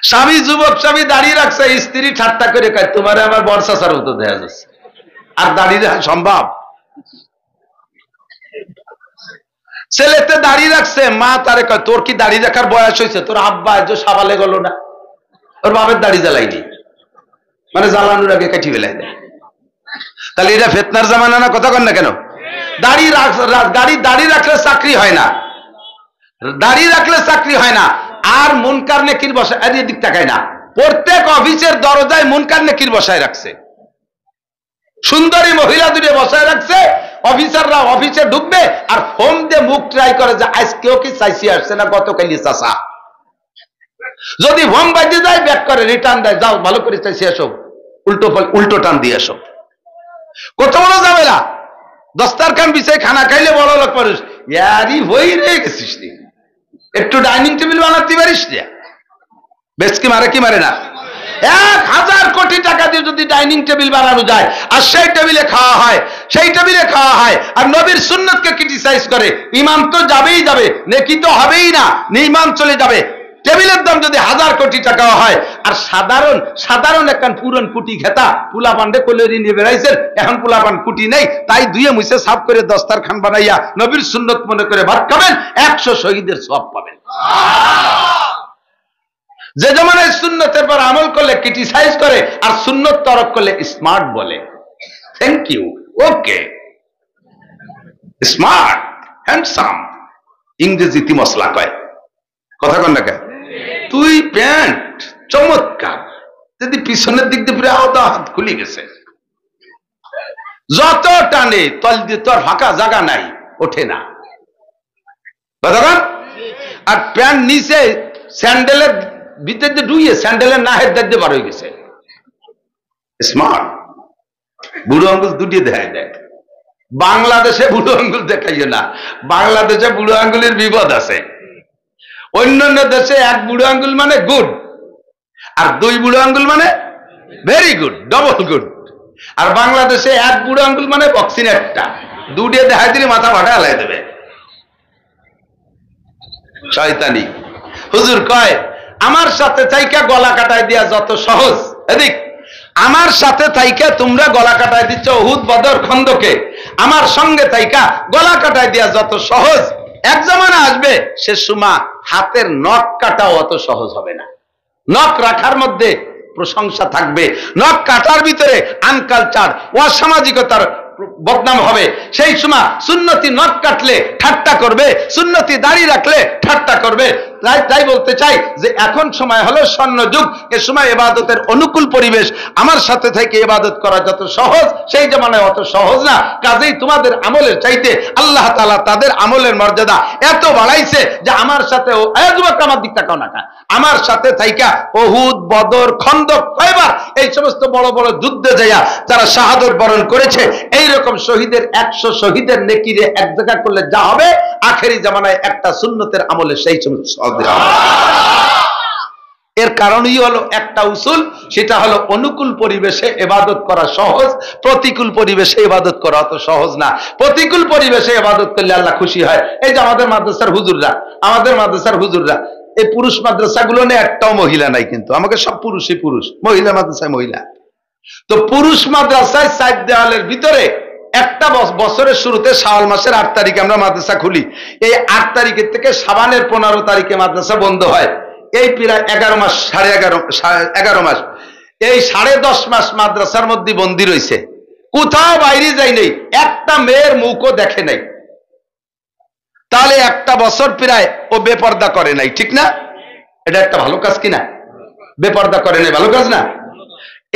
স্বামী যুবক, স্বামী দাঁড়িয়ে রাখছে, স্ত্রী ঠাট্টা করে কয় তোমার আমার বর্ষাচার মতো দেখা যাচ্ছে, আর দাঁড়িয়ে রাখা সম্ভব? ছেলেতে দাঁড়িয়ে রাখছে, মা তারে কয় তোর কি দাঁড়িয়ে রাখার বয়স হয়েছে? তোর আব্বা আজ সাবালে গেল না, ওর বাপের দাড়ি জ্বালাইনি, মানে জ্বালানোর আগে কাটি ফেলাই দেয়। তাহলে এটা ফেতনার জামানা না? কথা কন না কেন? দাড়ি রাখলে চাকরি হয় না, দাড়ি রাখলে চাকরি হয় না। আর মুনকার নেকির বসায় এদিক তাকায় না। প্রত্যেক অফিসের দরজায় মুনকার নেকির বসায় রাখছে, সুন্দরী মহিলা দুটো বসায় রাখছে। অফিসাররা অফিসে ঢুকবে আর ফোন দিয়ে মুখ ট্রাই করে যে আজকেও কি চাইছি আসছে না গতকালই চাষা। যদি ফোন বাজে যায় ব্যাক করে রিটার্ন দেয়, যাও ভালো করে চাইছি এসো, উল্টো টান দিয়ে এসো। কত বড় ঝামেলা। দস্তারখান বিছাই খানা খাইলে বড় লোক মানুষ, ইয়ারি হই রে গেছিস নি, একটু ডাইনিং টেবিল বানাতে পারিস না? বেশ কি মারে, কি মারে না? 1000 কোটি টাকা দিয়ে যদি ডাইনিং টেবিল বানানো যায় আর সেই টেবিলে খাওয়া হয়, সেই টেবিলে খাওয়া হয় আর নবীর সুন্নতকে ক্রিটিসাইজ করে, ইমান তো যাবেই যাবে, নেকি তো হবেই না, ইমান চলে যাবে। টেবিলের দাম যদি 1000 কোটি টাকাও হয়, আর সাধারণ একখান পুরন কুটি খেতা পুলা পান্ডে কলেরি নিয়ে বেড়াইছেন, এখন পুলা পান কুটি নেই, তাই ধুয়ে মুছে সাফ করে দস্তারখান বানাইয়া নবীর সুন্নত মনে করে ভাত খাবেন, 100 শহীদের সওয়াব পাবেন। যে জমানায় সুন্নতের পর আমল করলে ক্রিটিসাইজ করে, আর সুন্নত তরক করলে স্মার্ট বলে। Thank you, okay, smart, handsome, ইংরেজিতে মশলা কয়। কথা কন না? তুই প্যান্ট চমৎকার, যদি পিছনের দিক দিয়ে পুরো আওতা হাত খুলে গেছে, যত টানে তল দিয়ে তোর ফাঁকা জায়গা নাই, ওঠে না। আর প্যান্ট নিচে স্যান্ডেলের ভিতর দিয়ে ডুইয়ে স্যান্ডেলের না হেড দিয়ে বার হয়ে গেছে। স্মার্ট। বুড়ো আঙ্গুল দুটিয়ে দেখাই দেয়। বাংলাদেশে বুড়ো আঙ্গুল দেখাইও না, বাংলাদেশে বুড়ো আঙ্গুলের বিপদ আছে। অন্যান্য দেশে এক বুড়ো আঙ্গুল মানে গুড, আর 2 বুড়ো আঙ্গুল মানে ভেরি গুড, ডবল গুড। আর বাংলাদেশে এক বুড়ো আঙ্গুল মানে বক্সিন একটা, দুটিয়ে দেখাই দিলে মাথা ভাটা হালাই দেবে। শয়তানি। হুজুর কয় আমার সাথে থাইকা গলা কাটায় দিয়া যত সহজ, এদিক আমার সাথে থাইকা তোমরা গলা কাটায় দিচ্ছ উহুদ বদর খন্দকে, আমার সঙ্গে থাইকা গলা কাটায় দিয়া যত সহজ, এক জামানা আসবে সে সময় হাতের নখ কাটাও অত সহজ হবে না। নখ রাখার মধ্যে প্রশংসা থাকবে, নখ কাটার ভিতরে আনকালচার, অসামাজিকতার বদনাম হবে। সেই সময় সুন্নতি নখ কাটলে ঠাট্টা করবে, সুন্নতি দাড়ি রাখলে ঠাট্টা করবে। তাই বলতে চাই যে এখন সময় হলো স্বর্ণ যুগ, এ সময় ইবাদতের অনুকূল পরিবেশ। আমার সাথে থেকে ইবাদত করা যত সহজ, সেই জামানায় অত সহজ না। কাজেই তোমাদের আমলের চাইতে আল্লাহ তাআলা তাদের আমলের মর্যাদা এত বাড়াইছে যে আমার সাথে আমার দিক তাকাও না, আমার সাথে থাইকা উহুদ বদর খন্দক কয়বার এই সমস্ত বড় বড় যুদ্ধে যাইয়া যারা শাহাদত বরণ করেছে, এইরকম শহীদের 100 শহীদের নেকিরে এক জায়গা করলে যা হবে, আখেরি জামানায় একটা সুন্নতের আমলে সেই সমস্ত। এর কারণই হলো একটা উসুল, সেটা হলো অনুকূল পরিবেশে ইবাদত করা সহজ, প্রতিকূল পরিবেশে ইবাদত করা অত সহজ না। প্রতিকূল পরিবেশে ইবাদত করলে আল্লাহ খুশি হয়। এই যে আমাদের মাদ্রাসার হুজুররা, এই পুরুষ মাদ্রাসাগুলো নিয়ে একটাও মহিলা নাই, কিন্তু আমাকে সব পুরুষই পুরুষ, মহিলা মাদ্রাসায় মহিলা। তো পুরুষ মাদ্রাসায় 4 দেওয়ালের ভিতরে একটা বছরের শুরুতে শাওয়াল মাসের 8 তারিখে আমরা মাদ্রাসা খুলি। এই 8 তারিখের থেকে শাবানের 15 তারিখে মাদ্রাসা বন্ধ হয়। এই প্রায় 11 মাস, 11.5 মাস, এই 10.5 মাস মাদ্রাসার মধ্যে বন্দী রয়েছে, কোথাও বাইরে যাই নেই, একটা মেয়ের মুখও দেখে নাই। তাহলে একটা বছর প্রায় ও বেপর্দা করে নাই, ঠিক না? এটা একটা ভালো কাজ কিনা? বেপর্দা করে নাই, ভালো কাজ না?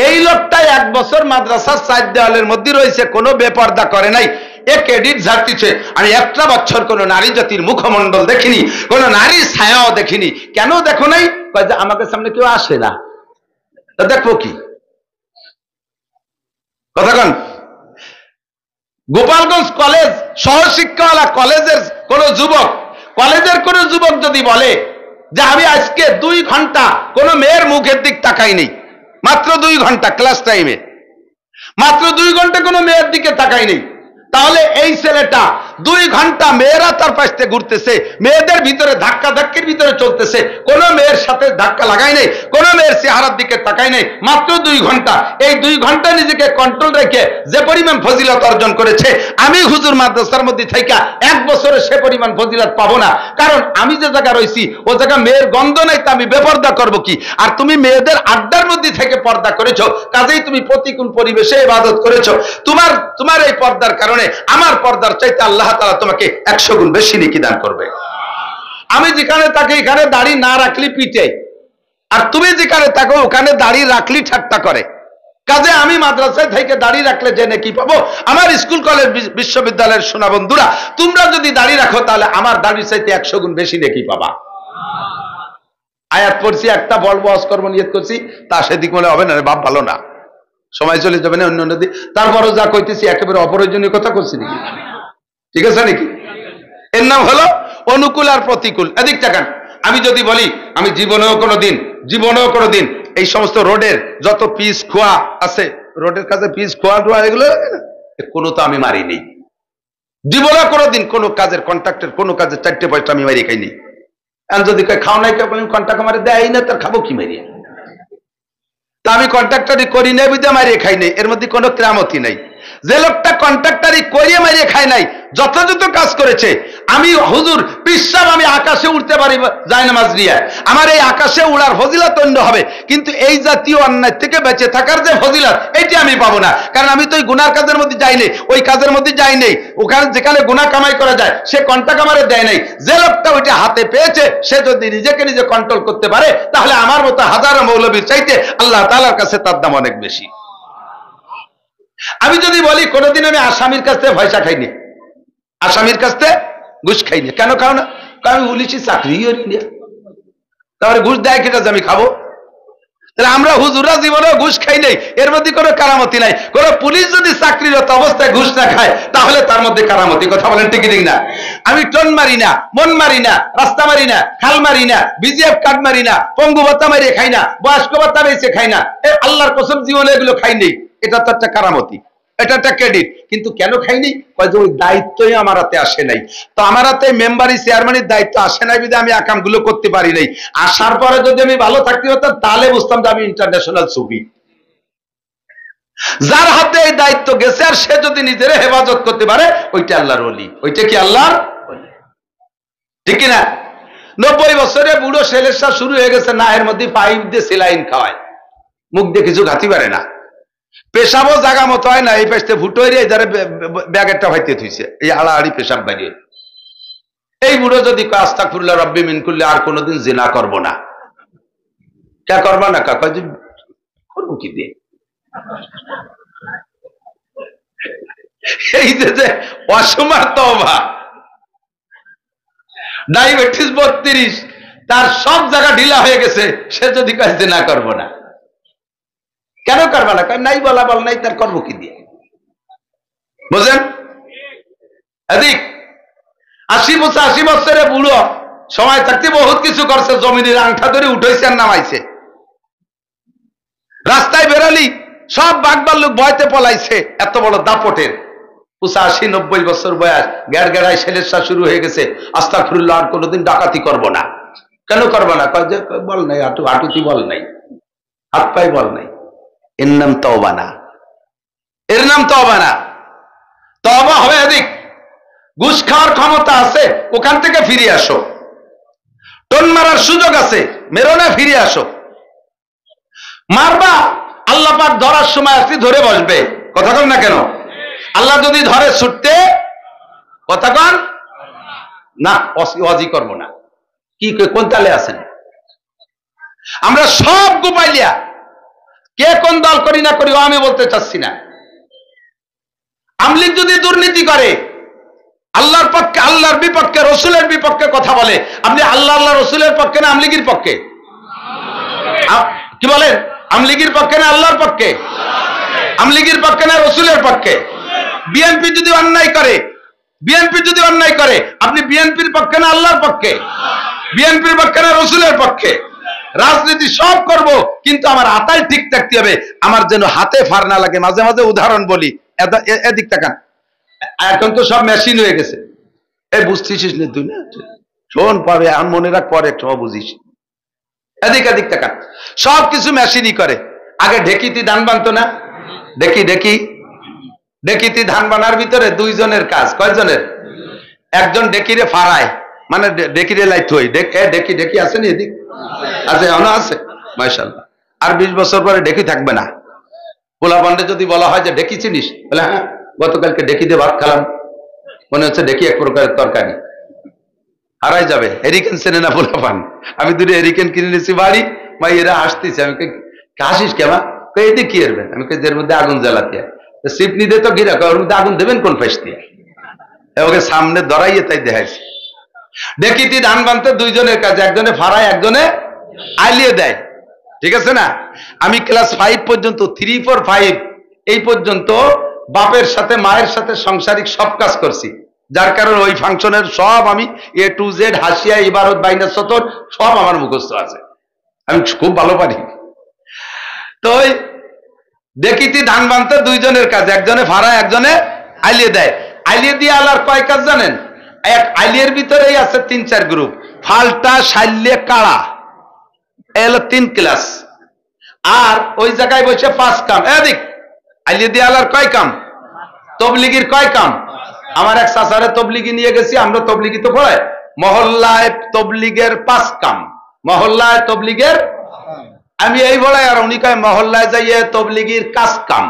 এই লোকটাই 1 বছর মাদ্রাসার 4 দেওয়ালের মধ্যে রয়েছে, কোনো বেপর্দা করে নাই, এ ক্রেডিট ঝাড়তিছে। আমি একটা বছর কোন নারী জাতির মুখমণ্ডল দেখিনি, কোন নারীর ছায়াও দেখিনি। কেন দেখো নাই? আমাকে সামনে কেউ আসে না, দেখবো কি? কথা কন। গোপালগঞ্জ কলেজ সহশিক্ষাওয়ালা কলেজের কোন যুবক যদি বলে যে আমি আজকে 2 ঘন্টা কোন মেয়ের মুখের দিক তাকাই নেই, মাত্র 2 ঘন্টা ক্লাস টাইমে, মাত্র 2 ঘন্টা কোনো মেয়ের দিকে তাকাই নেই, তাহলে এই ছেলেটা 2 ঘন্টা মেয়েরা তার পাশে ঘুরতেছে, মেয়েদের ভিতরে ধাক্কা ধাক্কির ভিতরে চলতেছে, কোন মেয়ের সাথে ধাক্কা লাগাই নাই, কোন মেয়ের চেহারার দিকে তাকাই নাই, মাত্র 2 ঘন্টা। এই 2 ঘন্টা নিজেকে কন্ট্রোল রেখে যে পরিমাণ ফজিলত অর্জন করেছে, আমি হুজুর মাদ্রাসার মধ্যে থেকে 1 বছরে সে পরিমাণ ফজিলত পাবো না। কারণ আমি যে জায়গা রয়েছি ও জায়গা মেয়ের গন্ধ নাই, তা আমি বেপর্দা করবো কি? আর তুমি মেয়েদের আড্ডার মধ্যে থেকে পর্দা করেছো, কাজেই তুমি প্রতিকূল পরিবেশে ইবাদত করেছো। তোমার এই পর্দার কারণে আমার পর্দার চাইতে আল্লাহ তাআলা তোমাকে 100 গুণ বেশি নেকি দান করবে। আমি যেখানে তাকে এখানে দাড়ি না রাখলি পিটে, আর তুমি যেখানে থাকো ওখানে দাড়ি রাখলি ঠাট্টা করে। কাজে আমি মাদ্রাসায় থেকে দাড়ি রাখলে যে নেকি পাবো, আমার স্কুল কলেজ বিশ্ববিদ্যালয়ের সোনা বন্ধুরা, তোমরা যদি দাড়ি রাখো তাহলে আমার দাড়ির চাইতে 100 গুণ বেশি নেকি পাবা। আয়াত পড়ছি, একটা বলবো ওয়াজ করব নিয়ত করছি, তা সেদিক মনে হবে না, বাপ ভালো না, সময় চলে যাবে না অন্য নদী। তারপরও যা কইতেছি একেবারে অপ্রয়োজনীয় কথা করছি নাকি? ঠিক আছে নাকি? এর নাম হলো অনুকূল আর প্রতিকূল। এদিক তাকান, আমি যদি বলি আমি জীবনেও কোনোদিন এই সমস্ত রোডের যত পিস খোয়া আছে, রোডের কাছে পিস খোয়া টোয়া এগুলো কোনো তো আমি মারিনি জীবনে কোনোদিন, কোনো কাজের কন্ট্রাক্টের কোনো কাজের 4টে পয়সা আমি মারি খাইনি। আর যদি খাও নাই কন্ট্রাক্ট মারে দেয় না, তার খাবো কি মারিয়ে? তা আমি কন্ট্রাক্টারি করি নাই বুঝতে মারিয়ে খাই নাই, এর মধ্যে কোনো কেরামতি নাই। যে লোকটা কন্ট্রাক্টারি করিয়ে মারিয়ে খায় নাই, যথাযথ কাজ করেছে। আমি হুজুর বিশ্বাস আমি আকাশে উঠতে পারি জায়নামাজ নিয়ে, আমার এই আকাশে উড়ার ফজিলত অন্য হবে, কিন্তু এই জাতীয় অন্যায় থেকে বেঁচে থাকার যে ফজিলত, এটি আমি পাবো না। কারণ আমি তো ওই গুনার কাজের মধ্যে যাই নেই, ওই কাজের মধ্যে যাই নেই। ওখানে যেখানে গুনাহ কামাই করা যায় সে কন্ট্রাক্ট আমারে দেয় নাই। যে লোকটা ওইটা হাতে পেয়েছে সে যদি নিজেকে নিজে কন্ট্রোল করতে পারে, তাহলে আমার মতো হাজারো মৌলবীর চাইতে আল্লাহ তাআলার কাছে তার দাম অনেক বেশি। আমি যদি বলি কোনোদিন আমি আসামির কাছ থেকে পয়সা খাইনি, আসামির কাছ থেকে ঘুষ খাইনি, কেন খাও না? আমি পুলিশি চাকরি করি না, তাহলে ঘুষ দেয় কেটা যে আমি খাবো? তাহলে আমরা হুজুররা জীবনেও ঘুষ খাই নাই, এর মধ্যে কোনো কারামতি নাই। কোন পুলিশ যদি চাকরিরত অবস্থায় ঘুষ না খায় তাহলে তার মধ্যে কারামতি। কথা বলেন ঠিক ঠিক না? আমি টন মারি না, মন মারি না, রাস্তা মারি না, খাল মারি না, বিজিএফ কার্ড মারি না, পঙ্গু ভাতা মারিয়ে খাই না, বয়স্ক ভাতা বেঁচে খাই না, আল্লাহর কসম জীবনে এগুলো খাই নেই। এটা তো একটা কারামতি, এটা একটা ক্রেডিট। কিন্তু কেন খাইনি? ওই দায়িত্বই আমার হাতে আসে নাই। তো আমার হাতে মেম্বারি চেয়ারম্যানের দায়িত্ব আসে নাই বিধে আমি আকামগুলো করতে পারি নাই। আসার পরে যদি আমি ভালো থাকতে হতাম তাহলে বুঝতাম যে আমি ইন্টারন্যাশনাল ছবি। যার হাতে এই দায়িত্ব গেছে আর সে যদি নিজের হেফাজত করতে পারে, ওইটা আল্লাহর ওলি। ওইটা কি আল্লাহর ওলি? ঠিক কিনা? 90 বছরে বুড়ো সেলেসা শুরু হয়ে গেছে, না এর মধ্যে পাইপ দিয়ে সেলাইন খাওয়ায়, মুখ দিয়ে কিছু ঘাতি পারে না, পেশাবও জায়গা মতো হয় না, এই পেশতে ফুটো যারা ব্যাগেরটা ভাইতে থুইছে, এই আড়াআড়ি পেশাব বাড়িয়ে। এই বুড়ো যদি আস্তাগফিরুল্লাহ রাব্বি মিন কুল্লি, আর কোনোদিন জিনা করব না, কে করবা না? কাকা জি করবো কি দিয়ে? এই যে অসমার তওবা, ডায়াবেটিস 32, তার সব জায়গা ঢিলা হয়ে গেছে, সে যদি কয় জিনা করবো না, কেন করবা না? নাই বলা বল নাই, তার করবো কি দিয়ে? বুঝলেন? এদিক 80 বছরে বুড়ো, সময় থাকতে বহুত কিছু করছে, জমিনের আংঠা ধরে উঠাইছে আর নামাইছে, রাস্তায় বেরোলি সব বাঘবার লোক ভয়তে পলাইছে, এত বড় দাপটের 85-90 বছর বয়স, গ্যাড় গেড়াই সেলেসা শুরু হয়ে গেছে, আস্তাগফিরুল্লাহ আর কোনোদিন ডাকাতি করবো না। কেন করবো না? কয় যে বল নাই, হাঁটুতি বল নাই, হাত পায়ে বল নাই। এর নাম তওবা না, এর নাম তওবা না। তওবা হবে এদিক, ঘুষ খাওয়ার ক্ষমতা আছে, ওখান থেকে ফিরে আসো। টন মারার সুযোগ আছে, মেরো না, ফিরে আসো। মারবা, আল্লাহ পাক ধরার সময় আসলে ধরে বসবে, কথা কন না কেন? আল্লাহ যদি ধরে ছুটতে, কথা কন না, ওয়াজি করবো না। কি কোন তালে আছেন? আমরা সব গোপাইলিয়া, কে কোন দল করি না করি আমি বলতে চাচ্ছি না। আমলিগ যদি দুর্নীতি করে, আল্লাহর পক্ষে, আল্লাহর বিপক্ষে, রসুলের বিপক্ষে কথা বলে, আপনি আল্লাহ রসুলের পক্ষে না আমলিগির পক্ষে? কি বলেন? আমলিগির পক্ষে না আল্লাহর পক্ষে? আমলিগির পক্ষে না রসুলের পক্ষে? বিএনপি যদি অন্যায় করে, আপনি বিএনপির পক্ষে না আল্লাহর পক্ষে? বিএনপির পক্ষে না রসুলের পক্ষে? রাজনীতি সব করব, কিন্তু আমার আতাল ঠিক থাকতে হবে, আমার যেন হাতে ফার না লাগে। মাঝে মাঝে উদাহরণ বলি, এদিক তাকান, এখন তো সব মেশিন হয়ে গেছে। এই বুঝছিস না তুই? না শোন, পাবে এখন মনে রাখ, পরে একটা বুঝিস। এদিক এদিক টাকা সব কিছু মেশিনই করে। আগে ঢেকিতি ধান বানতো না? ঢেকিতি ধান বানার ভিতরে দুইজনের কাজ। কয়জনের? একজন ডেকিরে ফাড়ায়, মানে ডেকিরে লাইট হই। ঢেকি আছে নি? এদিক আছে, এখনো আছে মাশাআল্লাহ। আর 20 বছর পরে ঢেকি থাকবে না। পোলা পান্ডে যদি বলা হয় যে ঢেকি চিনিস, বলে হ্যাঁ, গতকালকে ঢেকি দিয়ে ভাত খেলাম, মনে হচ্ছে ঢেকি এক প্রকারের তরকারি। হারাই যাবে। এরিকেন চেনে না পোলা পান। আমি দুটো এরিকেন কিনে নিয়েছি বাড়ি, মা এরা হাসতেছে। আমি হাসিস কেমা? এদিকে কি এরবেন? আমি এর মধ্যে আগুন জ্বালাতে সিপনি দিয়ে তো ঘিরা, ওর মধ্যে আগুন দেবেন কোন ফাঁস দিয়ে? ওকে সামনে ধরাইয়ে তাই দেখাইছে। ডেকিতি ধান বানতে দুইজনের কাজ, একজনে ফাড়ায়, একজনে আইলিয়ে দেয়। ঠিক আছে না? আমি ক্লাস 5 পর্যন্ত, 3, 4, 5 এই পর্যন্ত বাপের সাথে মায়ের সাথে সাংসারিক সব কাজ করছি, যার কারণে ওই ফাংশনের সব আমি A to Z, হাসিয়া, ইবারত, বাইনা, সতর সব আমার মুখস্থ আছে। আমি খুব ভালো পারি। তো ওই ডেকিতি ধান বানতে দুইজনের কাজ, একজনে ফাড়ায়, একজনে আইলিয়ে দেয়। আইলিয়ে দিয়ে আলার কয় কাজ জানেন? এক আইলিয়ের ভিতরেই আছে 3-4 গ্রুপ। ফাল্টা, শাল্যে, কাড়া, এলো 3 ক্লাস। আর ওই জায়গায় বসে 5 কাম। এদিক আইলিয়ে দিয়ে আলার কয় কাম? তবলিগির কয় কাম? আমার এক চাচারে তবলিগি নিয়ে গেছি, আমরা তবলিগি তো পড়াই। মহল্লায় তবলিগের 5 কাম। মহল্লায় তবলিগের, আমি এই বলাই, আর উনি কয় মহল্লায় যাইয়ে তবলিগির কাজ কাম।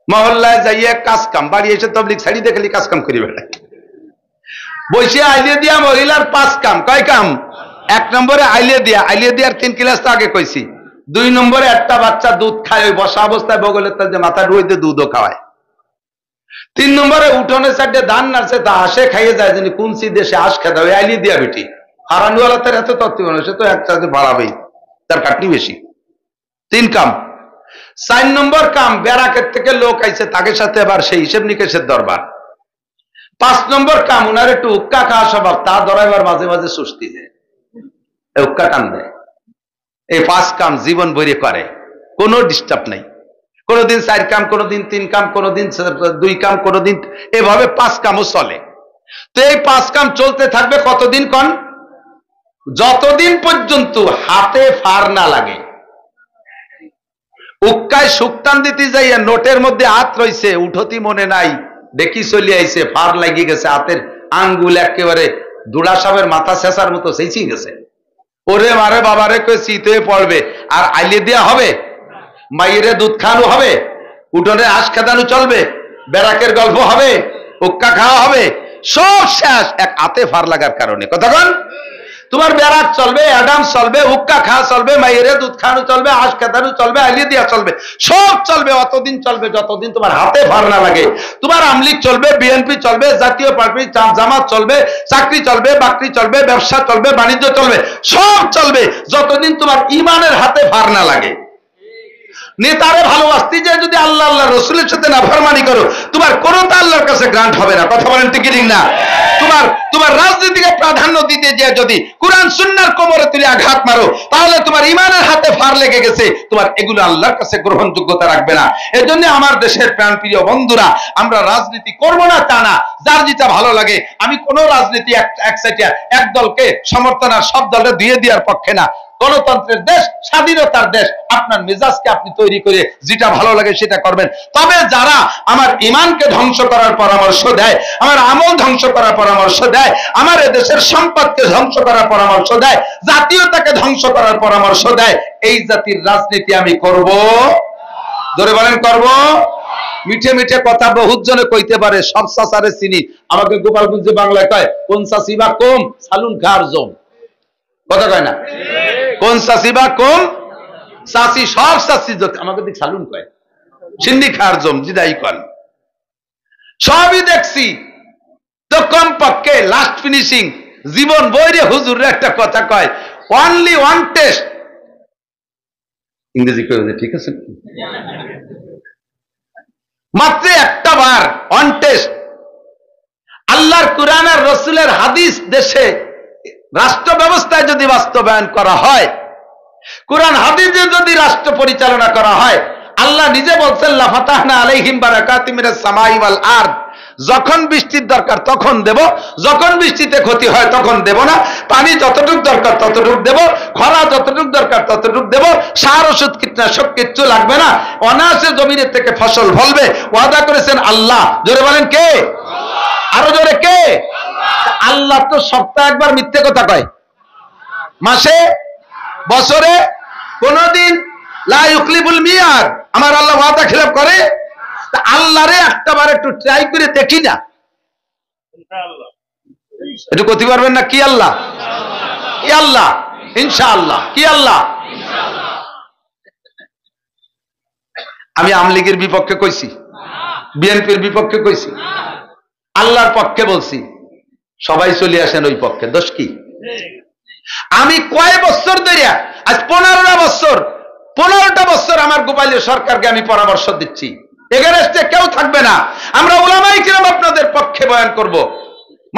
মহল্লায় যাইয়ে কাজ কাম, বাড়ি এসে তবলিগ ছাড়ি দেখলি কাজ কাম করি বেড়ায়। বসে আইলিয়ে দিয়া মহিলার 5 কাম। কয় কাম? 1 নম্বরে আইলিয়ে দিয়ার 3 ক্লাস তো আগে কইছি। 2 নম্বরে একটা বাচ্চা দুধ খায়, ওই বসা অবস্থায় বগলের তার যে মাথা ডুইতে দুধও খাওয়ায়। 3 নম্বরে উঠোনে সাইডে ধান নাড়ছে, তা হাসে খাইয়ে যায়, যিনি কোনসি দেশে হাঁস খেতে হবে, আইলিয়ে দিয়া বেটি। হারানিওয়ালা তার এত তত্ত্ব মানুষ, সে তো একটা বাড়াবেই, তার কাটনি বেশি। 3 কাম। 4 নম্বর কাম, ব্যারাকের থেকে লোক আইছে, তাকে সাথে আবার সেই হিসেব নিকেশের দরবার। 5 নম্বর কাম, উনার একটু উক্কা খাওয়া স্বভাব, তা ধরাইবার মাঝে মাঝে সুস্তি দেয়, উক্কা টান দেয়। এই 5 কাম জীবন ভরে করে, কোনো ডিস্টার্ব নাই। কোনোদিন 4 কাম, কোনোদিন 3 কাম, কোনোদিন 2 কাম, কোনোদিন এভাবে 5 কামও চলে। তো এই 5 কাম চলতে থাকবে কতদিন কন? যতদিন পর্যন্ত হাতে ফার না লাগে। উক্কায় শুকতান দিতে যাইয়া নোটের মধ্যে হাত রইছে, উঠতি মনে নাই, দেখি চলে আইছে, ফার লাগিয়ে গেছে, হাতের আঙ্গুল একেবারে দুড়া সাপের মাথা শেষার মতো চেঁচি গেছে। ওরে মারে বাবারে কই শীতে পড়বে, আর আইলে দেওয়া হবে, মাইরে দুধ খাওয়ানো হবে, উঠোনে হাঁস খেদানো চলবে, ব্যারাকের গল্প হবে, উক্কা খাওয়া হবে, সব শেষ এক হাতে ফার লাগার কারণে। কতক্ষণ তোমার ব্যারাক চলবে, অ্যাডাম চলবে, উক্কা খাওয়া চলবে, মাইরে দুধ খাওয়ানো চলবে, হাঁস খেদানো চলবে, আইলিয়ে দেওয়া চলবে, সব চলবে, অতদিন চলবে যতদিন তোমার হাতে ফার না লাগে। তোমার আমলিগ চলবে, বিএনপি চলবে, জাতীয় পার্টি, জামাত চলবে, চাকরি চলবে, বাকরি চলবে, ব্যবসা চলবে, বাণিজ্য চলবে, সব চলবে যতদিন তোমার ইমানের হাতে ফার না লাগে। নেতারে ভালোবাসতে যে যদি আল্লাহ আল্লাহ রসুলের সাথে নাফরমানি করো, তোমার কোনটা আল্লাহর কাছে গ্রান্ট হবে না। কথা বলেন ঠিক না? তোমার রাজনীতিকে প্রাধান্য দিতে যে যদি কুরআন সুন্নাহর কোমরে তুলে আঘাত মারো, তাহলে তোমার ইমানের হাতে ফার লেগে গেছে, তোমার এগুলো আল্লাহর কাছে গ্রহণযোগ্যতা রাখবে না। এজন্য আমার দেশের প্রাণপ্রিয় বন্ধুরা, আমরা রাজনীতি করব না তা না, যার যেটা ভালো লাগে। আমি কোন রাজনীতি এক সাইডে এক দলকে সমর্থন আর সব দলকে দিয়ে দেওয়ার পক্ষে না। গণতন্ত্রের দেশ, স্বাধীনতার দেশ, আপনার মেজাজকে আপনি তৈরি করে যেটা ভালো লাগে সেটা করবেন। তবে যারা আমার ইমানকে ধ্বংস করার পরামর্শ দেয়, আমার আমল ধ্বংস করার পরামর্শ দেয়, আমার দেশের সম্পদকে ধ্বংস করার পরামর্শ দেয়, জাতীয়তাকে ধ্বংস করার পরামর্শ দেয়, এই জাতির রাজনীতি আমি করব। ধরে বলেন করব। মিঠে মিঠে কথা বহুত জনে কইতে পারে, সব চাচারে চিনি। আমাকে গোপালগঞ্জে বাংলায় কয় কোন চাষি বা কম সালুন খার জম, কথা কয় না? কোন চাষি বা কম চাষি, সব চাষি আমাকে দিক সালুন কয়, সিন্নি খার জম, জিদাই কন, সবই দেখছি। তো কম পক্ষে লাস্ট ফিনিশিং জীবন বইরে হুজুর একটা কথা কয়, অনলি ওয়ান টেস্ট, ইংরেজি করে, ঠিক আছে, মাত্র একটা বার, অন টেস্ট। আল্লাহর কুরআন আর রাসূলের হাদিস দেশে রাষ্ট্র ব্যবস্থায় যদি বাস্তবায়ন করা হয়, কোরআন হাদিসে যদি রাষ্ট্র পরিচালনা করা হয়, আল্লাহ নিজে বলছেন লা ফাতাহনা আলাইহিম বারাকাতিম মিনাস সামাই ওয়াল আরদ, যখন বৃষ্টির দরকার তখন দেব, যখন বৃষ্টিতে ক্ষতি হয় তখন দেব না। পানি যতটুক দরকার ততটুক দেব, খরা যতটুক দরকার ততটুক দেব, সার ওষুধ কীটনাশক কিচ্ছু লাগবে না, অনায়াসে জমিনের থেকে ফসল ফলবে। ওয়াদা করেছেন আল্লাহ। জোরে বলেন কে? আরো জোরে কে? আল্লাহ তো সপ্তাহে একবার মিথ্যে কথা কয়, মাসে, বছরে কোনদিন লা ইউখলিফুল মিয়াদ। আমার আল্লাহ ওয়াদা খিলাফ করে? আল্লাহরে একটাবার একটু ট্রাই করে দেখি না, একটু করতে পারবেন না? কি আল্লাহ? কি আল্লাহ? ইনশাআল্লাহ। কি আল্লাহ? আমি আওয়ামী লীগের বিপক্ষে কইছি, বিএনপির বিপক্ষে কইছি, আল্লাহর পক্ষে বলছি। সবাই চলে আসেন ওই পক্ষে, দোষ কি? আমি কয় বছর ধরে, আজ 15টা বছর, 15টা বছর আমার গোপালীয় সরকারকে আমি পরামর্শ দিচ্ছি, এগেনস্টে কেউ থাকবে না, আমরা উলামায়ে কিরাম আপনাদের পক্ষে বয়ান করব।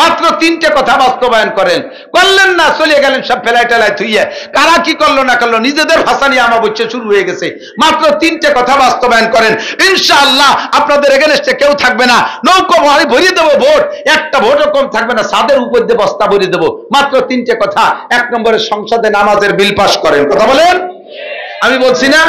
মাত্র 3টে কথা বাস্তবায়ন করেন, করলেন না, চলে গেলেন সব ফেলাই টেলাই থুইয়ে। কারা কি করলো না করলো, নিজেদের ভাষা নিয়ে আমাবস্যা শুরু হয়ে গেছে। মাত্র 3টে কথা বাস্তবায়ন করেন, ইনশাআল্লাহ আপনাদের এগেনস্টে কেউ থাকবে না। নৌকো ভরিয়ে দেবো ভোট, একটা ভোটও কম থাকবে না, ছাদের উপর দিয়ে বস্তা ভরিয়ে দেবো। মাত্র 3টে কথা। 1 নম্বরে সংসদে নামাজের বিল পাস করেন। কথা বলেন, আমি বলছি না?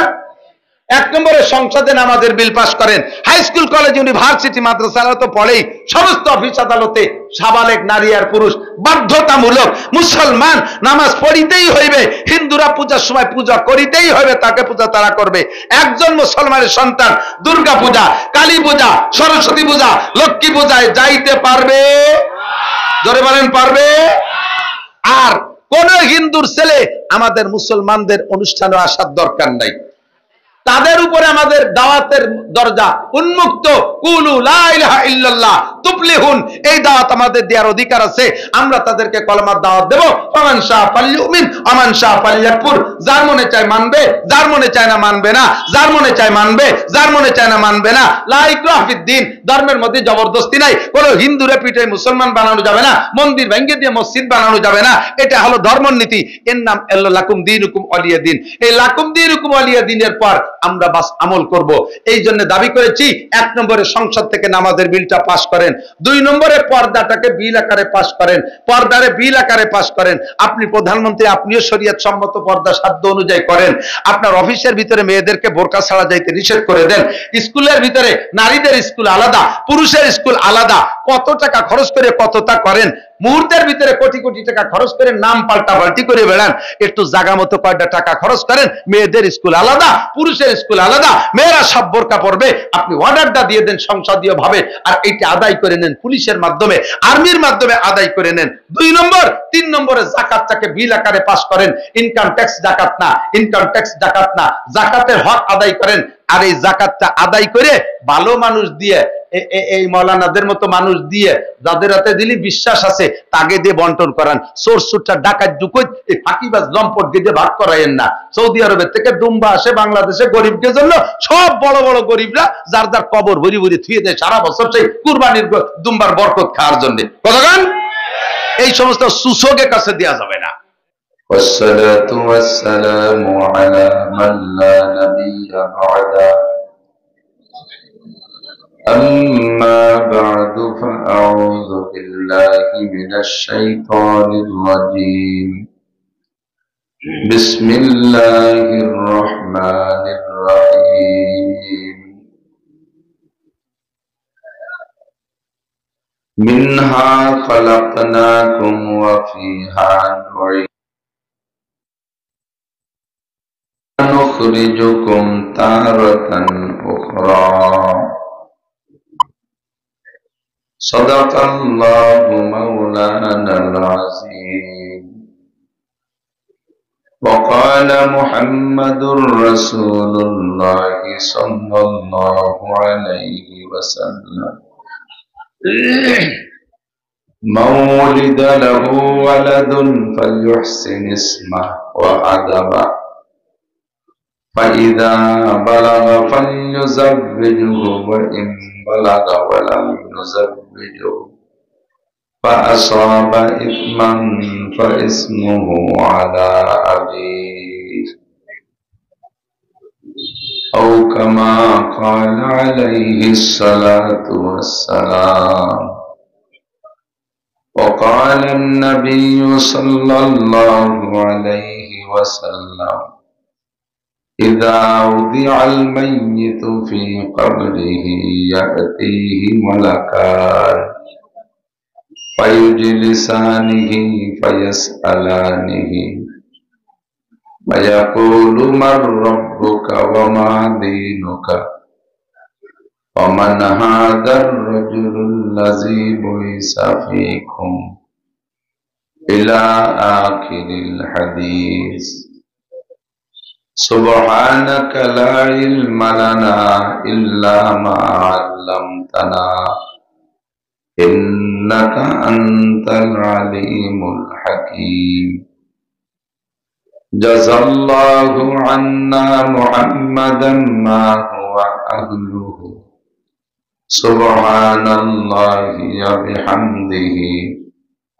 1 নম্বরে সংসদে নামাজের বিল পাস করেন। হাই স্কুল, কলেজ, ইউনিভার্সিটি, মাদ্রাসারা তো পড়েই, সমস্ত অফিস আদালতে সাবালেক নারী আর পুরুষ বাধ্যতামূলক মুসলমান নামাজ পড়িতেই হইবে। হিন্দুরা পূজার সময় পূজা করিতেই হবে, তাকে পূজা তারা করবে। একজন মুসলমানের সন্তান দুর্গা পূজা, কালী পূজা, সরস্বতী পূজা, লক্ষ্মী পূজায় যাইতে পারবে? জোরে বলেন, পারবে? আর কোন হিন্দুর ছেলে আমাদের মুসলমানদের অনুষ্ঠানে আসার দরকার নাই। তাদের উপরে আমাদের দাওয়াতের দরজা উন্মুক্ত। কুলু লা ইলাহা ইল্লাল্লাহ তুফলিহুন, এই দাওয়াত আমাদের দেওয়ার অধিকার আছে। আমরা তাদেরকে কলেমার দাওয়াত দেব। ফামান শাআ ফালইউমিন ওয়ামান শাআ ফালইয়াকফুর, যার মনে চায় মানবে, যার মনে চায় না মানবে না, যার মনে চায় মানবে, যার মনে চায় না মানবে না। লা ইকরাহা ফিদ্দিন, ধর্মের মধ্যে জবরদস্তি নাই। কোন হিন্দুরে পিঠে মুসলমান বানানো যাবে না, মন্দির ভেঙে দিয়ে মসজিদ বানানো যাবে না। এটা হলো ধর্মের নীতি। এর নাম লাকুম দীনুকুম ওয়ালিয়া দিন। এই লাকুম দীনুকুম ওয়ালিয়া দিনের পর আমরা বাস আমল করব। এই জন্য দাবি করেছি 1 নম্বরে সংসদ থেকে নামাজের বিলটা পাস করেন, 2 নম্বরে পর্দাটাকে বিল আকারে পাস করেন, পর্দারে বিল আকারে পাস করেন। আপনি প্রধানমন্ত্রী, আপনিও শরীয়ত সম্মত পর্দা সাধ্য অনুযায়ী করেন। আপনার অফিসের ভিতরে মেয়েদেরকে বোরকা ছাড়া যাইতে নিষেধ করে দেন। স্কুলের ভিতরে নারীদের স্কুল আলাদা, পুরুষের স্কুল আলাদা। কত টাকা খরচ করে কতটা করেন, মুহূর্তের ভিতরে কোটি কোটি টাকা খরচ করেন, নাম পাল্টাপাল্টি করে বেড়ান। একটু জায়গা মতো কয়টা টাকা খরচ করেন। মেয়েদের স্কুল আলাদা, পুরুষের স্কুল আলাদা, মেয়েরা সব বোরকা পরবে। আপনি অর্ডারটা দিয়ে দেন সংসদীয় ভাবে, আর এইটা আদায় করে নেন পুলিশের মাধ্যমে, আর্মির মাধ্যমে আদায় করে নেন। 2 নম্বর, 3 নম্বরে যাকাতটাকে বিল আকারে পাস করেন। ইনকাম ট্যাক্স জাকাত না, ইনকাম ট্যাক্স জাকাত না, জাকাতের হক আদায় করেন। আর এই জাকাতটা আদায় করে ভালো মানুষ দিয়ে, এই মৌলানাদের মতো মানুষ দিয়ে, যাদের হাতে দিলি বিশ্বাস আছে, তাকে দিয়ে বন্টন করান। চোর সুট্টা, ডাকাত, ডুকুত, এই ফাঁকিবাজ লম্পট দিয়ে ভাগ করাইয়েন না। সৌদি আরবের থেকে দুম্বা আসে বাংলাদেশে গরিবদের জন্য, সব বড় বড় গরিবরা যার যার কবর ভরি ভরি থুয়ে দেয় সারা বছর সেই কুরবানির দুম্বার বরকত খাওয়ার জন্য। কতক্ষণ এই সমস্ত সুসোগের কাছে দেওয়া যাবে না। والصلاة والسلام على من لا نبي بعده أما بعد فأعوذ بالله من الشيطان الرجيم بسم الله الرحمن الرحيم منها خلقناكم وفيها نخرجكم تارة أخرى صدق الله مولانا العظيم وقال محمد رسول الله صلى الله عليه وسلم من ولد له ولد فليحسن اسمه وأدبه فإذا بلغ فليزوجه وإن بلغ ولم يزوجه فأصاب إثما فإثمه على أبيه أو كما كما قال عليه الصلاة والسلام. وقال النبي صلى الله عليه وسلم: إذا وضع الميت في قبره يأتيه ملكان فيجلسانه فيسألانه ويقول: من ربك وما دينك ومن هذا الرجل الذي بعث فيكم إلى آخر الحديث. سبحانك لا علم لنا إلا ما علمتنا إنك أنت العليم الحكيم. جزى الله عنا محمدا ما هو أهله. سبحان الله وبحمده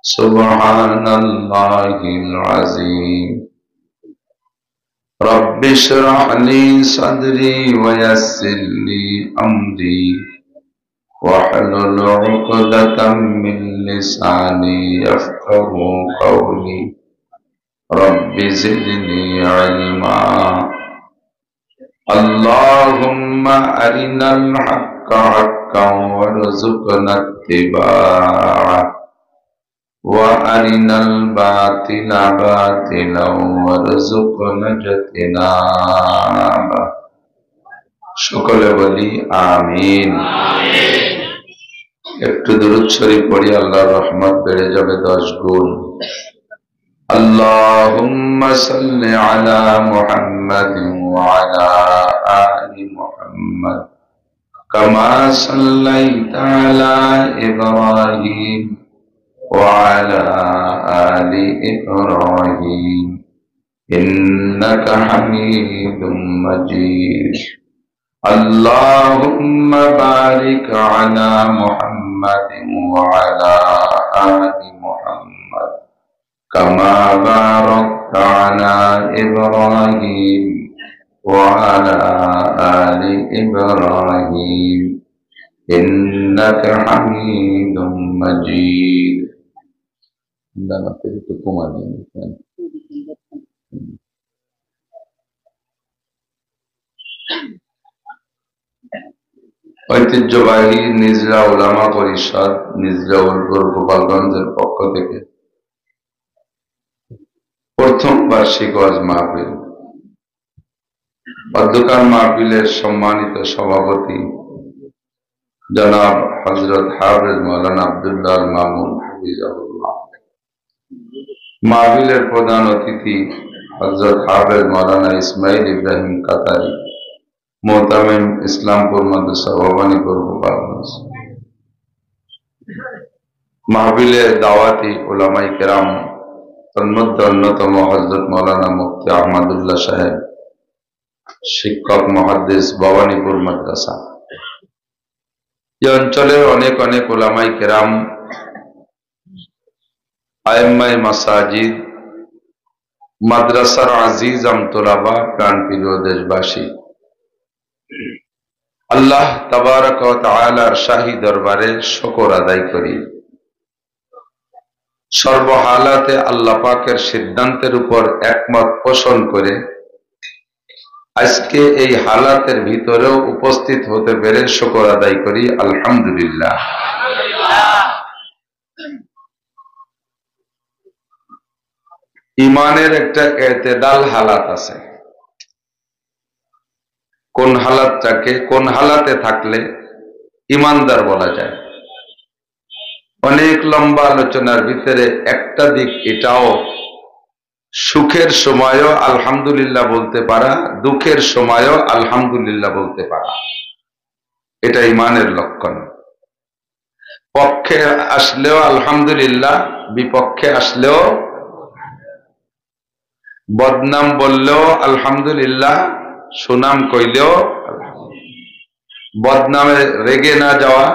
سبحان الله العظيم. رب اشرح لي صدري ويسر لي أمري واحلل عقدة من لساني يفقه قولي. رب زدني علما. اللهم أرنا الحق حقا وارزقنا اتباعه وأرنا الباطل باطلا وارزقنا اجتنابه. সকলে বলি আমিন। একটু দুরূদ শরীফ পড়ি, আল্লাহর রহমত বেড়ে যাবে 10 গুণ। আল্লাহুম্মা সাল্লি আলা মুহাম্মাদিন ওয়া আলা আলি মুহাম্মাদ কামা সাল্লাইতা আলা ইব্রাহিম وعلى آل إبراهيم إنك حميد مجيد. اللهم بارك على محمد وعلى آل محمد كما باركت على إبراهيم وعلى آل إبراهيم إنك حميد مجيد. ঐতিহ্যবাহী নিজরা উলামা পরিষদ নিজরা উলপুর গোপালগঞ্জের পক্ষ থেকে প্রথম বার্ষিক ওয়াজ মাহফিল। অধ্যকার মাহফিলের সম্মানিত সভাপতি জনাব হযরত হাফেজ মাওলানা আব্দুল্লাহ আল মামুন হাফিজাহুল্লাহ, মাহফিলের প্রধান অতিথি হযরত হাফেজ মাওলানা ইসমাইল ইব্রাহিম কাতারি, মোহতামিম ইসলামপুর মাদ্রাসা ভবানীপুর গোপালগঞ্জ, মাহফিলে দাওয়াতি উলামাই কেরাম, তন্মধ্যে অন্যতম হযরত মাওলানা মুফতি আহমদুল্লাহ সাহেব, শিক্ষক মুহাদ্দিস ভবানীপুর মাদ্রাসা। এই অঞ্চলের অনেক অনেক উলামাই কেরাম, আইম্মায়ে মাসাজিদ, মাদ্রাসার আজিজ আমতোলাবা, প্রাণপ্রিয় দেশবাসী, আল্লাহ তাবারক ওয়া তাআলার শাহী দরবারে শুকর আদায় করি। সর্বহালাতে আল্লাহ পাকের সিদ্ধান্তের উপর একমত পোষণ করে আজকে এই হালাতের ভিতরেও উপস্থিত হতে পেরে শুকর আদায় করি, আলহামদুলিল্লাহ। ইমানের একটা এতেদাল হালাত আছে। কোন হালাতটাকে কোন হালাতে থাকলে ইমানদার বলা যায়। অনেক লম্বা আলোচনার ভিতরে একটা দিক এটাও, সুখের সময়ও আলহামদুলিল্লাহ বলতে পারা, দুঃখের সময়ও আলহামদুলিল্লাহ বলতে পারা, এটা ইমানের লক্ষণ। পক্ষে আসলেও আলহামদুলিল্লাহ, বিপক্ষে আসলেও, বদনাম বললেও আলহামদুলিল্লাহ, সুনাম কইলেও, বদনামে রেগে না যাওয়া,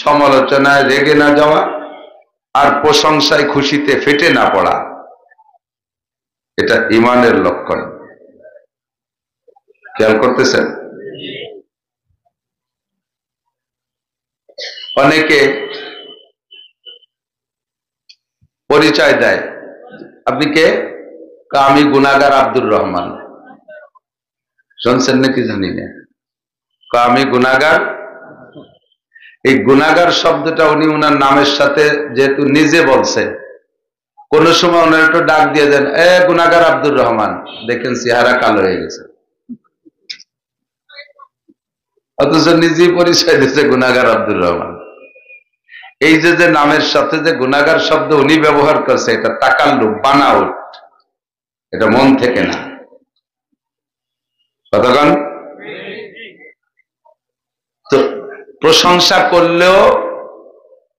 সমালোচনায় রেগে না যাওয়া, আর প্রশংসায় খুশিতে ফেটে না পড়া, এটা ইমানের লক্ষণ। খেয়াল করতেছেন? অনেকে পরিচয় দেয়, আপনি কে? আমি গুনাহগার আব্দুর রহমান। শুনছেন নাকি জানি না। আমি গুনাহগার। এই গুনাহগার শব্দটা উনি উনার নামের সাথে যেহেতু নিজে বলছে, কোন সময় ওনার একটু ডাক দিয়ে দেন, গুনাহগার আব্দুর রহমান, দেখেন চেহারা কালো হয়ে গেছে, অথচ নিজেই পরিচয় দিচ্ছে গুনাহগার আব্দুর রহমান। এই যে নামের সাথে যে গুনাহগার শব্দ উনি ব্যবহার করছে, এটা তাকাল্লুব, বানাউট, এটা মন থেকে না। কতক্ষণ তো প্রশংসা করলেও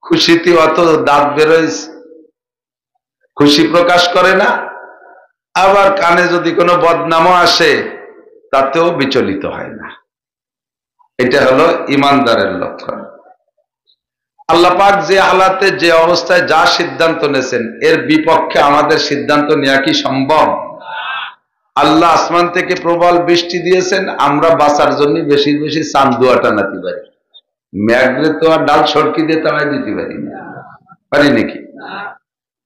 খুশিতে অত দাঁত বেরোয়, খুশি প্রকাশ করে না। আবার কানে যদি কোনো বদনামও আসে তাতেও বিচলিত হয় না। এটা হলো ইমানদারের লক্ষণ। আল্লাহ পাক যে হালাতে যে অবস্থায় যা সিদ্ধান্ত নিয়েছেন, এর বিপক্ষে আমাদের সিদ্ধান্ত নেওয়া কি সম্ভব? আল্লাহ আসমান থেকে প্রবল বৃষ্টি দিয়েছেন, আমরা বাঁচার জন্য বেশি বেশি চাঁদ দোয়া টানাতে পারি, মেঘরে তো আর ডাল সড়কি দিয়ে টানাই দিতে পারি না, পারি নাকি?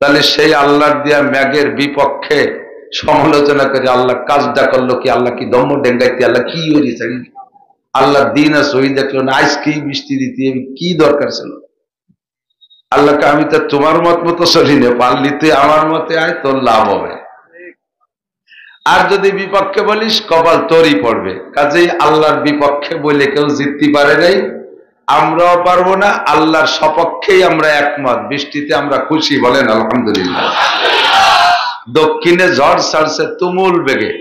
তাহলে সেই আল্লাহর দিয়া মেঘের বিপক্ষে সমালোচনা করে আল্লাহ কাজটা করলো কি, আল্লাহ কি দম্ম ডেঙ্গাইতে, আল্লাহ কি হয়েছে, আল্লাহ দিন আর সহি দেখলো না, আজকেই বৃষ্টি দিতে কি দরকার ছিল? আল্লাহকে আমি তো তোমার মত মতো চলি না, পারলি তুই আমার মতে আয়, তোর লাভ হবে। আর যদি বিপক্ষে বলিস, কপাল তোরই পড়বে। কাজেই আল্লাহর বিপক্ষে বলে কেউ জিততে পারে নাই, আমরাও পারবো না। আল্লাহর সপক্ষেই আমরা একমত, বৃষ্টিতে আমরা খুশি, বলেন আলহামদুলিল্লাহ। দক্ষিণে ঝড় ছাড়ছে তুমুল বেগে,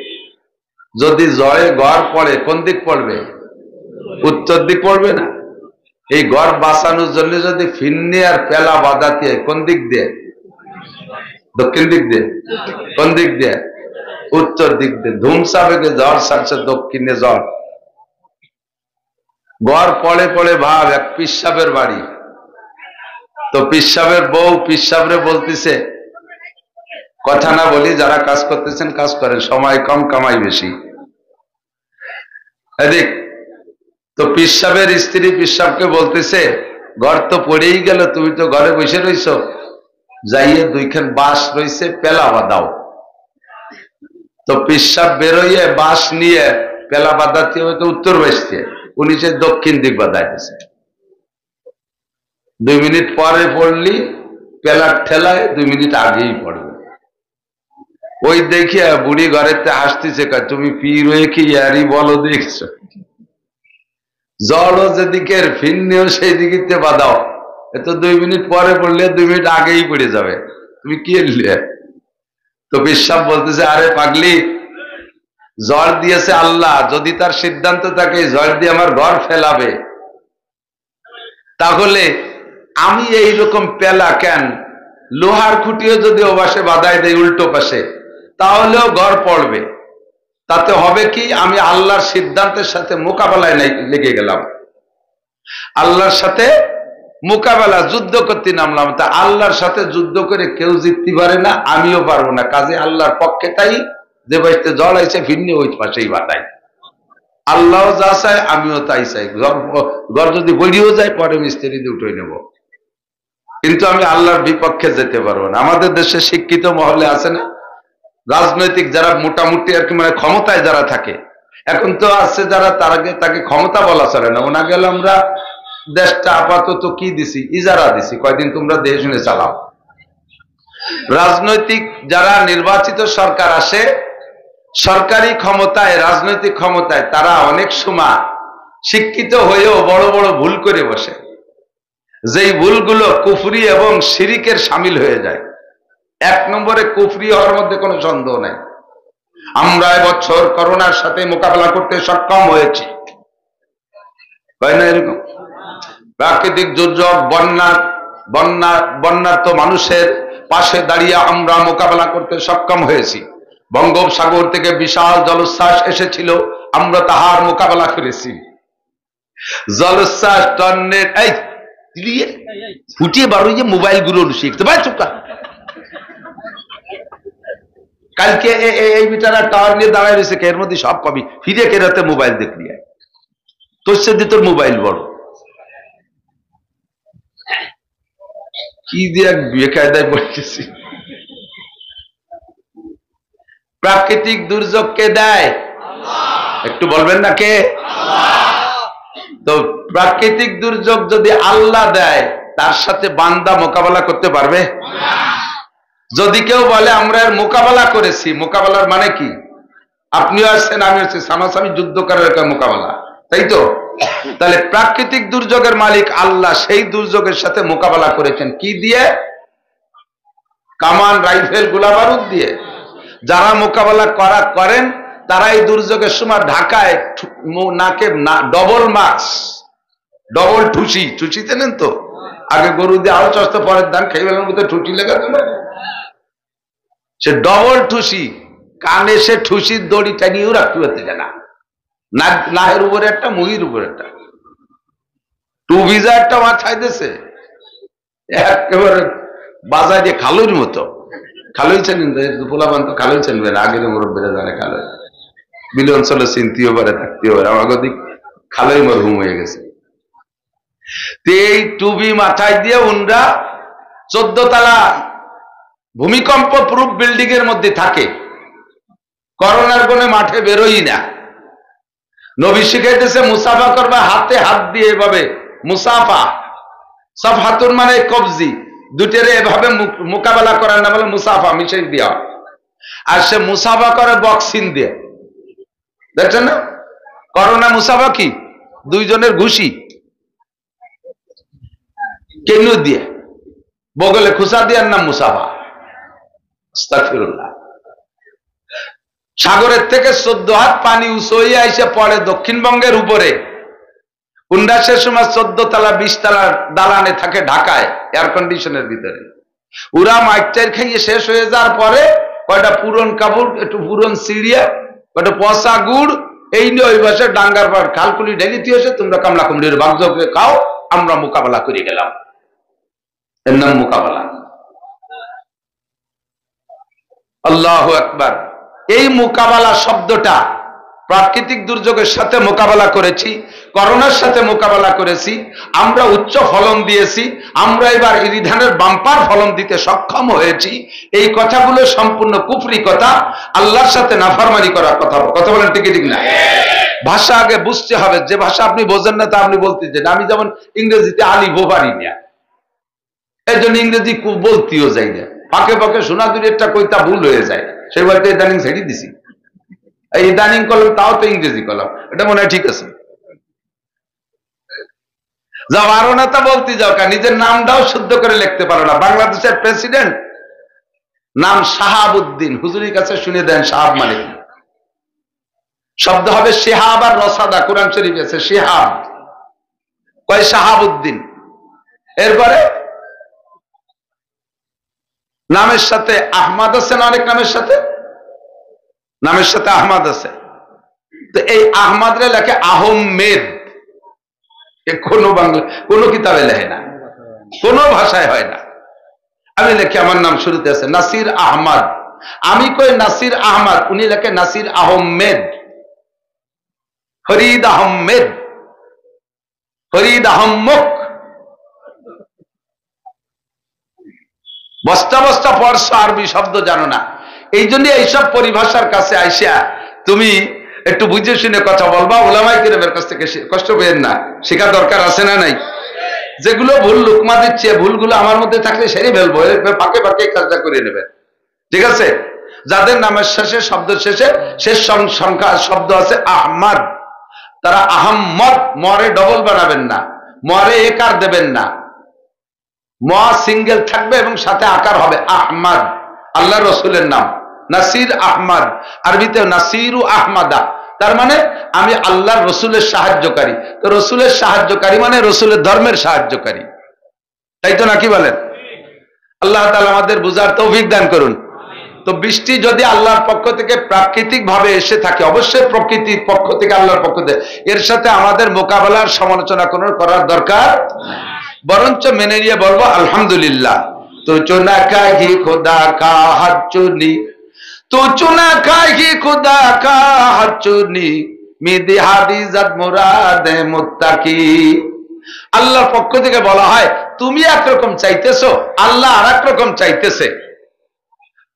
যদি জয়ে গড় পড়ে কোন দিক পড়বে? উত্তর দিক পড়বে না? এই গড় বাঁচানোর জন্য যদি ফিন্নি আর পেলা বাঁধাতে কোন দিক দিয়ে? দক্ষিণ দিক দিয়ে। কোন দিক দিয়ে? উত্তর দিক দিয়ে। ধুমসা বেগে ঝড় ছাড়ছে, দক্ষিণে ঝড়, গড় পড়ে পড়ে ভাব এক পিসাবের বাড়ি। তো পিসাবের বউ পিসাবরে বলতেছে, কথা না বলি, যারা কাজ করতেছেন কাজ করেন, সময় কম কামাই বেশি, এদিক। তো পিসাবের স্ত্রী পিসাবকে বলতেছে, ঘর তো পড়েই গেল, তুমি তো ঘরে বসে রইছ, যাইয়ে দুইখান বাঁশ রইছে, পেলা বাঁধাও। তো পিসাব বেরোইয়ে বাঁশ নিয়ে পেলা বাঁধাতে হবে তো উত্তর বাসতে, উনি সে দক্ষিণ দিক বাঁধাইতেছে। 2 মিনিট পরে পড়লি পেলার ঠেলায় 2 মিনিট আগেই পড়বে। ওই দেখিয়া বুড়ি ঘরেতে হাসতেছে, তুমি পীর হয়ে কি ইয়ারি বলো দেখছো, জলও যেদিকে ফিরনিও সেই দিকে বাঁধাও, এত 2 মিনিট পরে পড়লে 2 মিনিট আগেই পড়ে যাবে, তুমি কি এলে? তো বিশ্বাস বলতেছে, আরে পাগলি, জ্বর দিয়েছে আল্লাহ, যদি তার সিদ্ধান্ত থাকে জ্বর দিয়ে আমার ঘর ফেলাবে, তাহলে আমি এইরকম পেলা কেন, লোহার খুঁটিও যদি ও পাশে বাধাই দেয় উল্টো পাশে, তাহলেও ঘর পড়বে। তাতে হবে কি, আমি আল্লাহর সিদ্ধান্তের সাথে মোকাবেলায় লেগে গেলাম, আল্লাহর সাথে মোকাবেলা, যুদ্ধ করতে নামলাম। তা আল্লাহর সাথে যুদ্ধ করে কেউ জিততে পারে না, আমিও পারবো না। কাজে আল্লাহর পক্ষে তাই, যে বাড়িতে জল আইছে ফিরনি ওই পাশেই বাটাই, আল্লাহ যা চায় আমিও তাই চাই। ঘর যদি বড়িও যায় পরে মিস্ত্রি দিয়ে উঠে নেব, কিন্তু আমি আল্লাহর বিপক্ষে যেতে পারবো না। আমাদের দেশে শিক্ষিত মহলে আছে না, রাজনৈতিক যারা মোটামুটি আর কি, মানে ক্ষমতায় যারা থাকে, এখন তো আছে যারা, তাকে ক্ষমতা বলা চলে না, ওনা গেল আমরা দেশটা আপাতত কি দিছি, ইজারা দিছি, কয়দিন তোমরা দেশ শুনে চালাও। রাজনৈতিক যারা নির্বাচিত সরকার আসে, সরকারি ক্ষমতায়, রাজনৈতিক ক্ষমতায়, তারা অনেক সময় শিক্ষিত হয়েও বড় বড় ভুল করে বসে, যেই ভুলগুলো কুফরি এবং শিরিকের শামিল হয়ে যায়। 1 নম্বরে কুফরি হওয়ার মধ্যে কোনো সন্দেহ নাই। আমরা এবছর করোনার সাথে মোকাবেলা করতে সক্ষম হয়েছি, হয় না এরকম? প্রাকৃতিক দুর্যোগ, বন্যার্ত মানুষের পাশে দাঁড়িয়ে আমরা মোকাবেলা করতে সক্ষম হয়েছি। বঙ্গোপসাগর থেকে বিশাল জলোচ্ছ্বাস এসেছিল, আমরা তাহার মোকাবেলা করেছি। জলোচ্ছ্বাস টন্নের এই ফুটিয়ে বারো যে মোবাইল গুলো শিখতে পারে, চুপকা। কালকে এই বিটারা টাওয়ার নিয়ে দাঁড়ায় রয়েছে, এর মধ্যে সব পাবি, ফিরে কেরাতে মোবাইল দেখলি, তোর সাথে তোর মোবাইল বড়। কি দিয়ে বেকায়দায় পড়তেছি। প্রাকৃতিক দুর্যোগ কে দেয়? একটু বলবেন না কে? তো প্রাকৃতিক দুর্যোগ যদি আল্লাহ দেয়, তার সাথে বান্দা মোকাবেলা করতে পারবে? যদি কেউ বলে আমরা এর মোকাবেলা করেছি, মোকাবেলার মানে কি? আপনিও আসছেন, আমি আসছি, সামনাসামনি যুদ্ধ করার একটা মোকাবেলা, তাই তো? তাহলে প্রাকৃতিক দুর্যোগের মালিক আল্লাহ, সেই দুর্যোগের সাথে মোকাবেলা করেছেন কি দিয়ে? কামান, রাইফেল, গোলাবারুদ দিয়ে। যারা মোকাবেলা করেন তারা এই দুর্যোগের সময় ঢাকায় নাকে ডবল মাস্ক, ডবল ঠুসি, ঠুসি চেনেন তো? আগে গরু দিয়ে আলো চাষতে, পরের ধান খেয়ে ফেলার মধ্যে ঠুসি লেখা দিল, সে ডবল ঠুসি, কানে সে ঠুসির দড়ি টানিয়েও রাখতে পারতে না, নাহের উপরে একটা, মুহির উপরে একটা, টু ভিজা একটা মাথায় দিয়েছে, একেবারে বাজায় দিয়ে খালুর মতো। খালুই চেনেন? পোলাপান তো খালুই চেনবেন, আগের মুরব্বীরা জানে খালুই। বিল অঞ্চলে চিনতেও পারে, থাকতেও পারে, আমার দিক খালুই মরহুম হয়ে গেছে। এই টুবি মাথায় দিয়ে উনরা 14 তলা ভূমিকম্প প্রুফ বিল্ডিং এর মধ্যে থাকে, করোনার কোনে মাঠে বেরোই না। নবী শিখাইতেছে মুসাফা করবা হাতে হাত দিয়ে, এভাবে মুসাফা, সাফহাতুন মানে কবজি, দুটেরে এভাবে মোকাবেলা করার নাম হলো মুসাফা, মিশাই দিয়া। আর সে মুসাফা করে বক্সিং দিয়ে, দেখছেন না? করোনা মুসাফা কি? দুইজনের ঘুষি, কেনু দিয়ে, বগলে খুসা দেওয়ার নাম মুসাফা। আস্তাগফিরুল্লাহ। সাগরের থেকে 14 হাত পানি উঁচু হয়ে এসে পড়ে দক্ষিণবঙ্গের উপরে। সে সময় 14 তলা 20 তলার দালানে থাকে ঢাকায়, এয়ার কন্ডিশনের ভিতরে। ওরা মাইকটার খাইয়ে শেষ হয়ে যাওয়ার পরে কয়টা পুরন কাপড়, একটু পুরন সিঁড়িয়া, কয়টা পচা গুড়, এই নিয়ে ওই বসে ডাঙ্গার পর খালকুলি ঢেলিতে এসে তোমরা কামলা কুমড়ির বাগজকে খাও, আমরা মোকাবেলা করে গেলাম। এর নাম মোকাবেলা। আল্লাহু আকবার। এই মোকাবেলা শব্দটা প্রাকৃতিক দুর্যোগের সাথে মোকাবেলা করেছি, করোনার সাথে মোকাবেলা করেছি, আমরা উচ্চ ফলন দিয়েছি, আমরা এবার ইরি ধানের বাম্পার ফলন দিতে সক্ষম হয়েছি। এই কথাগুলো সম্পূর্ণ কুফরি কথা, আল্লাহর সাথে নাফরমানি করার কথা। কথা বলেন ঠিক ঠিক না? ভাষা আগে বুঝতে হবে, যে ভাষা আপনি বোঝেন না তা আপনি বলতেছেন। আমি যেমন ইংরেজিতে আলিফ পারি না, এই জন্য ইংরেজি বলতেও যাই না, ফাঁকে ফাঁকে শোনা দূরেরটা কইতা ভুল হয়ে যায়, সেই বাড়িতে ইদানিং ছেড়ে দিছি। এই ইদানিং কলম, তাও তো ইংরেজি কলম, এটা মনে হয় ঠিক আছে। যাও আরো না তা বলতে যাও, নিজের নামটাও শুদ্ধ করে লিখতে পারো না। বাংলাদেশের প্রেসিডেন্ট নাম শাহাবুদ্দিন, হুজুরের কাছে শুনে দেন শাহাব মানে শব্দ হবে শেহাব আর রসাদা, কোরআন শরীফ আছে শেহাব, কয় শাহাবুদ্দিন। এরপরে নামের সাথে আহমদ আছে না? অনেক নামের সাথে, নামের সাথে আহমদ আছে। তো এই আহমদ রে লেখে আহমেদ, কোনো বাংলা কোনো কিতাবে লেখে না, কোন ভাষায় হয় না। আমি লেখি আমার নাম শুরুতে আছে নাসির আহমদ, আমি কই নাসির আহমদ, উনি লেখে নাসির আহমেদ, ফরিদ আহমেদ, ফরিদ আহম্মক। বস্তা বস্তা পড়ছো, আরবি শব্দ জানো না। এই জন্য এইসব পরিভাষার কাছে আইসা তুমি একটু বুঝে শুনে কথা বলবা। ওলামায়ে কেরামের কাছ থেকে কষ্ট পেয়েন না, শেখা দরকার আছে না নাই? যেগুলো ভুল লুকমা দিচ্ছে, ভুলগুলো আমার মধ্যে থাকলে সেরে ফেলবো, ফাঁকে ফাঁকে কাজটা করে নেবে, ঠিক আছে? যাদের নামের শেষে, শব্দের শেষে শেষ সংখ্যা শব্দ আছে আহমদ, তারা আহম্মদ, মরে ডবল বানাবেন না, মরে একার দেবেন না, ম সিঙ্গেল থাকবে এবং সাথে আকার হবে আহমদ। আল্লাহ রসুলের নাম নাসির আহমদ, আরবিতে নাসিরু আহমদা, তার মানে আমি আল্লাহর রসুলের সাহায্যকারী। তো রসুলের সাহায্যকারী মানে রসুলের ধর্মের সাহায্যকারী, তাই তো নাকি বলেন? আল্লাহ তাআলা আমাদের বুঝার তৌফিক দান করুন। তো বৃষ্টি যদি আল্লাহর পক্ষ থেকে প্রাকৃতিক ভাবে এসে থাকে, অবশ্যই প্রকৃতির পক্ষ থেকে, আল্লাহর পক্ষ থেকে, এর সাথে আমাদের মোকাবেলার সমালোচনা করার দরকার, বরঞ্চ মেনে নিয়ে বলবো আলহামদুলিল্লাহ। তো চুনা কাহি খোদা কা হাত চুনি, তো চুনা কাহি খোদা কা হাত চুনি, মিদি হাদিজাত মুরাদে মুত্তাকি। আল্লাহর পক্ষ থেকে বলা হয় তুমি একরকম চাইতেছো, আল্লাহ আর একরকম চাইতেছে।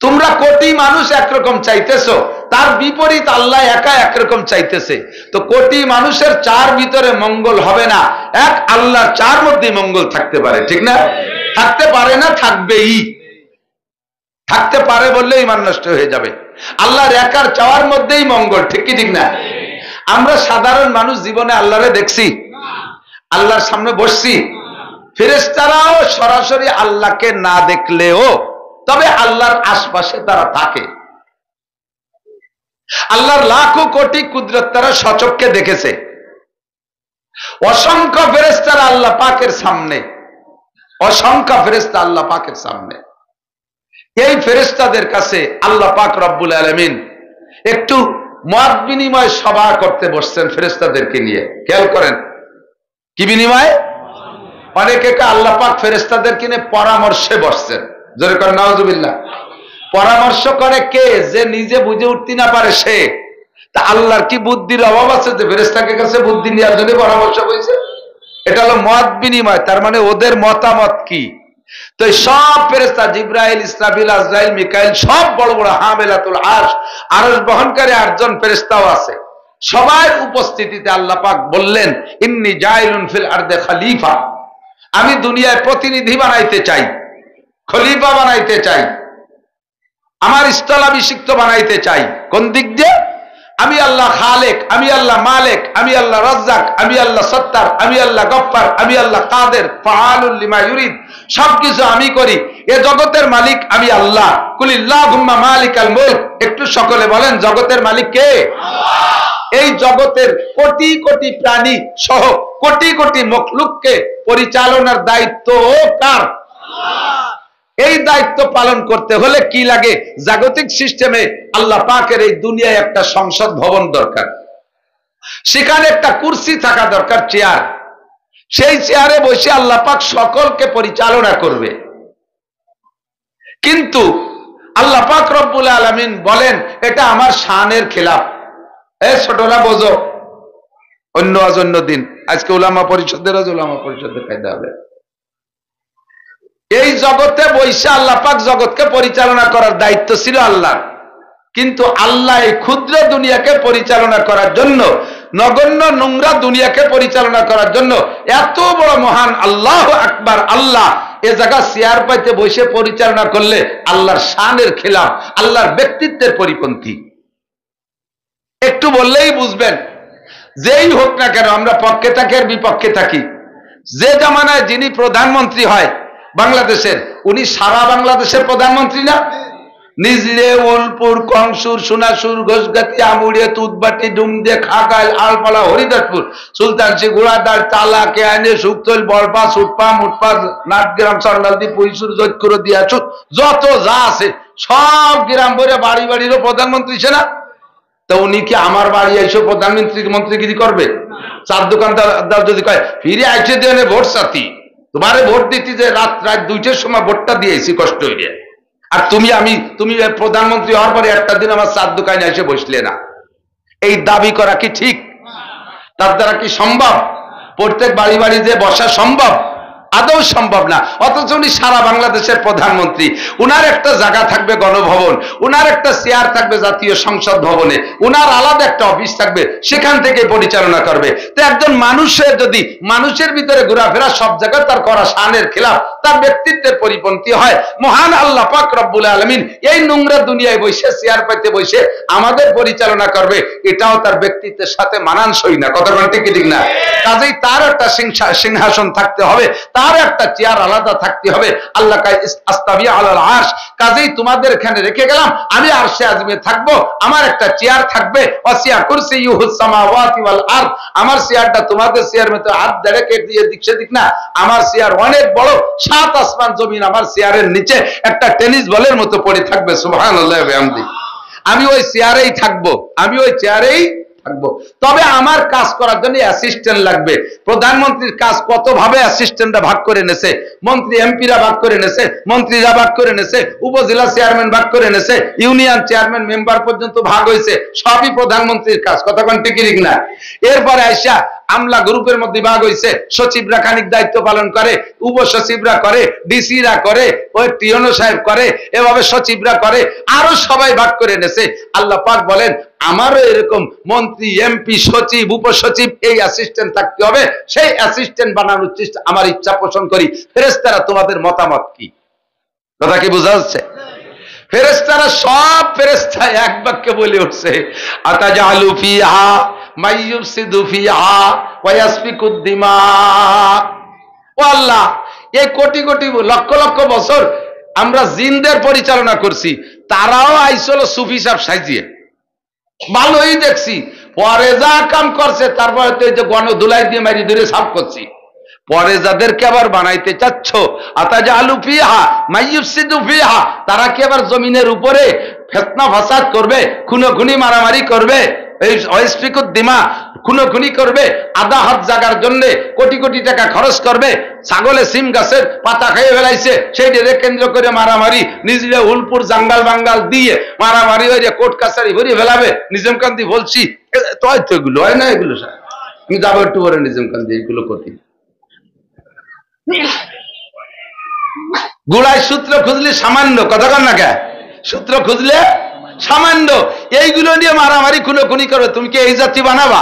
তোমরা কোটি মানুষ একরকম চাইতেছো, তার বিপরীত আল্লাহ একা একরকম চাইতেছে। তো কোটি মানুষের চার ভিতরে মঙ্গল হবে না, এক আল্লাহর চার মধ্যে মঙ্গল থাকতে পারে, ঠিক না? থাকতে পারে না, থাকবেই। থাকতে পারে বললে ঈমান নষ্ট হয়ে যাবে। আল্লাহর একার চাওয়ার মধ্যেই মঙ্গল, ঠিক কি ঠিক না? আমরা সাধারণ মানুষ জীবনে আল্লাহরে দেখছি? আল্লাহর সামনে বসছি? ফেরেশতারাও সরাসরি আল্লাহকে না দেখলেও তবে আল্লাহর আশপাশে তারা থাকে। আল্লাহর লাখো কোটি কুদরত তারা সচক্ষে দেখেছে। অসংখ্য ফেরেশতারা আল্লাহ পাকের সামনে, অসংখ্য ফেরেশতা আল্লাহ পাকের সামনে। এই ফেরেশতাদের কাছে আল্লাহ পাক রব্বুল আলামিন একটু মত বিনিময় সভা করতে বসছেন ফেরেশতাদেরকে নিয়ে। খেয়াল করেন কি বিনিময়? অনেকে আল্লাহ পাক ফেরেশতাদেরকে নিয়ে পরামর্শে বসছেন। জোরে করেন নাউজুবিল্লাহ। পরামর্শ করে কে? যে নিজে বুঝে উঠতে না পারে সে। তা আল্লাহর কি বুদ্ধির অভাব আছে যে ফেরেশতাকে কাছে বুদ্ধি নেওয়ার জন্য পরামর্শ করেছে? এটা হলো মত বিনিময়, তার মানে ওদের মতামত কি। তো সব ফেরেশতা জিবরাইল, ইসরাফিল, আজরাইল, মিকাইল সব বড় বড় হামেলাতুল আরশ, আরশ বহনকারী 8 জন ফেরেশতাও আছে। সবার উপস্থিতিতে আল্লাহ পাক বললেন, ইন্নী জাইলুন ফিল আরদে খলিফা, আমি দুনিয়ায় প্রতিনিধি বানাইতে চাই, খলিফা বানাইতে চাই, আমার স্থলাভিষিক্ত বানাইতে চাই। কোন দিক দিয়ে? আমি আল্লাহ খালেক, আমি আল্লাহ মালিক, আমি আল্লাহ রাজ্জাক, আমি আল্লাহ সত্তার, আমি আল্লাহ গফফার, আমি আল্লাহ কাদের, ফাআলুল লিমা ইউরিদ, সবকিছু আমি করি। এ জগতের মালিক আমি আল্লাহ। কুলিল্লাহুম্মা মালিকাল মুলক, একটু সকলে বলেন জগতের মালিক কে? আল্লাহ। এই জগতের কোটি কোটি প্রাণী সহ কোটি কোটি মখলুককে পরিচালনার দায়িত্ব কার? আল্লাহ। এই দায়িত্ব পালন করতে হলে কি লাগে? জাগতিক সিস্টেমে আল্লাহ পাকের এই দুনিয়ায় একটা সংসদ ভবন দরকার, সেখানে একটা কুরসি থাকা দরকার, চেয়ার। সেই চেয়ারে বসে আল্লাহ পাক সকলকে পরিচালনা করবে। কিন্তু আল্লাহ পাক রব্বুল আলামিন বলেন এটা আমার শানের খেলাফ। ছোটরা বোঝো, অন্য আজ অন্য দিন, আজকে উলামা পরিষদের কায়দা হবে। এই জগতে বৈশা আল্লাহ পাক জগৎকে পরিচালনা করার দায়িত্ব ছিল আল্লাহর। কিন্তু আল্লাহ এই ক্ষুদ্র দুনিয়াকে পরিচালনা করার জন্য, নগণ্য নোংরা দুনিয়াকে পরিচালনা করার জন্য এত বড় মহান আল্লাহু আকবার আল্লাহ এ জায়গা চেয়ার পাইতে বসে পরিচালনা করলে আল্লাহর শানের খেলাফ, আল্লাহর ব্যক্তিত্বের পরিপন্থী। একটু বললেই বুঝবেন। যেই হোক না কেন, আমরা পক্ষে থাকি আর বিপক্ষে থাকি, যে জামানায় যিনি প্রধানমন্ত্রী হয় বাংলাদেশের, উনি সারা বাংলাদেশের প্রধানমন্ত্রী না? নিজরে, ওলপুর, কংসুর, সোনাসুর, ঘোষগাতি, আমুড়িয়া, তুতবাটি, ডুমদে, খাগাইল, আলপালা, হরিদাসপুর, সুলতানসি, ঘোড়াদার, তালা, কেয়ানে, সুক্তল, বলপা, সুটপা, মুটপা, নাটগ্রাম, সরলালদি, পুইসুর, জৈতকুর, দিয়াছুর, যত যা আছে সব গ্রাম ভরে বাড়ি বাড়িরও প্রধানমন্ত্রী সে না? তো উনি কি আমার বাড়ি এসে মন্ত্রীগিরি করবে? চার দোকানদার যদি কয় ফিরে আইসে দেনে ভোট সাথী, তোমারে ভোট দিতে যে রাত 2টার সময় ভোটটা দিয়েছি কষ্ট হইলে, আর তুমি প্রধানমন্ত্রী হওয়ার পরে একটা দিন আমার চার দোকানে এসে বসলে না, এই দাবি করা কি ঠিক? তার দ্বারা কি সম্ভব? প্রত্যেক বাড়ি বাড়ি যে বসা সম্ভব? আদৌ সম্ভব না। অথচ উনি সারা বাংলাদেশের প্রধানমন্ত্রী, উনার একটা জায়গা থাকবে গণভবন, উনার একটা চেয়ার থাকবে জাতীয় সংসদ ভবনে, উনার আলাদা একটা অফিস থাকবে, সেখান থেকে পরিচালনা করবে। তো একজন মানুষের যদি মানুষের ভিতরে ঘোরাফেরা সব জায়গায় তার করা শানের খেলাফ, তার ব্যক্তিত্বের পরিপন্থী হয়, মহান আল্লাহ পাক রব্বুল আলামিন এই নোংরা দুনিয়ায় বসে চেয়ার পাইতে বসে আমাদের পরিচালনা করবে, এটাও তার ব্যক্তিত্বের সাথে মানানসই না। কথা বলেন ঠিক ঠিক না? কাজেই তার একটা সিংহাসন থাকতে হবে, তার একটা চেয়ার আলাদা থাকতে হবে। আল্লাহ কাই আস্তাবিয়া আলাল আরশ, কাজেই তোমাদের এখানে রেখে গেলাম, আমি আরশে আযমে থাকবো, আমার একটা চেয়ার থাকবে। ওয়াসিয়া কুরসিয়ুহুস সামাওয়াতি ওয়াল আরদ, আমার চেয়ারটা তোমাদের চেয়ার মতো হাত দেড়েকে দিয়ে দিক সেদিক না, আমার চেয়ার অনেক বড়, 7 আসমান জমিন আমার চেয়ারের নিচে একটা টেনিস বলের মতো পড়ে থাকবে। সুবহানাল্লাহি ওয়া বিহামদিহি। আমি ওই চেয়ারেই থাকবো, আমি ওই চেয়ারেই থাকবো। তবে আমার কাজ করার জন্য অ্যাসিস্ট্যান্ট লাগবে। প্রধানমন্ত্রীর কাজ কত ভাবে অ্যাসিস্ট্যান্টরা ভাগ করে নেছে, মন্ত্রী এমপিরা ভাগ করে নেছে, মন্ত্রীরা ভাগ করে নেছে, উপজেলা চেয়ারম্যান ভাগ করে নেছে, ইউনিয়ন চেয়ারম্যান মেম্বার পর্যন্ত ভাগ হয়েছে, সবই প্রধানমন্ত্রীর কাজ। কথা কোন ঠিক ঠিক না? এরপরে আইসা আমলা গ্রুপের মধ্যে ভাগ হয়েছে, সচিবরা খানিক দায়িত্ব পালন করে, উপসচিবরা করে, ডিসিরা করে, ওই টিওনো সাহেব করে, এভাবে সচিবরা করে, আরো সবাই ভাগ করে নেছে। আল্লাহ পাক বলেন আমারও এরকম মন্ত্রী, এমপি, সচিব, উপসচিব, এই অ্যাসিস্ট্যান্ট থাকতে হবে। সেই অ্যাসিস্ট্যান্ট বানানোর চেষ্টা আমার ইচ্ছা পোষণ করি। ফেরেশতারা তোমাদের মতামত কি? কথা কি বোঝা যাচ্ছে? ফেরেশতারা সব ফেরেশতা এক বাক্যে বলে উঠছে আতাজালু ফিহা মাইয়ুফসিদু ফিহা ওয়া ইয়াসফিকুদ দিমা। ও আল্লাহ, এই কোটি কোটি লক্ষ লক্ষ বছর আমরা জিনদের পরিচালনা করছি, তারাও আইসল সুফি সাহেব সাজিয়ে, ভালোই দেখছি, পরে যা কাম করছে তারপরে তো এই যে গণধুলাই দিয়ে মারি ধরে সাফ করছি। পরে যাদেরকে আবার বানাইতে চাচ্ছ আতাজালু ফিহা মাইয়ুফসিদু ফিহা, তারা কি আবার জমিনের উপরে ফিতনা ফাসাদ করবে, খুনোখুনি মারামারি করবে, এই ওয়াসফিকুদ দিমা, খুনোখুনি করবে, আধা হাত জাগার জন্য কোটি কোটি টাকা খরচ করবে, ছাগলে সিম গাছের পাতা খেয়ে ফেলাইছে সেইটাকে কেন্দ্র করে মারামারি, নিজেরা উলপুর জাঙ্গাল বাঙ্গাল দিয়ে মারামারি হয়ে কোর্ট কাছারি ভরিয়ে ফেলাবে। নিজামকান্দি বলছি তো এগুলো হয় না, এগুলো আমি যাবো একটু পরে নিজামকান্দি, এগুলো কঠিন। গুড়ায় সূত্র খুঁজলে সামান্য, কথা কন না কে, সূত্র খুঁজলে সামান্য, এইগুলো নিয়ে মারামারি খুনোখুনি করবে, তুমি কি এই জাতি বানাবা?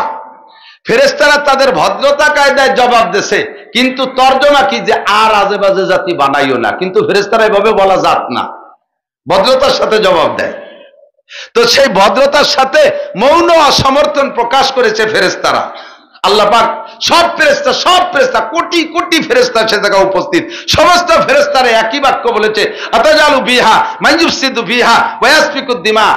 ফেরেশতারা তাদের ভদ্রতা কায়দায় জবাব দিয়েছে, কিন্তু তর্জমা কি যে আর আজে বাজে জাতি বানাইও না, কিন্তু ফেরেশতারা এভাবে বলা জাত না, ভদ্রতার সাথে জবাব দেয়। তো সেই ভদ্রতার সাথে মৌন অসমর্থন প্রকাশ করেছে ফেরেশতারা। আল্লাহ পাক সব ফেরেশতা কোটি কোটি ফেরেশতা সে জায়গায় উপস্থিত, সমস্ত ফেরেশতারা একই বাক্য বলেছে আতাজালু বিহা মাইয়ুফসিদু বিহা ওয়া ইয়াসফিকুদ দিমা।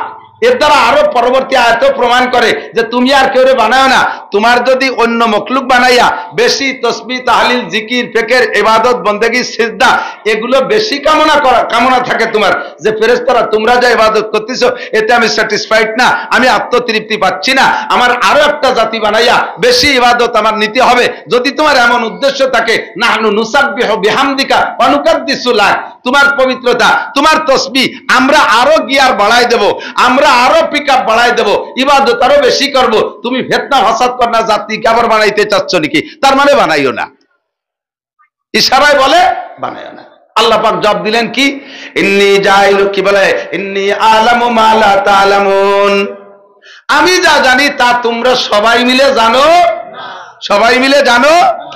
এর দ্বারা আরো পরবর্তী আয়াত প্রমাণ করে যে তুমি আর কেউ বানাও না, তোমার যদি অন্য মখলুক বানাইয়া বেশি তসবিহ তাহলিল জিকির ফিকির ইবাদত বন্দেগী সিজদা এগুলো বেশি কামনা থাকে তোমার, যে ফেরেশতারা তোমরা যা ইবাদত করতেছো এতে আমি স্যাটিসফাইড না, আমি আত্মতৃপ্তি পাচ্ছি না, আমার আরো একটা জাতি বানাইয়া বেশি ইবাদত আমার নিতে হবে। যদি তোমার এমন উদ্দেশ্য থাকে নাহনু নুসাব্বিহু বিহামদিকা ওয়া নুকাদ্দিসু লাক, তোমার পবিত্রতা, তোমার তসবিহ আমরা আরো গিয়ার বাড়াই দেব, আমরা আরো পিকআপ বাড়াই দেব, ইবাদত আরো বেশি করব। তুমি ফিতনা ফাসাদ করনা জাতিকে আবার বানাইতে চাচ্ছ নাকি? তার মানে বানাইও না, ইশারায় বলে বানাইও না। আল্লাহ পাক জবাব দিলেন কি, ইন্নী জাইলু, কি বলে, ইন্নী আলামু মা লা তা'লামুন, আমি যা জানি তা তোমরা সবাই মিলে জানো না, সবাই মিলে জানো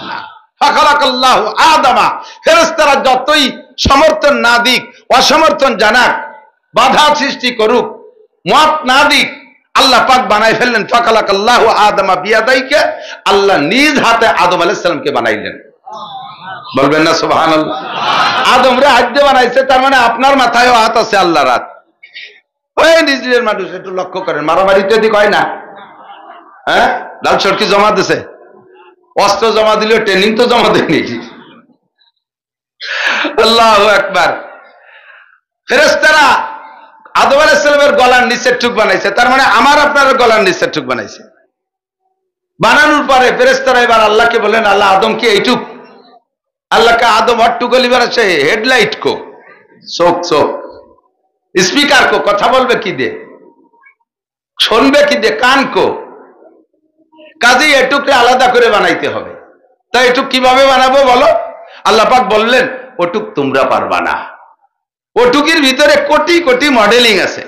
না। ফাখালাকাল্লাহু আদামা, ফেরেশতারা যতই সমর্থন না দিক, অসমর্থন জানাক, বাধা সৃষ্টি করুক, মত না দিক, আল্লাহ পাক বানাই ফেললেন। ফাখালাকাল্লাহু আদামা বিয়াদাইকে, আল্লাহ নিজ হাতে আদম আলাইহিস সালামকে বানাইলেন। বলবেন না সুবহানাল্লাহ? আদম রে হাত দিয়ে বানাইছে, তার মানে আপনার মাথায়ও হাত আছে আল্লাহর হাত। ওই নিজের মানুষ একটু লক্ষ্য করেন, মারামারি তো এদিক হয় না, হ্যাঁ? লাল সরকি জমা দিছে, অস্ত্র জমা দিল, ট্রেনিং তো জমা দেয়নি। আল্লাহু আকবার। ফেরেশতারা আদম আলাইহিস সালামের গলার নিচের টুক বানাইছে, তার মানে আমার আপনার গলার নিচের টুক বানাইছে। বানানোর পরে ফেরেশতারা এবার আল্লাহকে বলেন, আল্লাহ আদম কি এইটুক? আল্লাহকে আদম হট্টু গলি বানাচ্ছে, হেডলাইট কো, চোখ চোখ, স্পিকার কো, কথা বলবে কি দিয়ে, শুনবে কি দিয়ে, কান কো, কাজেই এটুকরে আলাদা করে বানাইতে হবে। তাই এটুক কিভাবে বানাবো বলো? আল্লাহ পাক বললেন ওটুক তোমরা পারবা না, ওটুকির ভিতরে কোটি কোটি মডেলিং আছে।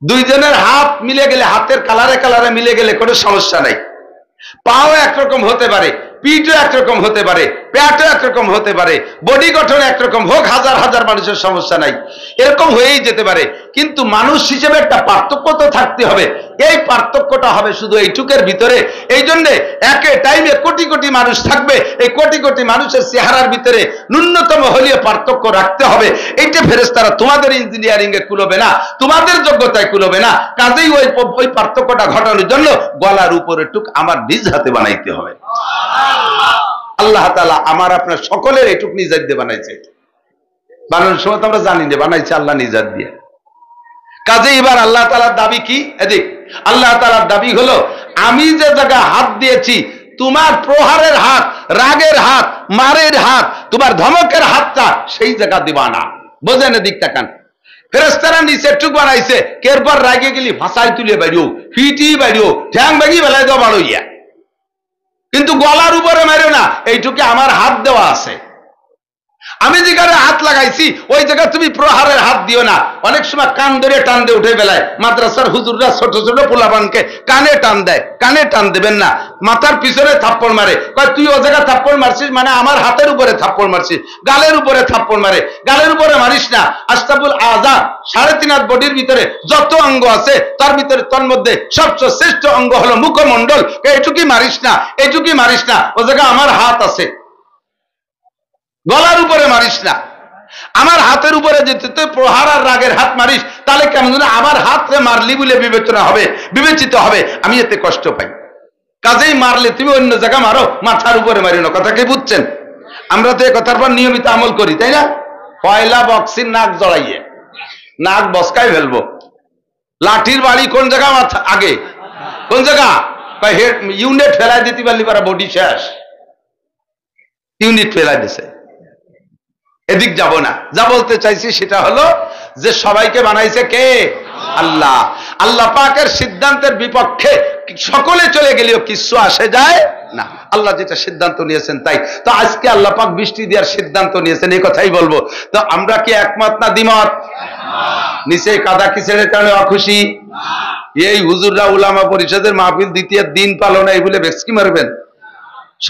দুইজনের হাত মিলে গেলে, হাতের কালারে কালারে মিলে গেলে কোনো সমস্যা নাই। পাও একরকম হতে পারে, পিঠও একরকম হতে পারে, পেটও একরকম হতে পারে, বডি গঠন একরকম হোক, হাজার হাজার মানুষের সমস্যা নাই, এরকম হয়েই যেতে পারে। কিন্তু মানুষ হিসেবে একটা পার্থক্য তো থাকতে হবে। এই পার্থক্যটা হবে শুধু এইটুকের ভিতরে। এই জন্যে একে টাইমে কোটি কোটি মানুষ থাকবে, এই কোটি কোটি মানুষের চেহারার ভিতরে ন্যূনতম হলেও পার্থক্য রাখতে হবে। এইটা ফেরেশতারা তোমাদের ইঞ্জিনিয়ারিং এ কুলবে না, তোমাদের যোগ্যতায় কুলবে না। কাজেই ওই পার্থক্যটা ঘটানোর জন্য গলার উপরে টুক আমার নিজ হাতে বানাইতে হবে। আল্লাহ তাআলা আমার আপনার সকলের এটুক নিজ হাত দিয়ে বানাইছে। বানানোর সময় তো আমরা জানি না, বানাইছে আল্লাহ নিজ হাত দিয়ে। কাজে এবার আল্লাহ তাআলার দাবি কি? এদিক আল্লাহ তাআলার দাবি হলো, আমি যে জায়গায় হাত দিয়েছি, তোমার প্রহারের হাত, রাগের হাত, মারের হাত, তোমার ধমকের হাতটা সেই জায়গা দিবা না। বোঝেন এদিক তাকান। ফেরেশতারা নিচে টুক বানাইছে, এরপর রাগে গেলি ভাষায় তুলে বাড়িও, ফিটি বাড়িও, ঠ্যাং বাগি বেলায় দাও বাড়ইয়া। কিন্তু গলার উপরে মারো না, এইটুকু আমার হাত দেওয়া আছে। আমি যেখানে হাত লাগাইছি ওই জায়গায় তুমি প্রহারের হাত দিও না। অনেক সময় কান ধরে টান দিয়ে উঠে বেলায় মাদ্রাসার হুজুররা ছোট ছোট পোলাপানকে কানে টান দেয়, কানে টান দেবেন না, মাথার পিছনে থাপ্পড় মারে। কয় তুই ও জায়গায় থাপ্পড় মারছিস মানে আমার হাতের উপরে থাপ্পড় মারছিস, গালের উপরে থাপ্পড় মারে, গালের উপরে মারিস না। আশরাফুল আযা 3.5 হাত বডির ভিতরে যত অঙ্গ আছে তার ভিতরে তন্মধ্যে সবচেয়ে শ্রেষ্ঠ অঙ্গ হলো মুখমণ্ডল। এইটুকুই মারিস না, এইটুকুই মারিস না, ও জায়গায় আমার হাত আছে। গলার উপরে মারিস না, আমার হাতের উপরে যেতে তুই প্রহার আর রাগের হাত মারিস তাহলে কেমন যেন আমার হাতে মারলি বলে বিবেচনা হবে, বিবেচিত হবে, আমি এতে কষ্ট পাই। কাজেই মারলে তুমি অন্য জায়গা মারো, মাথার উপরে মারি না। কথা কি বুঝছেন? আমরা তো এই কথার পর নিয়মিত আমল করি, তাই না? পয়লা বক্সির নাক জড়াইয়ে নাক বসকায় ফেলবো। লাঠির বাড়ি কোন জায়গা মাথা আগে, কোন জায়গা? ইউনিট ফেলাই দিতে পারলি পারা বডি শেষ, ইউনিট ফেলাই দিছে। এদিক যাব না। যা বলতে চাইছি সেটা হলো যে সবাইকে বানাইছে কে? আল্লাহ। আল্লাহ পাকের সিদ্ধান্তের বিপক্ষে সকলে চলে গেলেও কিছু আসে যায় না। আল্লাহ যেটা সিদ্ধান্ত নিয়েছেন তাই। তো আজকে আল্লাহ পাক বৃষ্টি দেওয়ার সিদ্ধান্ত নিয়েছেন, এই কথাই বলবো। তো আমরা কি একমত না দ্বিমত? নিচে কাদা কিসের কারণে অখুশি? এই হুজুররা উলামা পরিষদের মাহফিল দ্বিতীয় দিন পালো না, এই বলে ভেক্সি মারবেন?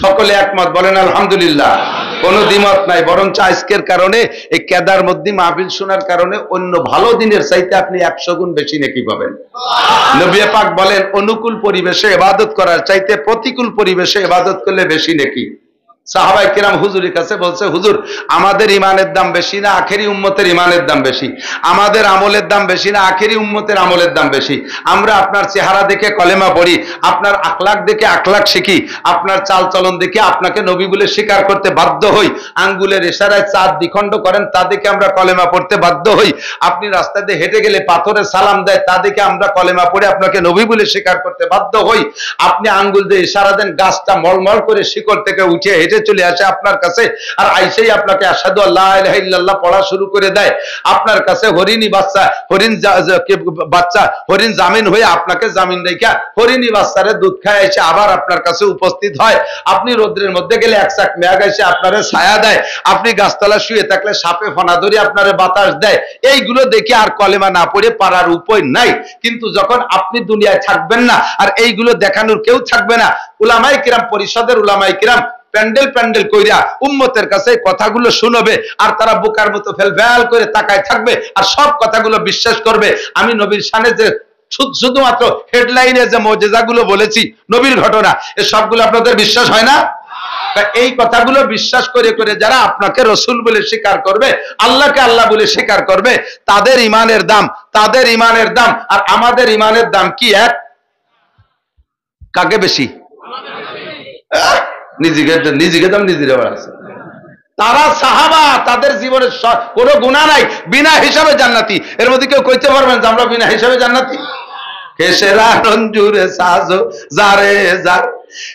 সকলে একমত বলেন আলহামদুলিল্লাহ। কোন দ্বিমত নাই। বরঞ্চ আজকের কারণে এই কেদার মধ্যে মাহফিল শোনার কারণে অন্য ভালো দিনের চাইতে আপনি 100 গুণ বেশি নেকি পাবেন। নবী পাক বলেন অনুকূল পরিবেশে ইবাদত করার চাইতে প্রতিকূল পরিবেশে ইবাদত করলে বেশি নেকি। সাহাবায়ে কেরাম হুজুরের কাছে বলছে, হুজুর আমাদের ইমানের দাম বেশি না আখেরি উম্মতের ইমানের দাম বেশি? আমাদের আমলের দাম বেশি না আখেরি উম্মতের আমলের দাম বেশি? আমরা আপনার চেহারা দেখে কলেমা পড়ি, আপনার আখলাক দেখে আখলাক শিখি, আপনার চাল চলন দেখে আপনাকে নবী বলে স্বীকার করতে বাধ্য হই, আঙ্গুলের ইশারায় চাঁদ দ্বিখণ্ড করেন তা দেখে আমরা কলেমা পড়তে বাধ্য হই, আপনি রাস্তা দিয়ে হেঁটে গেলে পাথরে সালাম দেয় তা দেখে আমরা কলেমা পড়ে আপনাকে নবী বলে স্বীকার করতে বাধ্য হই, আপনি আঙ্গুল দিয়ে ইশারা দেন গাছটা মলমল করে শিকড় থেকে উঠে হেঁটে চলে আসে আপনার কাছে, আর আইসেই আপনাকে আশহাদু আল্লা ইলাহা ইল্লাল্লাহ পড়া শুরু করে দেয়। আপনার কাছে হরিণী বাচ্চা, হরিণ জামিন হয়ে আপনাকে জামিন রেখা হরিণী বাচ্চারে দুধ খায় এসে আবার আপনার কাছে উপস্থিত হয়। আপনি রোদ্রের মধ্যে গেলে এক চাক মেঘ এসে আপনারে ছায়া দেয়, আপনি গাছতলা শুয়ে থাকলে সাপে ফনা ধরে আপনারে বাতাস দেয়। এইগুলো দেখে আর কলেমা না পড়ে পারার উপায় নাই। কিন্তু যখন আপনি দুনিয়ায় থাকবেন না আর এইগুলো দেখানোর কেউ থাকবে না, উলামায়ে কিরাম পরিষদের উলামায়ে কিরাম প্যান্ডেল প্যান্ডেল কইরা উম্মতের কাছে কথাগুলো শুনবে, আর তারা বোকার মতো ফেলফেল করে তাকায় থাকবে আর সব কথাগুলো বিশ্বাস করবে। আমি নবীর শানে যে শুধুমাত্র হেডলাইনে যে মুজিজাগুলো বলেছি নবীর ঘটনা, এই সবগুলো আপনাদের বিশ্বাস হয় না? এই কথাগুলো বিশ্বাস করে করে যারা আপনাকে রসুল বলে স্বীকার করবে, আল্লাহকে আল্লাহ বলে স্বীকার করবে, তাদের ইমানের দাম, তাদের ইমানের দাম আর আমাদের ইমানের দাম কি এক? কাকে বেশি? নিজেকে দাম নিজেরা বাড়াচ্ছে। তারা সাহাবা, তাদের জীবনের কোনো গুনাহ নাই, বিনা হিসাবে জান্নাতি। এর মধ্যে কেউ কইতে পারবেন যে আমরা বিনা হিসাবে জান্নাতি? খেসেরা রঞ্জুরে সাজো জারে জার,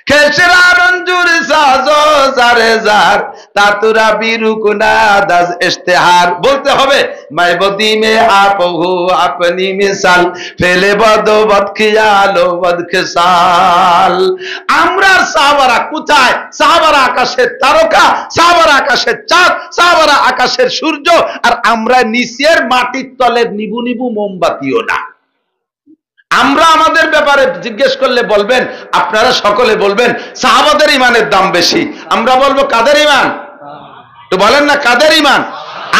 খেসেরা রঞ্জুরে সাজো জারে জার, তাতুরা বিরুকুনা দাজ ইশতেহার। বলতে হবে মাইবদি মে আপহু আপনি মিসাল, ফেলে বদো বদ খিয়ালো বদ খিসাল। আমরা সাহাবারা কোথায়? সাহাবারা আকাশের তারকা, সাহাবারা আকাশের চাঁদ, সাহাবারা আকাশের সূর্য, আর আমরা নিচের মাটির তলের নিবু নিবু মোমবাতিও না। আমরা আমাদের ব্যাপারে জিজ্ঞেস করলে বলবেন, আপনারা সকলে বলবেন সাহাবাদের ইমানের দাম বেশি। আমরা বলবো কাদের ইমান? তো বলেন না কাদের ইমান?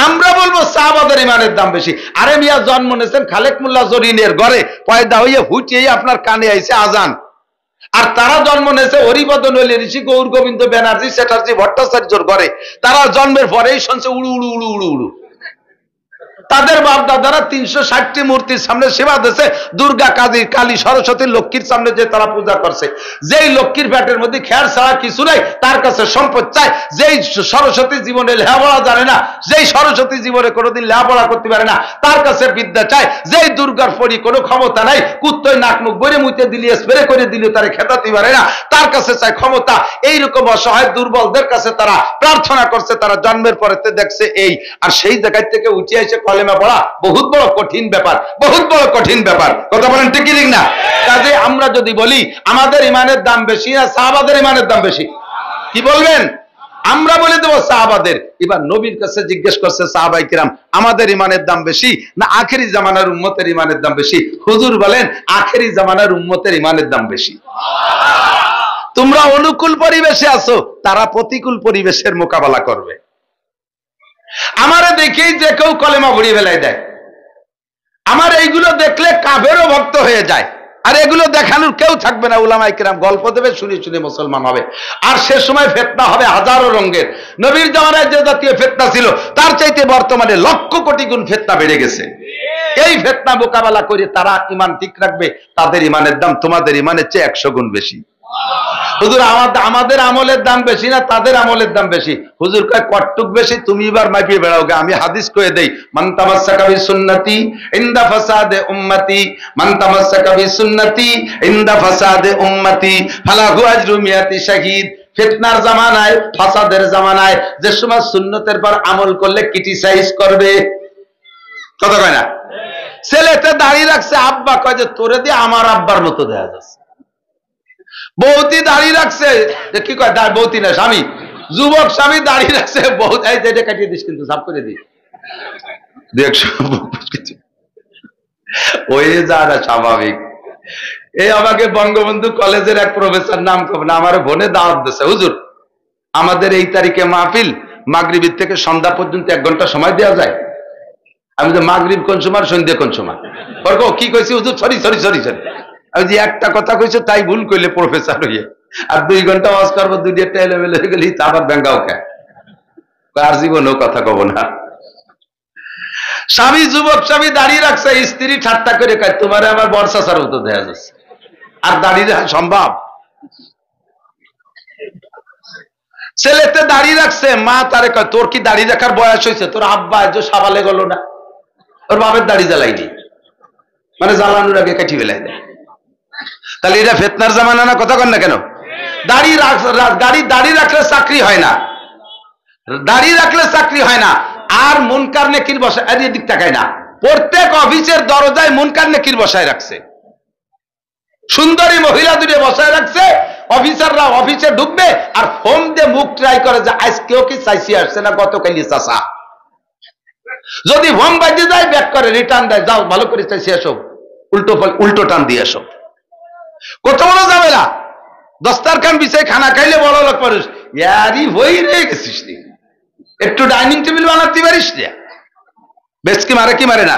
আমরা বলবো সাহাবাদের ইমানের দাম বেশি। আরে মিয়া জন্ম নিয়েছেন খালেক মোল্লা জরিনের ঘরে, পয়দা হইয়া হুটিয়েই আপনার কানে আইছে আজান। আর তারা জন্ম নিয়েছে হরিপদ নইলে ঋষি গৌর গোবিন্দ ব্যানার্জি চ্যাটার্জি ভট্টাচার্যর ঘরে, তারা জন্মের পরেই শুনছে উড়ু উড়ু উড়ু উড়ু উড়ু। তাদের বাপ দাদারা 360টি মূর্তির সামনে সেবা দিয়েছে, দুর্গা, কালী, কালী, সরস্বতী, লক্ষ্মীর সামনে যে তারা পূজা করছে। যেই লক্ষ্মীর পেটের মধ্যে খেয়ার ছাড়া কিছু নাই, তার কাছে সম্পদ চায়। যেই সরস্বতী জীবনে লেখাপড়া জানে না, যেই সরস্বতী জীবনে কোনোদিন লেখাপড়া করতে পারে না, তার কাছে বিদ্যা চায়। যেই দুর্গার পরি কোনো ক্ষমতা নাই, কুত্তয় নাক মুখ বরে মুইতে দিলে স্প্রে করে দিলে তারে খেতাতে পারে না, তার কাছে চায় ক্ষমতা। এইরকম অসহায় দুর্বলদের কাছে তারা প্রার্থনা করছে, তারা জন্মের পরে দেখছে এই। আর সেই জায়গায় থেকে উঠে এসে কলেমা পড়া বহুত বড় কঠিন ব্যাপার, বহুত বড় কঠিন ব্যাপার। কথা বলেন ঠিক ঠিক না? কাজে আমরা যদি বলি আমাদের ইমানের দাম বেশি না সাহাবাদের ইমানের দাম বেশি, কি বলবেন? আমরা বলে দেবো সাহাবাদের। এবার নবীর কাছে জিজ্ঞেস করছে সাহাবাই কিরাম, আমাদের ইমানের দাম বেশি না আখেরি জামানার উম্মতের ইমানের দাম বেশি? হুজুর বলেন আখেরি জামানার উম্মতের ইমানের দাম বেশি। তোমরা অনুকূল পরিবেশে আছো, তারা প্রতিকূল পরিবেশের মোকাবেলা করবে। আমারে দেখেই যে কেউ কলেমা ভরিয়ে ফেলাই দেয়, আমার এইগুলো দেখলে কাফেরও ভক্ত হয়ে যায়, আর এগুলো দেখানোর কেউ থাকবে না। উলামায়ে কেরাম গল্প দেবে, শুনে শুনে মুসলমান হবে। আর সে সময় ফিতনা হবে হাজারো রঙের। নবীর জামানায় যে জাতীয় ফিতনা ছিল তার চাইতে বর্তমানে লক্ষ কোটি গুণ ফিতনা বেড়ে গেছে। এই ফিতনা মোকাবেলা করে তারা ইমান ঠিক রাখবে, তাদের ইমানের দাম তোমাদের ইমানের চেয়ে 100 গুণ বেশি। হুজুর আমাদের আমলের দাম বেশি না তাদের আমলের দাম বেশি? হুজুর কয় কটটুক বেশি তুমি এবার মাইপিয়ে বেড়াওগে। আমি হাদিস কয়ে দেই, মান তামাসসাকা বিসুন্নতি ইনদা ফাসাদে উম্মতি, মান তামাসসাকা বিসুন্নতি ইনদা ফাসাদে উম্মতি ফালাহু আজরু মিয়াতি শাহিদ। ফিতনার জামানায়, ফাসাদের জামানায় যে সময় সুন্নতের পর আমল করলে ক্রিটিসাইজ করবে, কথা কয় না? ছেলেটা দাঁড়িয়ে রাখছে, আব্বা কয় যে তোরে দিয়ে আমার আব্বার মতো দেখা যাচ্ছে। বৌতি দাঁড়িয়ে রাখছে, কি কয় বৌতি না স্বামী, যুবক স্বামী দাঁড়িয়ে রাখছে, বহুত এটা কাটিয়ে দিস কিন্তু সাফ করে দিস ওই যারা স্বাভাবিক। এই আমাকে বঙ্গবন্ধু কলেজের এক প্রফেসর, নাম কব না, আমার বোনে দাওয়াত দিচ্ছে, হুজুর আমাদের এই তারিখে মাহফিল, মাগরিবের থেকে সন্ধ্যা পর্যন্ত 1 ঘন্টা সময় দেওয়া যায়। আমি যে মাগরিব কোন সময়, সন্ধ্যে কোন সময়? কি কইছি হুজুর? সরি সরি সরি সরি, আমি যে একটা কথা কইছে তাই ভুল কইলে প্রফেসর হইয়ে, আর 2 ঘন্টা ওয়াজ করবো, 2টা এলোমেলো হয়ে গেলি আবার ব্যাঙ্গাও কে, আর জীবনেও কথা কব না। স্বামী, যুবক স্বামী দাঁড়িয়ে রাখছে, স্ত্রী ঠাট্টা করে কয় তোমার আমার বর্ষাচার মতো দেখা যাচ্ছে। আর দাঁড়িয়ে রাখা সম্ভব? ছেলেতে দাঁড়িয়ে রাখছে, মা তারে কয় তোর কি দাঁড়িয়ে রাখার বয়স হয়েছে? তোর আব্বা আজ সাবালে গেল না, ওর বাপের দাড়ি জ্বালাইনি, মানে জ্বালানোর আগে কাটি ফেলাই দেয়। তাহলে এটা ফিতনার জামানা না? কথা কন না কেন? দাঁড়িয়ে রাখলে চাকরি হয় না, দাঁড়িয়ে রাখলে চাকরি হয় না। আর মুনকার নেকির বসায়, আর এদিক তাকায় না, প্রত্যেক অফিসের দরজায় মুনকার নেকির বসায় রাখছে, সুন্দরী মহিলা দুটো বসায় রাখছে। অফিসাররা অফিসে ঢুকবে আর ফোন দিয়ে মুখ ট্রাই করে যে আজকেও কি চাইছি আসছে না গতকালই চাষা। যদি ফোন বাজে যায় ব্যাক করে রিটার্ন দেয়, যাও ভালো করে চাইছি এসো, উল্টো টান দিয়ে এসো। কত বড় ঝামেলা! দস্তারখান বিছায় খানা খাইলে বড় লোক মানুষ, ইয়ারি হই রে গেছিস রে, একটু ডাইনিং টেবিল বানাতে পারিস রে। বেশ কি মারে, কি মারে না?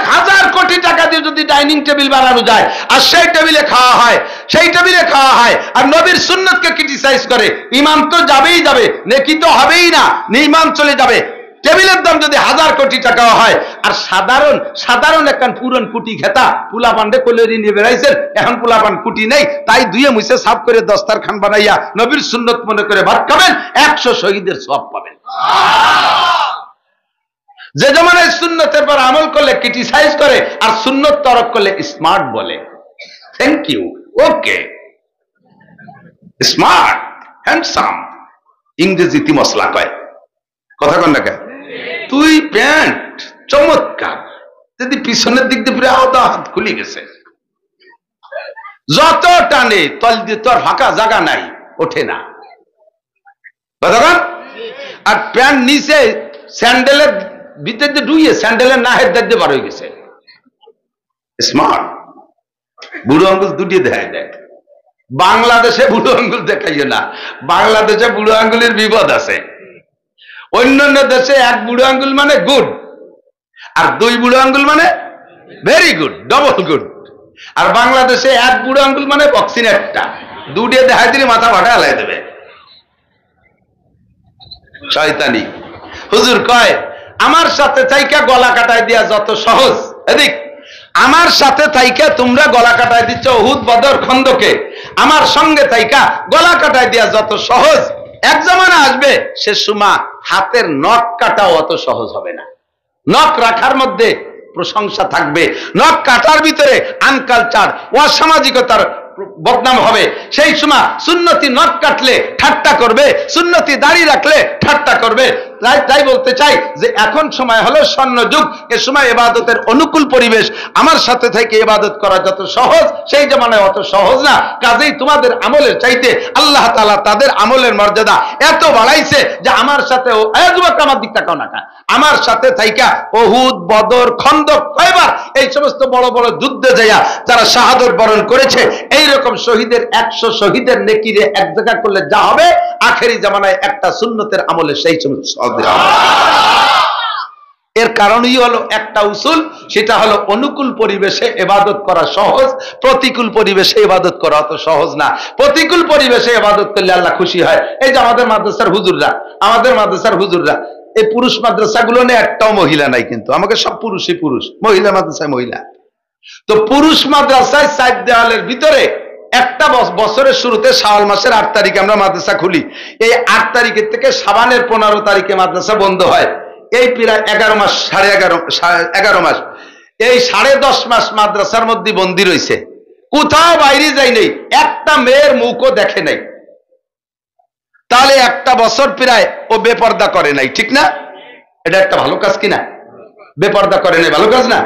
1000 কোটি টাকা দিয়ে যদি ডাইনিং টেবিল বানানো যায় আর সেই টেবিলে খাওয়া হয়, সেই টেবিলে খাওয়া হয় আর নবীর সুন্নতকে ক্রিটিসাইজ করে, ইমান তো যাবেই যাবে, নেকি তো হবেই না, ইমান চলে যাবে। টেবিলের দাম যদি 1000 কোটি টাকাও হয়, আর সাধারণ একখান পুরন কুটি খেতা পুলা পান্ডে কলেরি নিয়ে বেড়াইছেন, এখন পুলা পান কুটি নেই, তাই ধুয়ে মুছে সাফ করে দস্তারখান বানাইয়া নবীর সুন্নত মনে করে ভাত খাবেন, 100 শহীদের সওয়াব পাবেন। যে জমানায় সুন্নতের পর আমল করলে ক্রিটিসাইজ করে আর সুন্নত তরক করলে স্মার্ট বলে, thank you, okay, smart, handsome, ইংরেজিতে মশলা কয়, কথা কন না কে? তুই প্যান্ট চমৎকার, যদি পিছনের দিক দিয়ে পুরো আওতা হাত খুলে গেছে, যত টানে তল দিয়ে তোর ফাঁকা জায়গা নাই, ওঠে না, কথা কন। আর প্যান্ট নিচে স্যান্ডেলের ভিতর দিয়ে ডুইয়ে স্যান্ডেলের নাহের দাঁড়িয়ে বার হয়ে গেছে, স্মার্ট। বুড়ো আঙ্গুল দুটিয়ে দেখায় দেয়। বাংলাদেশে বুড়ো আঙ্গুল দেখাইও না, বাংলাদেশে বুড়ো আঙ্গুলের বিপদ আছে। অন্যান্য দেশে 1 বুড়ো আঙ্গুল মানে গুড, আর 2 বুড়ো আঙ্গুল মানে ভেরি গুড, ডবল গুড। আর বাংলাদেশে 1 বুড়ো আঙ্গুল মানে বক্সিন একটা, 2 দিয়ে দেখাই দিলে মাথা ভাটা হালাই দেবে, শয়তানি। হুজুর কয় আমার সাথে থাইকা গলা কাটাই দিয়া যত সহজ, এদিক আমার সাথে থাইকা তোমরা গলা কাটাই দিচ্ছ উহুদ বদর খন্দকে, আমার সঙ্গে থাইকা গলা কাটাই দিয়া যত সহজ, এক জামানা আসবে সে সময় হাতের নখ কাটাও অত সহজ হবে না। নখ রাখার মধ্যে প্রশংসা থাকবে, নখ কাটার ভিতরে আনকালচার, অসামাজিকতার বদনাম হবে। সেই সময় সুন্নতি নখ কাটলে ঠাট্টা করবে, সুন্নতি দাড়ি রাখলে ঠাট্টা করবে। তাই বলতে চাই যে এখন সময় হলো স্বর্ণযুগ। এ সময় ইবাদতের অনুকূল পরিবেশ, আমার সাথে থেকে ইবাদত করা যত সহজ সেই জামানায় অত সহজ না। কাজেই তোমাদের আমলের চাইতে আল্লাহ তাআলা তাদের আমলের মর্যাদা এত বাড়াইছে যে আমার সাথে আমার দিক তাকাও না, আমার সাথে থাইকা উহুদ, বদর, খন্দক, কয়বার এই সমস্ত বড় বড় যুদ্ধে যাইয়া যারা শাহাদত বরণ করেছে, এইরকম শহীদের 100 শহীদের নেকিরে এক জায়গা করলে যা হবে, আখেরি জামানায় একটা সুন্নতের আমলে সেই সমস্ত এর কারণই হলো একটা উসুল, সেটা হলো অনুকূল পরিবেশে ইবাদত করা সহজ, প্রতিকূল পরিবেশে ইবাদত করা অত সহজ না। প্রতিকূল পরিবেশে ইবাদত করলে আল্লাহ খুশি হয়। এই যে আমাদের মাদ্রাসার হুজুররা এই পুরুষ মাদ্রাসাগুলো নিয়ে একটাও মহিলা নাই, কিন্তু আমাকে সব পুরুষই পুরুষ, মহিলা মাদ্রাসায় মহিলা। তো পুরুষ মাদ্রাসায় 4 দেওয়ালের ভিতরে একটা বছরের শুরুতে শাওয়াল মাসের 8 তারিখে আমরা মাদ্রাসা খুলি। এই 8 তারিখের থেকে শাবানের 15 তারিখে মাদ্রাসা বন্ধ হয়। এই প্রায় 11 মাস, 11.5 মাস, এই 10.5 মাস মাদ্রাসার মধ্যে বন্দী রয়েছে, কোথাও বাইরে যাই নেই, একটা মেয়ের মুখও দেখে নাই। তাহলে একটা বছর প্রায় ও বেপর্দা করে নাই, ঠিক না? এটা একটা ভালো কাজ কিনা? বেপর্দা করে নাই, ভালো কাজ না?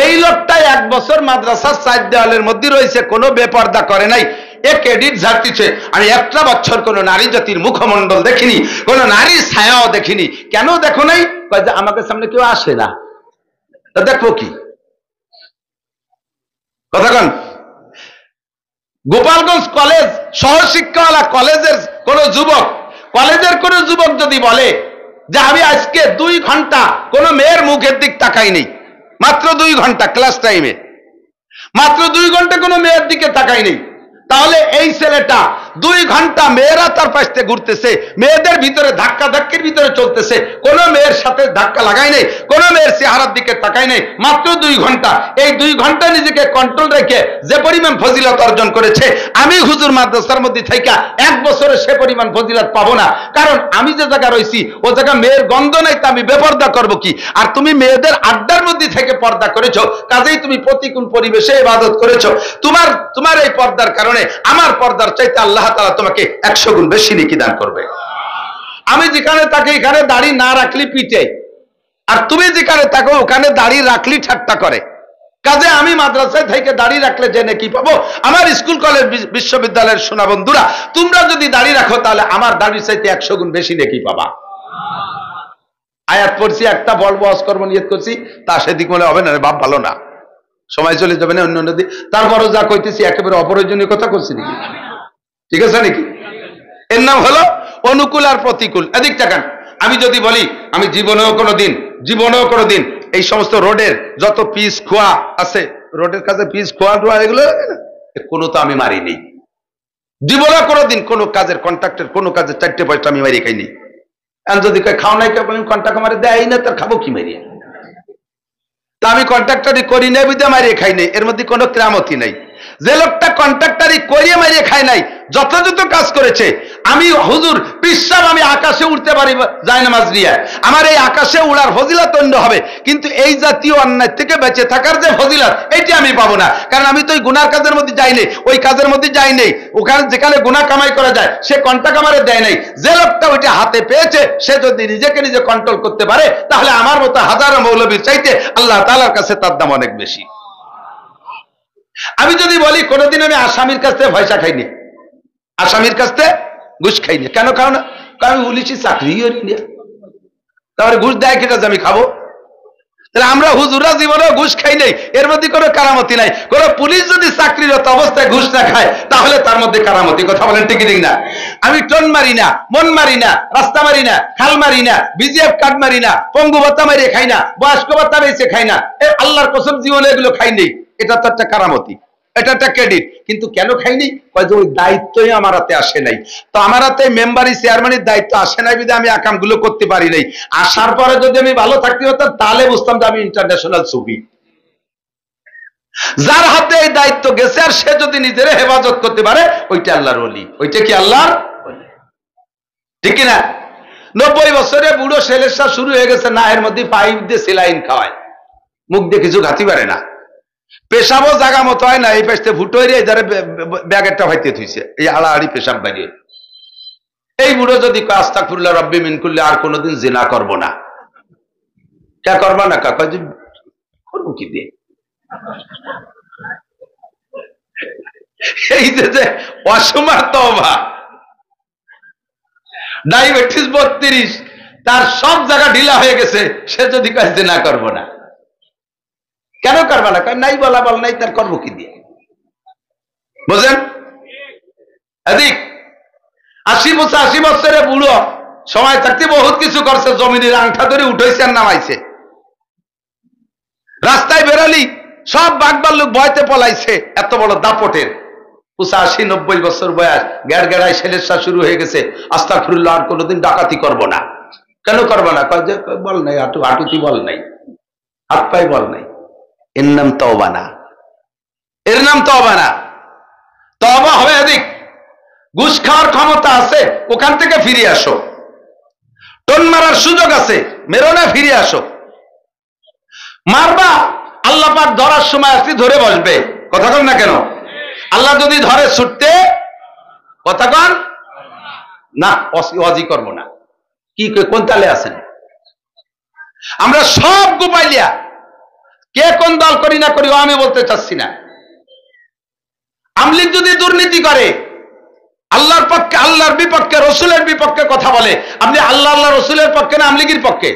এই লোকটাই 1 বছর মাদ্রাসার 4 দেওয়ালের মধ্যে রয়েছে, কোনো বেপর্দা করে নাই, এ ক্রেডিট ঝাড়তিছে। আমি একটা বছর কোন নারী জাতির মুখমণ্ডল দেখিনি, কোন নারীর ছায়াও দেখিনি। কেন দেখো নাই? আমাকে সামনে কেউ আসে না, দেখবো কি? কথা কন। গোপালগঞ্জ কলেজ, সহশিক্ষাওয়ালা কলেজের কোন যুবক যদি বলে যে আমি আজকে 2 ঘন্টা কোন মেয়ের মুখের দিক তাকাই নেই, মাত্র 2 ঘন্টা ক্লাস টাইমে, মাত্র 2 ঘন্টা কোনো মেয়ের দিকে তাকাই নেই, তাহলে এই ছেলেটা 2 ঘন্টা মেয়েরা তার পাশে ঘুরতেছে, মেয়েদের ভিতরে ধাক্কাধাক্কির ভিতরে চলতেছে, কোন মেয়ের সাথে ধাক্কা লাগাই নেই, কোন মেয়ের চেহারার দিকে তাকাই নেই, মাত্র 2 ঘন্টা। এই 2 ঘন্টা নিজেকে কন্ট্রোল রেখে যে পরিমাণ ফজিলত অর্জন করেছে, আমি হুজুর মাদ্রাসার মধ্যে থাইকা 1 বছরে সে পরিমাণ ফজিলত পাবো না। কারণ আমি যে জায়গা রয়েছি ও জায়গা মেয়ের গন্ধ নাই, তা আমি বেপর্দা করবো কি? আর তুমি মেয়েদের আড্ডার মধ্যে থেকে পর্দা করেছো, কাজেই তুমি প্রতিকূল পরিবেশে ইবাদত করেছো। তোমার এই পর্দার কারণে আমার পর্দার চাইতে আল্লাহ তাআলা তোমাকে 100 গুণ বেশি নেকি দান করবে। আমি যেখানে তাকে এখানে দাড়ি না রাখলি পিটে, আর তুমি যেখানে থাকো ওখানে দাড়ি রাখলি ঠাট্টা করে। কাজে আমি মাদ্রাসায় থেকে দাড়ি রাখলে যে নেকি পাবো, আমার স্কুল কলেজ বিশ্ববিদ্যালয়ের সোনা বন্ধুরা, তোমরা যদি দাড়ি রাখো তাহলে আমার দাড়ির চাইতে 100 গুণ বেশি নেকি পাবা। আয়াত পড়ছি, একটা বলবো ওয়াজ করব নিয়ত করছি, তা সেদিক বলে হবে না, বাপ ভালো না, সময় চলে যাবে না অন্য নদী। তারপরও যা কইতেছি একেবারে অপ্রয়োজনীয় কথা করছি নাকি? ঠিক আছে নাকি? এর নাম হলো অনুকূল আর প্রতিকূল। এদিক তাকান। আমি যদি বলি আমি জীবনেও কোনোদিন এই সমস্ত রোডের যত পিস খোয়া আছে, রোডের কাছে পিস খোয়া টোয়া এগুলো কোনো তো আমি মারিনি জীবনে কোনোদিন। কোনো কাজের কন্ট্রাক্টের কোনো কাজের 4টে পয়সা আমি মারি খাইনি। আর যদি খাও নাই কন্ট্রাক্ট মারি দেয় না, তার খাবো কি মারিয়া? তা আমি কন্ট্রাক্টারি করি নাই বুঝে মারিয়ে খাই নাই, এর মধ্যে কোনো কেরামতি নাই। যে লোকটা কন্ট্রাক্টারি করিয়ে মারিয়ে খায় নাই, যথাযথ কাজ করেছে। আমি হুজুর পিসাব আমি আকাশে উঠতে পারি জায়নামাজ নিয়ে, আমার এই আকাশে উড়ার ফজিলত অন্য হবে, কিন্তু এই জাতীয় অন্যায় থেকে বেঁচে থাকার যে ফজিলত, এটি আমি পাবো না। কারণ আমি তো ওই গুনার কাজের মধ্যে যাই নেই, ওই কাজের মধ্যে যাই নেই। ওখানে যেখানে গুনাহ কামাই করা যায় সে কন্ট্রাক্ট আমারে দেয় নাই। যে লোকটা ওইটা হাতে পেয়েছে সে যদি নিজেকে নিজে কন্ট্রোল করতে পারে, তাহলে আমার মতো হাজারো মৌলবীর চাইতে আল্লাহ তাআলার কাছে তার দাম অনেক বেশি। আমি যদি বলি কোনোদিন আমি আসামির কাছ থেকে পয়সা খাইনি, আসামির কাছ থেকে ঘুষ খাইনি, কেন খাও না? কারণ পুলিশি চাকরি করি, তাহলে ঘুষ দেয় কেটা যে আমি খাবো? তাহলে আমরা হুজুরা জীবনেও ঘুষ খাই নাই, এর মধ্যে কোনো কারামতি নাই। কোন পুলিশ যদি চাকরিরত অবস্থায় ঘুষ না খায় তাহলে তার মধ্যে কারামতি। কথা বলেন ঠিক ঠিক না? আমি টন মারি না, মন মারি না, রাস্তা মারি না, খাল মারি না, বিজিএফ কার্ড মারি না, পঙ্গু ভাতা মারিয়ে খাই না, বয়স্ক ভাতা বেঁচে খাই না, আল্লাহর কসম জীবনে এগুলো খাই নেই। এটা তো একটা কারামতি, এটা একটা ক্রেডিট। কিন্তু কেন খাইনি? ওই দায়িত্বই আমার হাতে আসে নাই। তো আমার হাতে মেম্বারি চেয়ারম্যানের দায়িত্ব আসে নাই বিধে আমি আকামগুলো করতে পারি নাই। আসার পরে যদি আমি ভালো থাকতে হতাম তাহলে বুঝতাম যে আমি ইন্টারন্যাশনাল ছবি। যার হাতে এই দায়িত্ব গেছে আর সে যদি নিজের হেফাজত করতে পারে, ওইটা আল্লাহর ওলি। ওইটা কি আল্লাহর ওলি? ঠিক কিনা? 90 বছরে বুড়ো সেলেসা শুরু হয়ে গেছে, না এর মধ্যে পাইপ দিয়ে সেলাইন খাওয়ায়, মুখ দিয়ে কিছু ঘাতি পারে না, পেশাবও জায়গা মতো হয় না, এই পাশে ফুটো হয়ে যারা ব্যাগেরটা ভাইতে থুইছে, এই আড়াআড়ি পেশাব বাড়িয়ে। এই বুড়ো যদি কয় আস্তাগফিরুল্লাহ রাব্বি মিন কুল্লি, আর কোনোদিন জিনা করব না, কে করবা না? কা কয় যে করব কি দিয়ে? এই যে অসমার তওবা, ডায়াবেটিস 32, তার সব জায়গা ঢিলা হয়ে গেছে, সে যদি কয় জিনা করব না, কেন করবা না? কয় নাই, বলা বল নাই, তার করব কি দিয়ে? বুঝেন? এদিক 80 বছরের বুড়ো সময় থাকতে বহুত কিছু করছে, জমিনের আংঠা ধরে উঠাইছে আর নামাইছে, রাস্তায় বেরালি সব বাঘবার লোক ভয়তে পলাইছে, এত বড় দাপটের 85-90 বছর বয়স, গ্যার গেড়াই সেলেসা শুরু হয়ে গেছে, আস্তাগফিরুল্লাহ আর কোনোদিন ডাকাতি করব না। কেন করব না? কয় যে বল নাই, হাঁটুতি বল নাই, হাত পায়ে বল নাই। এর নাম তওবা না, এর নাম তওবা না। তওবা হবে এদিক, ঘুষ খাওয়ার ক্ষমতা আছে, ওখান থেকে ফিরে আসো। টোন মারার সুযোগ আছে, মেরো না, ফিরে আসো। মারবা, আল্লাহ পাক ধরার সময় আসলে ধরে বসবে, কথা কন না কেন? আল্লাহ যদি ধরে ছুটতে, কথা কন না, ওয়াজি করব না। কি কোন তালে আছেন? আমরা সব গোপাইলিয়া, কে কোন দল করি না করি ও আমি বলতে চাচ্ছি না। আমলিগ যদি দুর্নীতি করে, আল্লাহর পক্ষে, আল্লাহর বিপক্ষে, রসুলের বিপক্ষে কথা বলে, আপনি আল্লাহ আল্লাহ রসুলের পক্ষে না আমলিগির পক্ষে?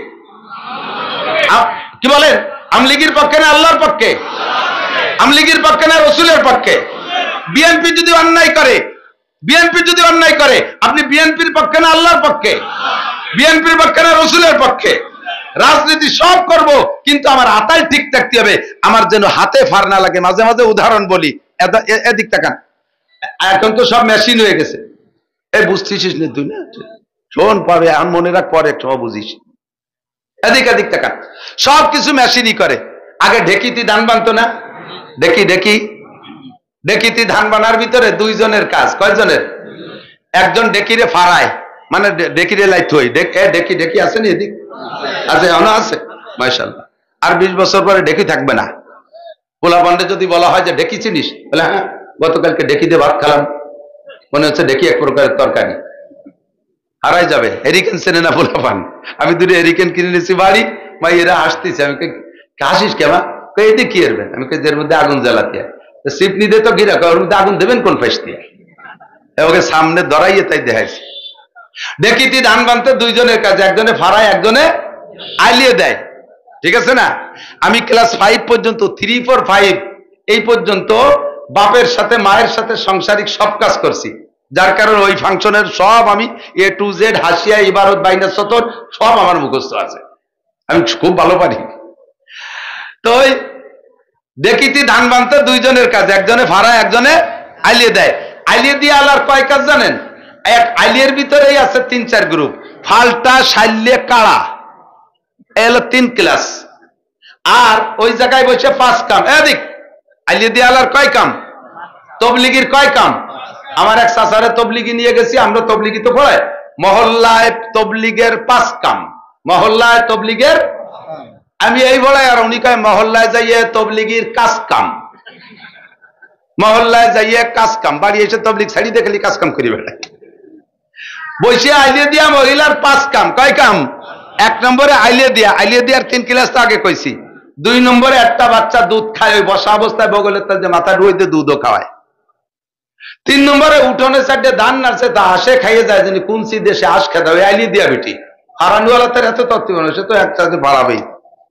কি বলেন? আমলিগির পক্ষে না আল্লাহর পক্ষে? আমলিগির পক্ষে না রসুলের পক্ষে? বিএনপি যদি অন্যায় করে, বিএনপি যদি অন্যায় করে, আপনি বিএনপির পক্ষে না আল্লাহর পক্ষে? বিএনপির পক্ষে না রসুলের পক্ষে? রাজনীতি সব করব, কিন্তু আমার আতাল ঠিক থাকতে হবে, আমার যেন হাতে ফার না লাগে। মাঝে মাঝে উদাহরণ বলি, এদিক তাকান, এখন তো সব মেশিন হয়ে গেছে। এই বুঝতেছিস না তুই? না শোন, পাবে এখন মনে রাখ, পরে একটু বুঝিস। এদিক এদিক তাকান, সব কিছু মেশিনই করে। আগে ঢেকিতি ধান বানতো না? ঢেকিতি ধান বানার ভিতরে দুইজনের কাজ। কয়জনের? একজন ডেকিরে ফাড়ায়, মানে ডেকিরে লাইট হই, ডেকি আছে নি? এদিক আছে, এখনো আছে, মাশাআল্লাহ। আর 20 বছর পরে ডেকি থাকবে না। পোলা পান্ডে যদি বলা হয় যে ডেকি চিনিস, বলে হ্যাঁ, গতকালকে ডেকি দিয়ে ভাত খেলাম, মনে হচ্ছে ডেকি এক প্রকারের তরকারি। হারাই যাবে। এরিকেন চেনে না পোলা পান, আমি দুটো এরিকেন কিনে নিয়েছি বাড়ি, মা এরা আসতেছে, আমি হাসিস কেমা? এদিকে কি এরবেন? আমি এর মধ্যে আগুন জ্বালাতে, সিপনি দিয়ে তো গিরা, ওর মধ্যে আগুন দেবেন কোন ফেস দিয়ে? ওকে সামনে ধরাইয়ে তাই দেখাইছে। ডেকিটি ধান বানতে দুইজনের কাছে, একজনে ফাড়ায়, একজনে আইলিয়ে দেয়, ঠিক আছে না? আমি ক্লাস 5 পর্যন্ত, 3, 4, 5 এই পর্যন্ত বাপের সাথে মায়ের সাথে সাংসারিক সব কাজ করছি, যার কারণে ওই ফাংশনের সব আমি A to Z, হাসিয়া, ইবারত, বাইনা, সতর সব আমার মুখস্থ আছে, আমি খুব ভালো পারি। তো ওই দেখিতি ধান বানতে দুইজনের কাজ, একজনে ফাড়ায়, একজনে আইলিয়ে দেয়। আইলিয়ে দিয়ে আলার কয় কাজ জানেন? এক আইলিয়ের ভিতরেই আছে 3-4 গ্রুপ, ফাল্টা, শাল্যে, কাড়া, এলো 3 ক্লাস। আর ওই জায়গায় বসে 5 কাম। এদিক আইলিয়ে দিয়ে আলার কয় কাম? তবলিগির কয় কাম? আমার এক চাচারে তবলিগি নিয়ে গেছি, আমরা তবলিগি তো পড়াই, মহল্লায় তবলিগের 5 কাম, মহল্লায় তবলিগের। আমি এই বলাই, আর উনি কয় মহল্লায় যাইয়ে তবলিগির কাজ কাম, মহল্লায় যাইয়ে কাজ কাম। বাড়ি এসে তবলিগ ছাড়ি দেখলি কাজ কাম করি বেড়ায়। বসে আইলিয়ে দিয়া মহিলার 5 কাম। কয় কাম? 1 নম্বরে আইলিয়ে দিয়ার 3 ক্লাস তো আগে কইছি। 2 নম্বরে একটা বাচ্চা দুধ খায়, ওই বসা অবস্থায় বগলের তার যে মাথা ডুইতে দুধও খাওয়ায়। 3 নম্বরে উঠোনে সাইডে ধান নাড়ছে, তা হাসে খাইয়ে যায়, যিনি কোনসি দেশে হাঁস খেতে হবে, আইলিয়ে দিয়া বেটি। হারানিওয়ালা তার এত তত্ত্ব মানুষ, সে তো একটা বাড়াবেই,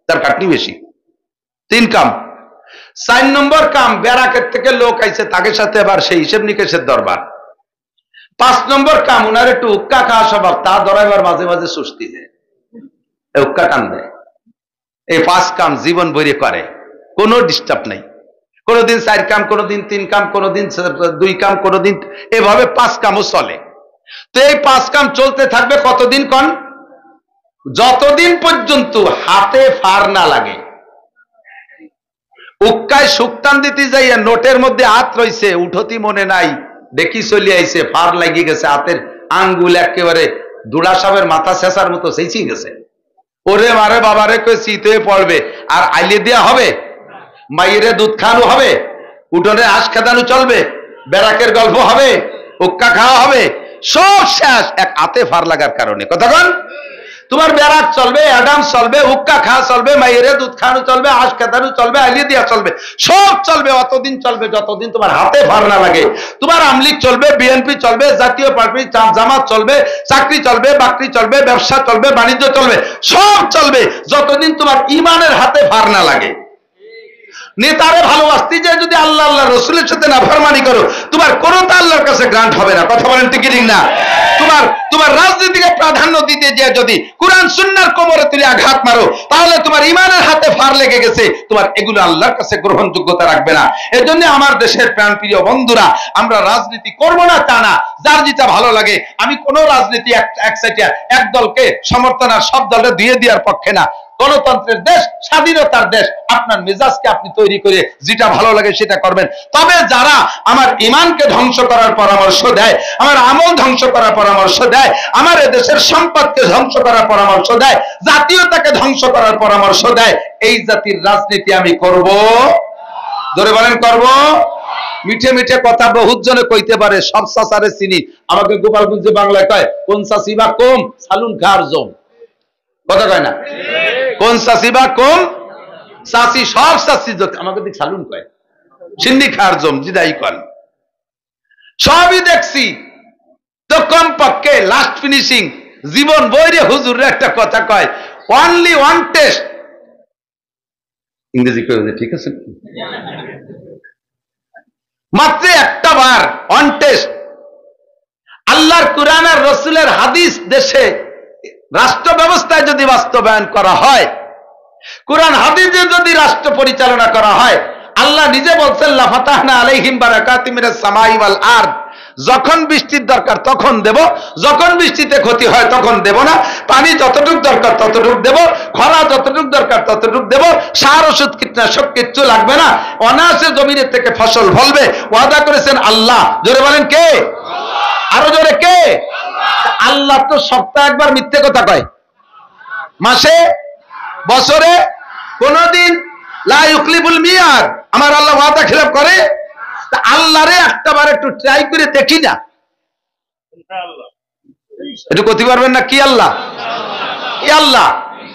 তার কাটনি বেশি। 3 কাম। 4 নম্বর কাম, ব্যারাকের থেকে লোক আইছে, তাকে সাথে আবার সেই হিসেব নিকেশের দরবার। 5 নম্বর কাম, উনার একটু উক্কা খাওয়া স্বভাব, তা ধরাইবার মাঝে মাঝে সুস্তি দেয়, উক্কা টান দেয়। এই 5 কাম জীবন ভরে করে, কোনো ডিস্টার্ব নাই। কোনোদিন 4 কাম, কোনোদিন 3 কাম, কোনোদিন 2 কাম, কোনোদিন এভাবে 5 কামও চলে। তো এই 5 কাম চলতে থাকবে কতদিন কন? যতদিন পর্যন্ত হাতে ফার না লাগে। উক্কায় সুক্তান দিতে যাইয়া নোটের মধ্যে হাত রইছে, উঠতি মনে নাই, দেখি চলে আইছে, ফার লাগিয়ে গেছে, হাতের আঙ্গুল একেবারে দুড়া সাপের মাথা শেষার মতো সেইছি গেছে। ওরে মারে বাবারে কই শীতে পড়বে, আর আইলে দেওয়া হবে, মাইরে দুধ খাওয়ানো হবে, উঠোনে হাঁস খেদানো চলবে, ব্যারাকের গল্প হবে, উক্কা খাওয়া হবে, সব শেষ এক আতে ফার লাগার কারণে। কতক্ষণ তোমার ব্যারাক চলবে, অ্যাডাম চলবে, হুক্কা খাওয়া চলবে, মাইরে দুধ খাওয়ানো চলবে, আশ খেতানো চলবে, আলিয়ে দিয়া চলবে, সব চলবে, অতদিন চলবে যতদিন তোমার হাতে ভার না লাগে। তোমার আমলিগ চলবে, বিএনপি চলবে, জাতীয় পার্টি জামাত চলবে, চাকরি চলবে, বাকরি চলবে, ব্যবসা চলবে, বাণিজ্য চলবে, সব চলবে যতদিন তোমার ইমানের হাতে ভার না লাগে। নেতারে ভালোবাসতে যে যদি আল্লাহ আল্লাহ রসুলের সাথে নাফরমানি করো, তোমার কোনটা আল্লাহর কাছে গ্রান্ট হবে না। কথা বলেন ঠিক না? তোমার রাজনীতিকে প্রাধান্য দিতে যে যদি কুরআন সুন্নাহর কোমরে তুমি আঘাত মারো, তাহলে তোমার ইমানের হাতে ফার লেগে গেছে, তোমার এগুলো আল্লাহর কাছে গ্রহণযোগ্যতা রাখবে না। এজন্য আমার দেশের প্রাণপ্রিয় বন্ধুরা, আমরা রাজনীতি করব না তা না, যার যেটা ভালো লাগে। আমি কোন রাজনীতি এক সাইডে এক দলকে সমর্থন আর সব দলকে দিয়ে দেওয়ার পক্ষে না। গণতন্ত্রের দেশ, স্বাধীনতার দেশ, আপনার মেজাজকে আপনি তৈরি করে যেটা ভালো লাগে সেটা করবেন। তবে যারা আমার ঈমানকে ধ্বংস করার পরামর্শ দেয়, আমার আমল ধ্বংস করার পরামর্শ দেয়, আমার দেশের সম্পদকে ধ্বংস করার পরামর্শ দেয়, জাতীয়তাকে ধ্বংস করার পরামর্শ দেয়, এই জাতির রাজনীতি আমি করব। ধরে বলেন করব। মিঠে মিঠে কথা বহুত জনে কইতে পারে, সব চাচারে চিনি। আমাকে গোপালগঞ্জে বাংলায় কয় কোন চাষি বা কম সালুন খার জম, কথা কয় না? কোন চাষি বা কম চাষি, সব চাষি আমাকে দিক সালুন কয়, সিন্নি খার জম জিদাই কন, সবই দেখছি। তো কম পক্ষে লাস্ট ফিনিশিং জীবন বইরে হুজুরের একটা কথা কয়, অনলি ওয়ান টেস্ট, ইংরেজি কয়ে ঠিক আছে, মাত্র একটা বার অন টেস্ট। আল্লাহর কুরআন আর রাসূলের হাদিস দেশে রাষ্ট্র ব্যবস্থায় যদি বাস্তবায়ন করা হয়, কুরআন হাদিসে যদি রাষ্ট্র পরিচালনা করা হয়, আল্লাহ নিজে বলছেন লা ফাতাহনা আলাইহিম বারাকাতিম মিনাস সামাই ওয়াল আরদ, যখন বৃষ্টির দরকার তখন দেব, যখন বৃষ্টিতে ক্ষতি হয় তখন দেব না, পানি যতটুকু দরকার ততটুকু দেব, খরা যতটুকু দরকার ততটুকু দেব, সার ওষুধ কীটনাশক কিচ্ছু লাগবে না, অনায়াসে জমিনের থেকে ফসল ফলবে। ওয়াদা করেছেন আল্লাহ। জোরে বলেন কে? আরো জোরে কে? আল্লাহ তো সপ্তাহে একবার মিথ্যে কথা কয়, মাসে বছরে কোনদিন লা ইউখলিফুল মিয়াদ। আমার আল্লাহ ওয়াদা খিলাফ করে? আল্লাহরে একটাবার একটু ট্রাই করে দেখি না, একটু করতে পারবেন না? কি আল্লাহ? কি আল্লাহ?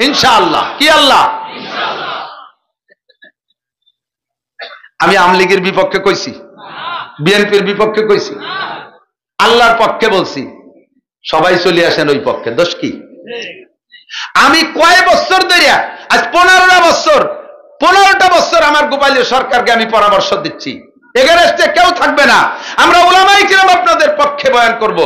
ইনশাআল্লাহ। কি আল্লাহ? আমি আওয়ামী লীগের বিপক্ষে কইছি, বিএনপির বিপক্ষে কইছি, আল্লাহর পক্ষে বলছি, সবাই চলে আসেন ওই পক্ষে। দোষ কি? আমি কয় বছর ধরে, আজ 15টা বছর আমার গোপালীয় সরকারকে আমি পরামর্শ দিচ্ছি, এগেনস্টে কেউ থাকবে না, আমরা উলামায়ে কিরাম আপনাদের পক্ষে বয়ান করব।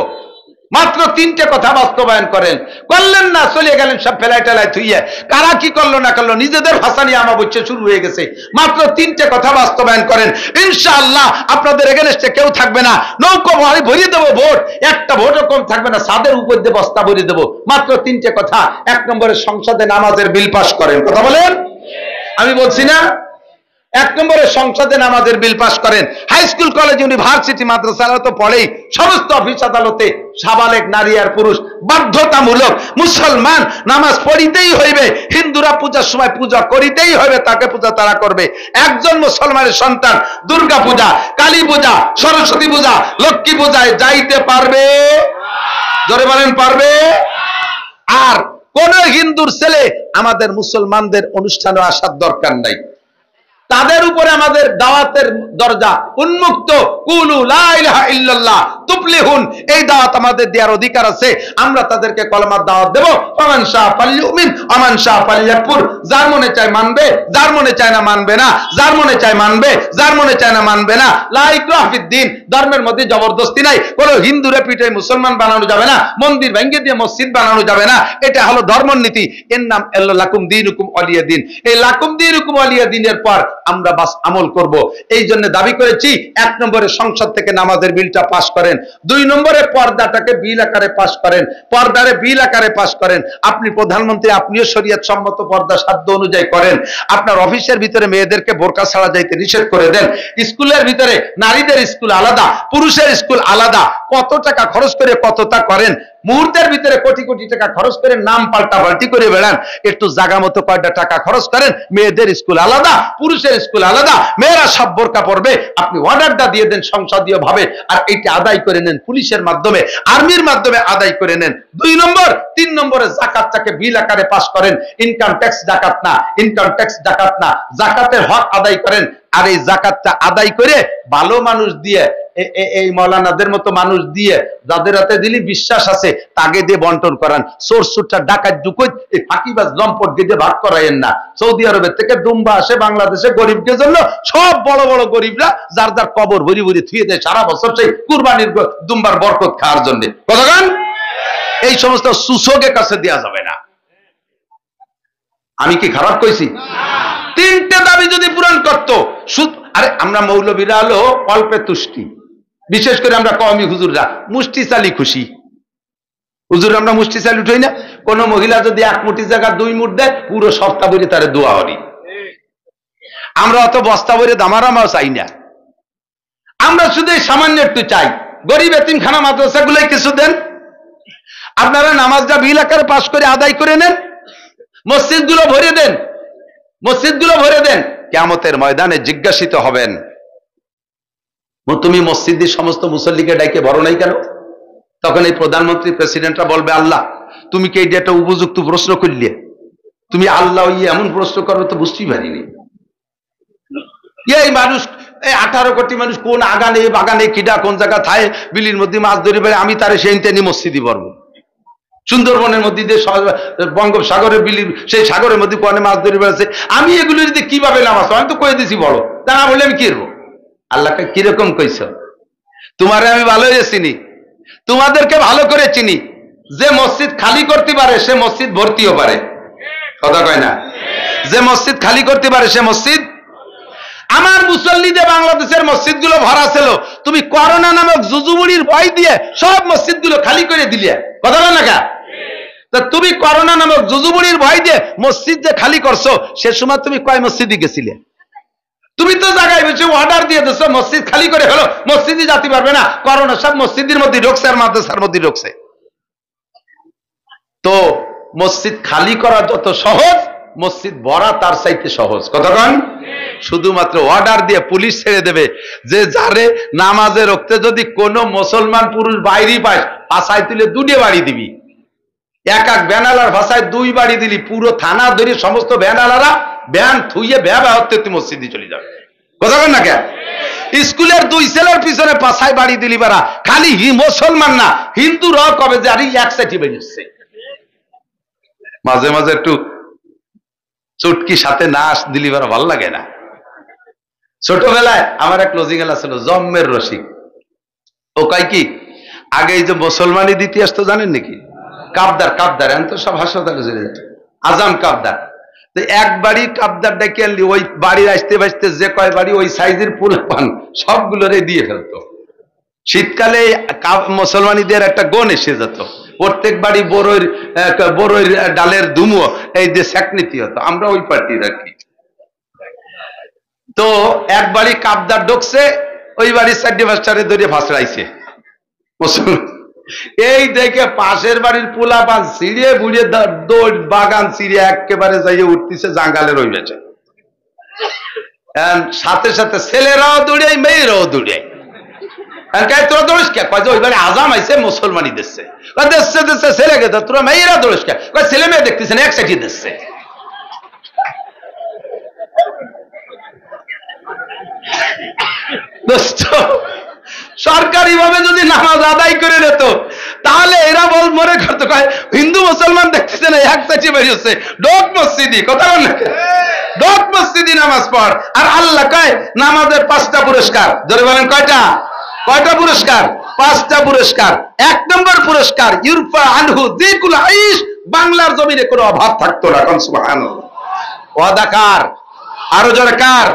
মাত্র 3টে কথা বাস্তবায়ন করেন, করলেন না, চলে গেলেন সব ফেলাই টেলাই থুইয়ে। কারা কি করলো না করলো, নিজেদের ভাষা নিয়ে আমার বলছে শুরু হয়ে গেছে। মাত্র 3টে কথা বাস্তবায়ন করেন, ইনশাআল্লাহ আপনাদের এগেনস্টে কেউ থাকবে না। নৌকো ভরিয়ে দেবো ভোট, একটা ভোটও কম থাকবে না, ছাদের উপর দিয়ে বস্তা ভরিয়ে দেবো। মাত্র 3টে কথা। 1 নম্বরে সংসদে নামাজের বিল পাস করেন। কথা বলেন, আমি বলছি না? 1 নম্বরে সংসদে নামাজের বিল পাস করেন। হাই স্কুল, কলেজ, ইউনিভার্সিটি, মাদ্রাসারা তো পড়েই, সমস্ত অফিস আদালতে সাবালেক নারী আর পুরুষ বাধ্যতামূলক মুসলমান নামাজ পড়িতেই হইবে। হিন্দুরা পূজার সময় পূজা করিতেই হবে, তাকে পূজা তারা করবে। একজন মুসলমানের সন্তান দুর্গা পূজা, কালী পূজা, সরস্বতী পূজা, লক্ষ্মী পূজায় যাইতে পারবে? জোরে বলেন পারবে? আর কোন হিন্দুর ছেলে আমাদের মুসলমানদের অনুষ্ঠানে আসার দরকার নাই। তাদের উপরে আমাদের দাওয়াতের দরজা উন্মুক্ত। কুলু লা ইলাহা ইল্লাল্লাহ তুফলিহুন, এই দাওয়াত আমাদের দেওয়ার অধিকার আছে। আমরা তাদেরকে কলমার দাওয়াত দেব। ফামান শাআ ফালইউমিন ওমান শাআ ফালইয়াকফুর, যার মনে চায় মানবে, যার মনে চায় না মানবে না, যার মনে চায় মানবে, যার মনে চায় না মানবে না। লা ইকরাহা ফিদ্দিন, ধর্মের মধ্যে জবরদস্তি নাই। কোন হিন্দুরে পিঠে মুসলমান বানানো যাবে না, মন্দির ভেঙে দিয়ে মসজিদ বানানো যাবে না। এটা হলো ধর্মের নীতি। এর নাম লাকুম দীনুকুম ওয়ালিয়া দিন। এই লাকুম দীনুকুম ওয়ালিয়া দিনের পর আমরা বাস আমল করব। এই জন্য দাবি করেছি 1 নম্বরে সংসদ থেকে নামাজের বিলটা পাস করেন, 2 নম্বরে পর্দাটাকে বিল আকারে পাস করেন, পর্দারে বিল আকারে পাস করেন। আপনি প্রধানমন্ত্রী, আপনিও শরীয়ত সম্মত পর্দা সাধ্য অনুযায়ী করেন। আপনার অফিসের ভিতরে মেয়েদেরকে বোরকা ছাড়া যাইতে নিষেধ করে দেন। স্কুলের ভিতরে নারীদের স্কুল আলাদা, পুরুষের স্কুল আলাদা। কত টাকা খরচ করে কতটা করেন, মুহূর্তের ভিতরে কোটি কোটি টাকা খরচ করে নাম পাল্টাপাল্টি করে বেড়ান, একটু জায়গা মতো কয়টা টাকা খরচ করেন, মেয়েদের স্কুল আলাদা, পুরুষের স্কুল আলাদা, মেয়েরা সব বোরকা পরবে, আপনি অর্ডারটা দিয়ে দেন সংসদীয় ভাবে, আর এইটা আদায় করে নেন পুলিশের মাধ্যমে, আর্মির মাধ্যমে আদায় করে নেন। 2 নম্বর, 3 নম্বরে জাকাতটাকে বিল আকারে পাস করেন, ইনকাম ট্যাক্স জাকাত না, ইনকাম ট্যাক্স জাকাত না, জাকাতের হক আদায় করেন। আর এই জাকাতটা আদায় করে ভালো মানুষ দিয়ে, এই মৌলানাদের মতো মানুষ দিয়ে, যাদের হাতে দিলি বিশ্বাস আছে তাকে দিয়ে বন্টন করান। চোর সুটটা ডাকাত ডুকুত এই ফাঁকিবাজ লম্পট দিয়ে ভাগ করায়েন না। সৌদি আরবের থেকে দুম্বা আসে বাংলাদেশে গরিবদের জন্য, সব বড় বড় গরিবরা যার যার কবর ভরি ভরি থুয়ে দেয় সারা বছর সেই কুরবানির দুম্বার বরকত খাওয়ার জন্য। কতক্ষণ এই সমস্ত সুসোগের কাছে দেওয়া যাবে না। আমি কি খারাপ কইছি? 3টে দাবি যদি পূরণ করতো, আরে আমরা মৌলবীরা হলো অল্পে তুষ্টি, বিশেষ করে আমরা কওমি হুজুররা মুষ্টি চালি খুশি। হুজুর আমরা মুষ্টি চালি উঠই না, কোন মহিলা যদি 1 মুঠি জায়গা 2 মুঠ দেয় পুরো সপ্তাহ ভরে তারে দোয়া হরি। আমরা অত বস্তা ভরে দামারামাও চাই না, আমরা শুধু সামান্য একটু চাই। গরিব এতিমখানা মাদ্রাসাগুলোই কিছু দেন, আপনারা নামাজটা বিল আকারে পাশ করে আদায় করে নেন, মসজিদগুলো ভরে দেন, মসজিদগুলো ভরে দেন। কিয়ামতের ময়দানে জিজ্ঞাসিত হবেন, তুমি মসজিদের সমস্ত মুসল্লিকে ডাইকে ভরো নাই কেন? তখন এই প্রধানমন্ত্রী প্রেসিডেন্টরা বলবে, আল্লাহ তুমি কি এটা একটা উপযুক্ত প্রশ্ন করলে? তুমি আল্লাহ এমন প্রশ্ন করবে তো বুঝতেই পারিনি। এই মানুষ 18 কোটি মানুষ কোন আগানে বাগানে কিডা কোন জায়গা থায় বিলির মধ্যে মাছ ধরে বেড়ে, আমি তারে সেই টেনে মসজিদই ভরবো। সুন্দরবনের মধ্যে বঙ্গোপসাগরের বিলির সেই সাগরের মধ্যে কোনে মাছ ধরে বেড়াচ্ছে, আমি এগুলো যদি কিভাবে নামাজ, আমি তো কয়ে দিছি বড়, তা না বলে আমি কি করবো? আল্লাহকে কিরকম কইছ? তোমারে আমি ভালো চিনি, তোমাদেরকে ভালো করে চিনি। যে মসজিদ খালি করতে পারে সে মসজিদ ভর্তিও পারে, কথা কয় না? যে মসজিদ খালি করতে পারে সে মসজিদ। আমার মুসল্লিদের বাংলাদেশের মসজিদগুলো ভরা ছিল, তুমি করোনা নামক জুজুবুড়ির ভয় দিয়ে সব মসজিদগুলো খালি করে দিলে, কথা বল না? তা তুমি করোনা নামক জুজুবুড়ির ভয় দিয়ে মসজিদ যে খালি করছো, সে সময় তুমি কয় মসজিদে গেছিলে? তুমি তো জায়গায় বসে অর্ডার দিয়ে দিচ্ছ মসজিদ খালি করে হলো, মসজিদে যেতে পারবে না, করোনা সব মসজিদের মধ্যে ঢুকছে আর মাদ্রাসার মধ্যে ঢুকছে। তো মসজিদ খালি করা যত সহজ, মসজিদ ভরা তার চাইতে সহজ, কতক্ষণ? শুধুমাত্র অর্ডার দিয়ে পুলিশ ছেড়ে দেবে যে যারে নামাজে রক্তে যদি কোনো মুসলমান পুরুষ বাইরে পায় ভাষায় তুলে 2 বাড়ি দিবি। এক ভ্যানালার ভাষায় 2 বাড়ি দিলি, পুরো থানা ধরে সমস্ত ভ্যানালারা ভ্যান থুইয়ে ব্যবহার মসজিদে চলে যাবে, কতক্ষণ না? কে স্কুলের 2 ছেলের পিছনে 5 বাড়ি দিলি বারা, খালি মুসলমান না হিন্দুরাও কবে যে আরে এক সাইডে বেরিয়েছে। মাঝে মাঝে একটু চুটকি সাথে না দিলি বারা ভালো লাগে না। ছোটবেলায় আমার এক ক্লোজিং এলা ছিল জম্মের রসিক, ও কয় কি আগে এই যে মুসলমানি দিতে আসতো জানেন নাকি? কাবদার, কাবদার এখন তো সব হাসপাতালে চলে যাচ্ছে, আজাম কাবদার। তো এক বাড়ি কাবদার ডেকে আনলি, ওই বাড়ির আসতে বাঁচতে যে কয় বাড়ি ওই সাইজের পুল পান সবগুলোরে দিয়ে ফেলতো। শীতকালে মুসলমানিদের একটা গণ এসে যেত, প্রত্যেক বাড়ি বড়ই ডালের ধুমো এই যে স্যাকনীতি হতো, আমরা ওই পার্টির আর কি। তো এক বাড়ি কাবদার ঢুকছে, ওই বাড়ির 4-5টারে ধরে ফাঁসড়াইছে মুসলমান। এই দেখে পাশের বাড়ির পোলা পান ছিঁড়িয়ে বুড়িয়ে দৌড় বাগান ছিঁড়িয়ে একেবারে যাইয়ে উঠতেছে জাঙ্গালে রইলেছে। সাথে সাথে ছেলেরাও দৌড়ে মেয়েরাও দৌড়ে, তোরা দৌড়িস কে? ওই বাড়ি আজাম আইসে মুসলমানি দিচ্ছে, দেখছে দেখছে ছেলেকে তোরা মেয়েরা দৌড়িস কে? ছেলে মেয়ে দেখতেছে না, এক সাইডে দিচ্ছে। সরকারি ভাবে যদি নামাজ আদায় করে নিত তাহলে এরা মনে করতো হিন্দু মুসলমান দেখতেছে না, এক সাইডে বেরিয়েছে, ডোক মসজিদি, কথা বল না? ডোক মসজিদি নামাজ পড়। আর আল্লাহ কয় নামাজের 5টা পুরস্কার, ধরে বলেন কয়টা? কয়টা পুরস্কার? 5টা পুরস্কার। 1 নম্বর পুরস্কার ইউরফা আনহু যিকুল আইশ, বাংলার জমিনে কোনো অভাব থাকতো না, সুবহানাল্লাহ। ওয়াদাকার আরো জোরে কার?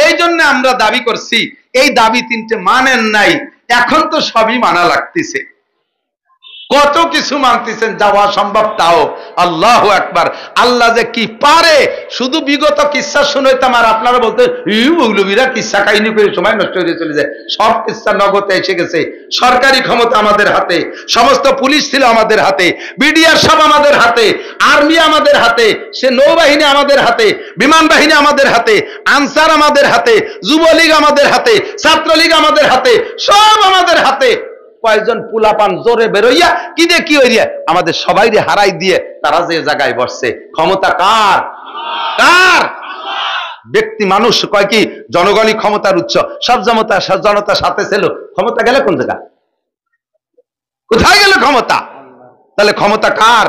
এই জন্য আমরা দাবি করছি, এই দাবি 3টে মানেন নাই, এখন তো সবই মানা লাগতেছে। কত কিছু মানতেছেন, যাওয়া সম্ভব তাও। আল্লাহু আকবার। আল্লাহ যে কি পারে, শুধু বিগত কিসসা শুনাইতাম আর আপনারা বলতে মৌলবীরা কিসসা কাহিনী করে সময় নষ্ট হয়ে চলে যায়। সব কিসসা নগদে এসে গেছে। সরকারি ক্ষমতা আমাদের হাতে, সমস্ত পুলিশ ছিল আমাদের হাতে, বিডিআর সব আমাদের হাতে, আর্মি আমাদের হাতে, সে নৌবাহিনী আমাদের হাতে, বিমান বাহিনী আমাদের হাতে, আনসার আমাদের হাতে, যুবলীগ আমাদের হাতে, ছাত্রলীগ আমাদের হাতে, সব আমাদের হাতে। কয়েকজন পুলাপান জোরে বেরোইয়া কি দিয়ে কি হইয়া আমাদের সবাই হারাই দিয়ে তারা যে জায়গায় বসছে। ক্ষমতা কার? কার? ব্যক্তি মানুষ কয় কি জনগণই ক্ষমতার উৎস, সব জনতার সাথে ছিল। ক্ষমতা গেলে কোন জায়গা? কোথায় গেল ক্ষমতা? তাহলে ক্ষমতা কার?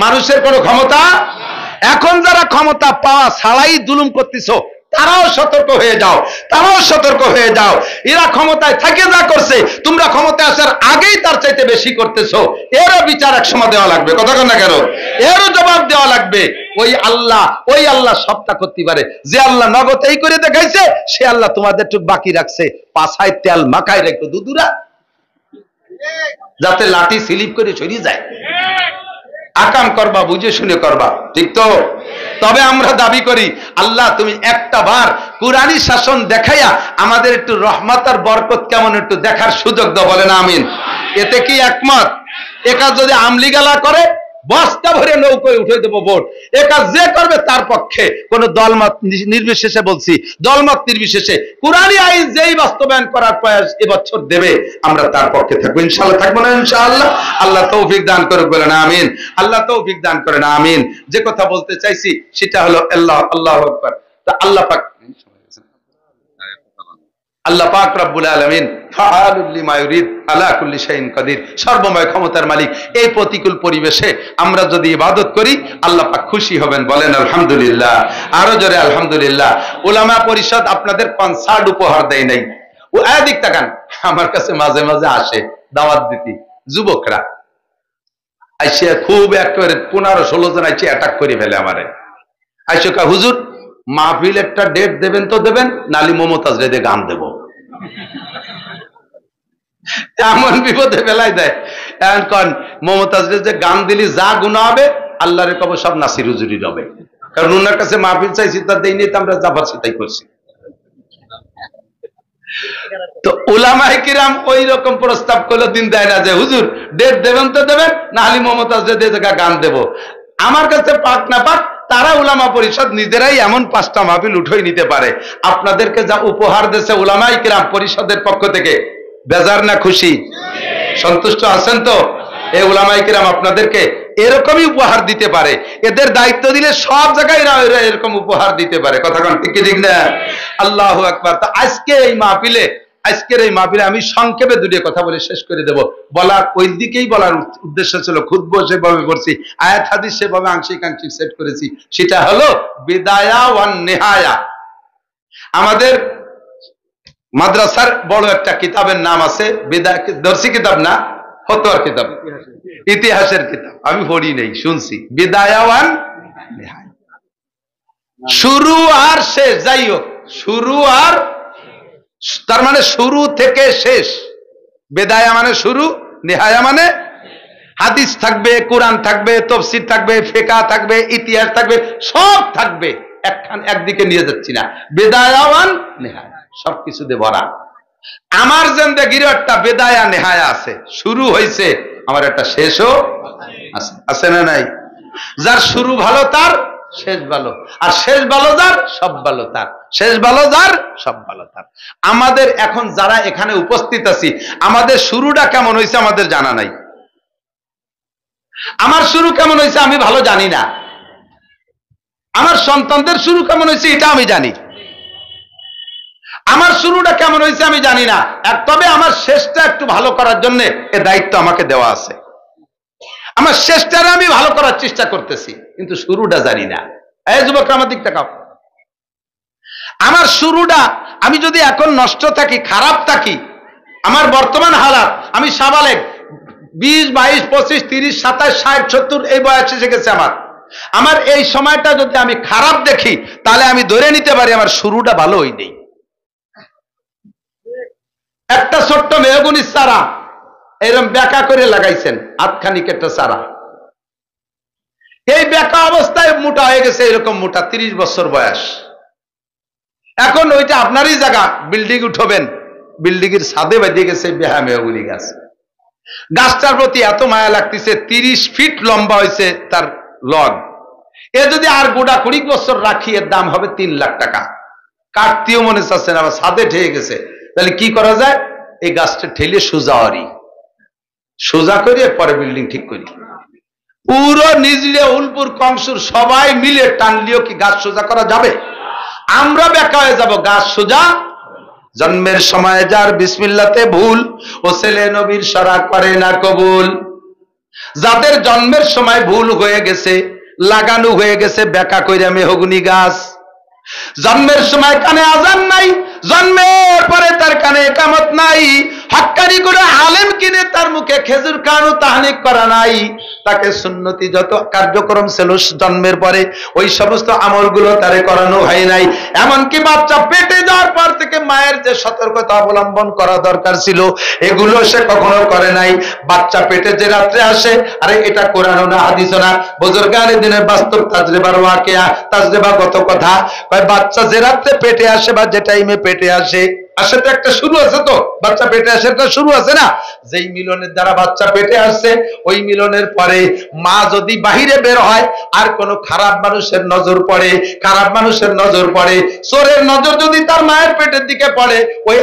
মানুষের কোনো ক্ষমতা? এখন যারা ক্ষমতা পাওয়া ছাড়াই জুলুম করতেছ, তারাও সতর্ক হয়ে যাও, তারাও সতর্ক হয়ে যাও। এরা ক্ষমতায় থাকে যা করছে, তোমরা ক্ষমতায় আসার আগেই তার চাইতে বেশি করতেছো। এরও বিচার এক সময় দেওয়া লাগবে, কথা কন না কেন? এরও জবাব দেওয়া লাগবে। ওই আল্লাহ সবটা করতে পারে। যে আল্লাহ নগদ এই করে দেখাইছে, সে আল্লাহ তোমাদের টুক বাকি রাখছে। পাছায় তেল মাখায় রেখো দুদুরা, যাতে লাঠি স্লিপ করে সরিয়ে যায়। আকাম করবা, বুঝে শুনে করবা, ঠিক তো? তবে আমরা দাবি করি, আল্লাহ তুমি একটা বার কুরআনী শাসন দেখাইয়া আমাদের একটু রহমত আর বরকত কেমন একটু দেখার সুযোগ দাও, বলেন আমিন। এতে কি একমত? একা যদি আমলিগালা করে বস্তা ভরে নৌকোয় উঠে দেবো ভোট। এ কাজ যে করবে তার পক্ষে, কোন দলমত নির্বিশেষে বলছি, দলমত নির্বিশেষে কুরআনী আইন যেই বাস্তবায়ন করার প্রয়াস এবছর দেবে, আমরা তার পক্ষে থাকবো। ইনশাআল্লাহ থাকবো না? ইনশাআল্লাহ। আল্লাহ তৌফিক দান করুক, বলেন আমিন। আল্লাহ তৌফিক দান করেন, আমিন। যে কথা বলতে চাইছি সেটা হলো আল্লাহু আকবার। তা আল্লাহ পাক রব্বুল আলামিন ফাআলুল লিমা ইউরিদ আলা কুল্লি শাইইন কাদির, সর্বময় ক্ষমতার মালিক। এই প্রতিকূল পরিবেশে আমরা যদি ইবাদত করি, আল্লাহ পাক খুশি হবেন, বলেন আলহামদুলিল্লাহ। আরো জোরে আলহামদুলিল্লাহ। উলামা পরিষদ আপনাদের কনসার্ট উপহার দেয় নাই। ও এদিক তাকান, আমার কাছে মাঝে মাঝে আসে দাওয়াত দিতে যুবকরা, আইসে খুব একেবারে 15-16 জন আইসে অ্যাটাক করে ফেলে আমারে। আইসে কা হুজুর মাহফিল একটা ডেট দেবেন তো দেবেন, নালি মমতাজ রেদে গান দেব। এমন বিপদে ফেলাই দেয়। এখন মমতাজ রেদে গান দিলি যা গুনাহ হবে, আল্লাহর কবর সব নাসির হুজুরির হবে। কারণ ওনার কাছে মাহফিল চাইছি, তার দেই নিয়ে তো আমরা জাফাচ্ছি, তাই করছি। তো উলামায়ে কিরাম ওই রকম প্রস্তাব করলো, দিন দেয় না যে হুজুর ডেট দেবেন তো দেবেন, না হলে মমতাজ রেদে গান দেব। আমার কাছে পাক না পাক, তারা উলামা পরিষদ নিজেরাই এমন 5টা মাহফিল উঠাই নিতে পারে। আপনাদেরকে যা উপহার দিয়েছে উলামায়ে কিরাম পরিষদের পক্ষ থেকে, বেজার না খুশি? সন্তুষ্ট আছেন তো? এই উলামায়ে কিরাম আপনাদেরকে এরকমই উপহার দিতে পারে। এদের দায়িত্ব দিলে সব জায়গায় এরা এরকম উপহার দিতে পারে, কথা কোন ঠিক ঠিক না? আল্লাহু আকবার। তা আজকের এই মাহফিলে আমি সংক্ষেপে দুটো কথা বলে শেষ করে দেব। বলার ওই দিকেই বলার উদ্দেশ্য ছিল, খুতবা সেভাবে পড়ছি, আয়াত হাদিস সেভাবে আংশিক সেট করেছি। সেটা হলো বিদায়া ওয়ান নিহায়া। আমাদের মাদ্রাসার বড় একটা কিতাবের নাম আছে, দর্শি কিতাব না, ফতোয়ার কিতাব, ইতিহাসের কিতাব। আমি পড়ি নেই, শুনছি। বিদায়া ওয়ান নিহায়া, শুরু আর শেষ। যাই হোক, শুরু আর, তার মানে শুরু থেকে শেষ। বেদায়া মানে শুরু, নিহায়া মানে হাদিস থাকবে, কোরআন থাকবে, তাফসীর থাকবে, ফিকহ থাকবে, ইতিহাস থাকবে, সব থাকবে। একদিকে নিয়ে যাচ্ছি না, বেদায়া ওয়ান নিহায়া, সবকিছু দিয়ে ভরা। আমার জিন্দেগির একটা বেদায়া নিহায়া আছে। শুরু হয়েছে, আমার একটা শেষও আছে, আছে না নাই? যার শুরু ভালো তার শেষ ভালো, আর শেষ ভালো যার সব ভালো তার, শেষ ভালো যার সব ভালো তার। আমাদের এখন যারা এখানে উপস্থিত আছি, আমাদের শুরুটা কেমন হয়েছে আমাদের জানা নাই। আমার শুরু কেমন হয়েছে আমি ভালো জানি না। আমার সন্তানদের শুরু কেমন হয়েছে এটা আমি জানি। আমার শুরুটা কেমন হয়েছে আমি জানি না, তবে আমার শেষটা একটু ভালো করার জন্য এ দায়িত্ব আমাকে দেওয়া আছে। আমার শেষটারে আমি ভালো করার চেষ্টা করতেছি, কিন্তু শুরুটা জানি না। এই যুবক, আমার দিক তাকাও। আমার শুরুটা, আমি যদি এখন নষ্ট থাকি, খারাপ থাকি, আমার বর্তমান হালাত, আমি সাবালেগ 20, 22, 25, 30, 27, 60, 70 এই বয়স এসে গেছে আমার এই সময়টা যদি আমি খারাপ দেখি, তাহলে আমি ধরে নিতে পারি আমার শুরুটা ভালো হয়নি। একটা ছোট্ট মেহগুনির চারা এরকম বেঁকা করে লাগাইছেন আধখানিক একটা চারা। এই বেঁকা অবস্থায় মোটা হয়ে গেছে, এরকম মোটা, 30 বছর বয়স। এখন ওইটা আপনারই জায়গা, বিল্ডিং উঠবেন, বিল্ডিং এর ছাদে বেঁধে গেছে মেহগুনি গাছ। গাছটার প্রতি এত মায়া লাগতেছে, 30 ফিট লম্বা হয়েছে তার লগ। এ যদি আর গোটা 20 বছর রাখি, এর দাম হবে 3 লাখ টাকা। কাটতেও মনে চাচ্ছে না, আবার ছাদে ঠেয়ে গেছে। তাহলে কি করা যায়? এই গাছটা ঠেলে সোজা করি, পরে বিল্ডিং ঠিক করি। পুরো নিজলিয়া, উলপুর, কংসুর সবাই মিলে টানলিও কি গাছ সোজা করা যাবে? আমরা বেঁকা হয়ে যাব, গাছ সোজা। জন্মের সময় যার বিসমিল্লাতে ভুল, ও ছেলে নবীর শরা করে না কবুল। যাদের জন্মের সময় ভুল হয়ে গেছে, লাগানো হয়ে গেছে বেঁকা কইরা মেহগুনি গাছ, জন্মের সময় কানে আজান নাই, জন্মের পরে তার কানে একামত নাই, হক্কানি করে আলেম কিনে তার মুখে খেজুর খাওয়ানো তাহনিক করা নাই, তাকে সুন্নতি যত কার্যক্রম ছিল জন্মের পরে ওই সমস্ত আমলগুলো তারে করানো হয় নাই। এমনকি বাচ্চা পেটে যাওয়ার পর থেকে মায়ের যে সতর্কতা অবলম্বন করা দরকার ছিল, এগুলো সে কখনো করে নাই। বাচ্চা পেটে যে রাত্রে আসে, আরে এটা কোরআনও না হাদিসও না, বুজুর্গানের দিনের বাস্তব তাজরিবার ওয়াকিয়া, তাজরিবাগত কথা। বাচ্চা যে রাত্রে পেটে আসে বা যে টাইমে পেটে আসে, আসে তো একটা শুরু আছে, তো বাচ্চা পেটে আসে একটা শুরু আছে না? যেই মিলনের দ্বারা বাচ্চা পেটে আসছে, ওই মিলনের পরে মা যদি বাহিরে বের হয়, আর কোন খারাপ মানুষের নজর পড়ে, খারাপ মানুষের নজর পড়ে, চোরের নজর যদি তার মায়ের পেটের দিকে পড়ে, ওই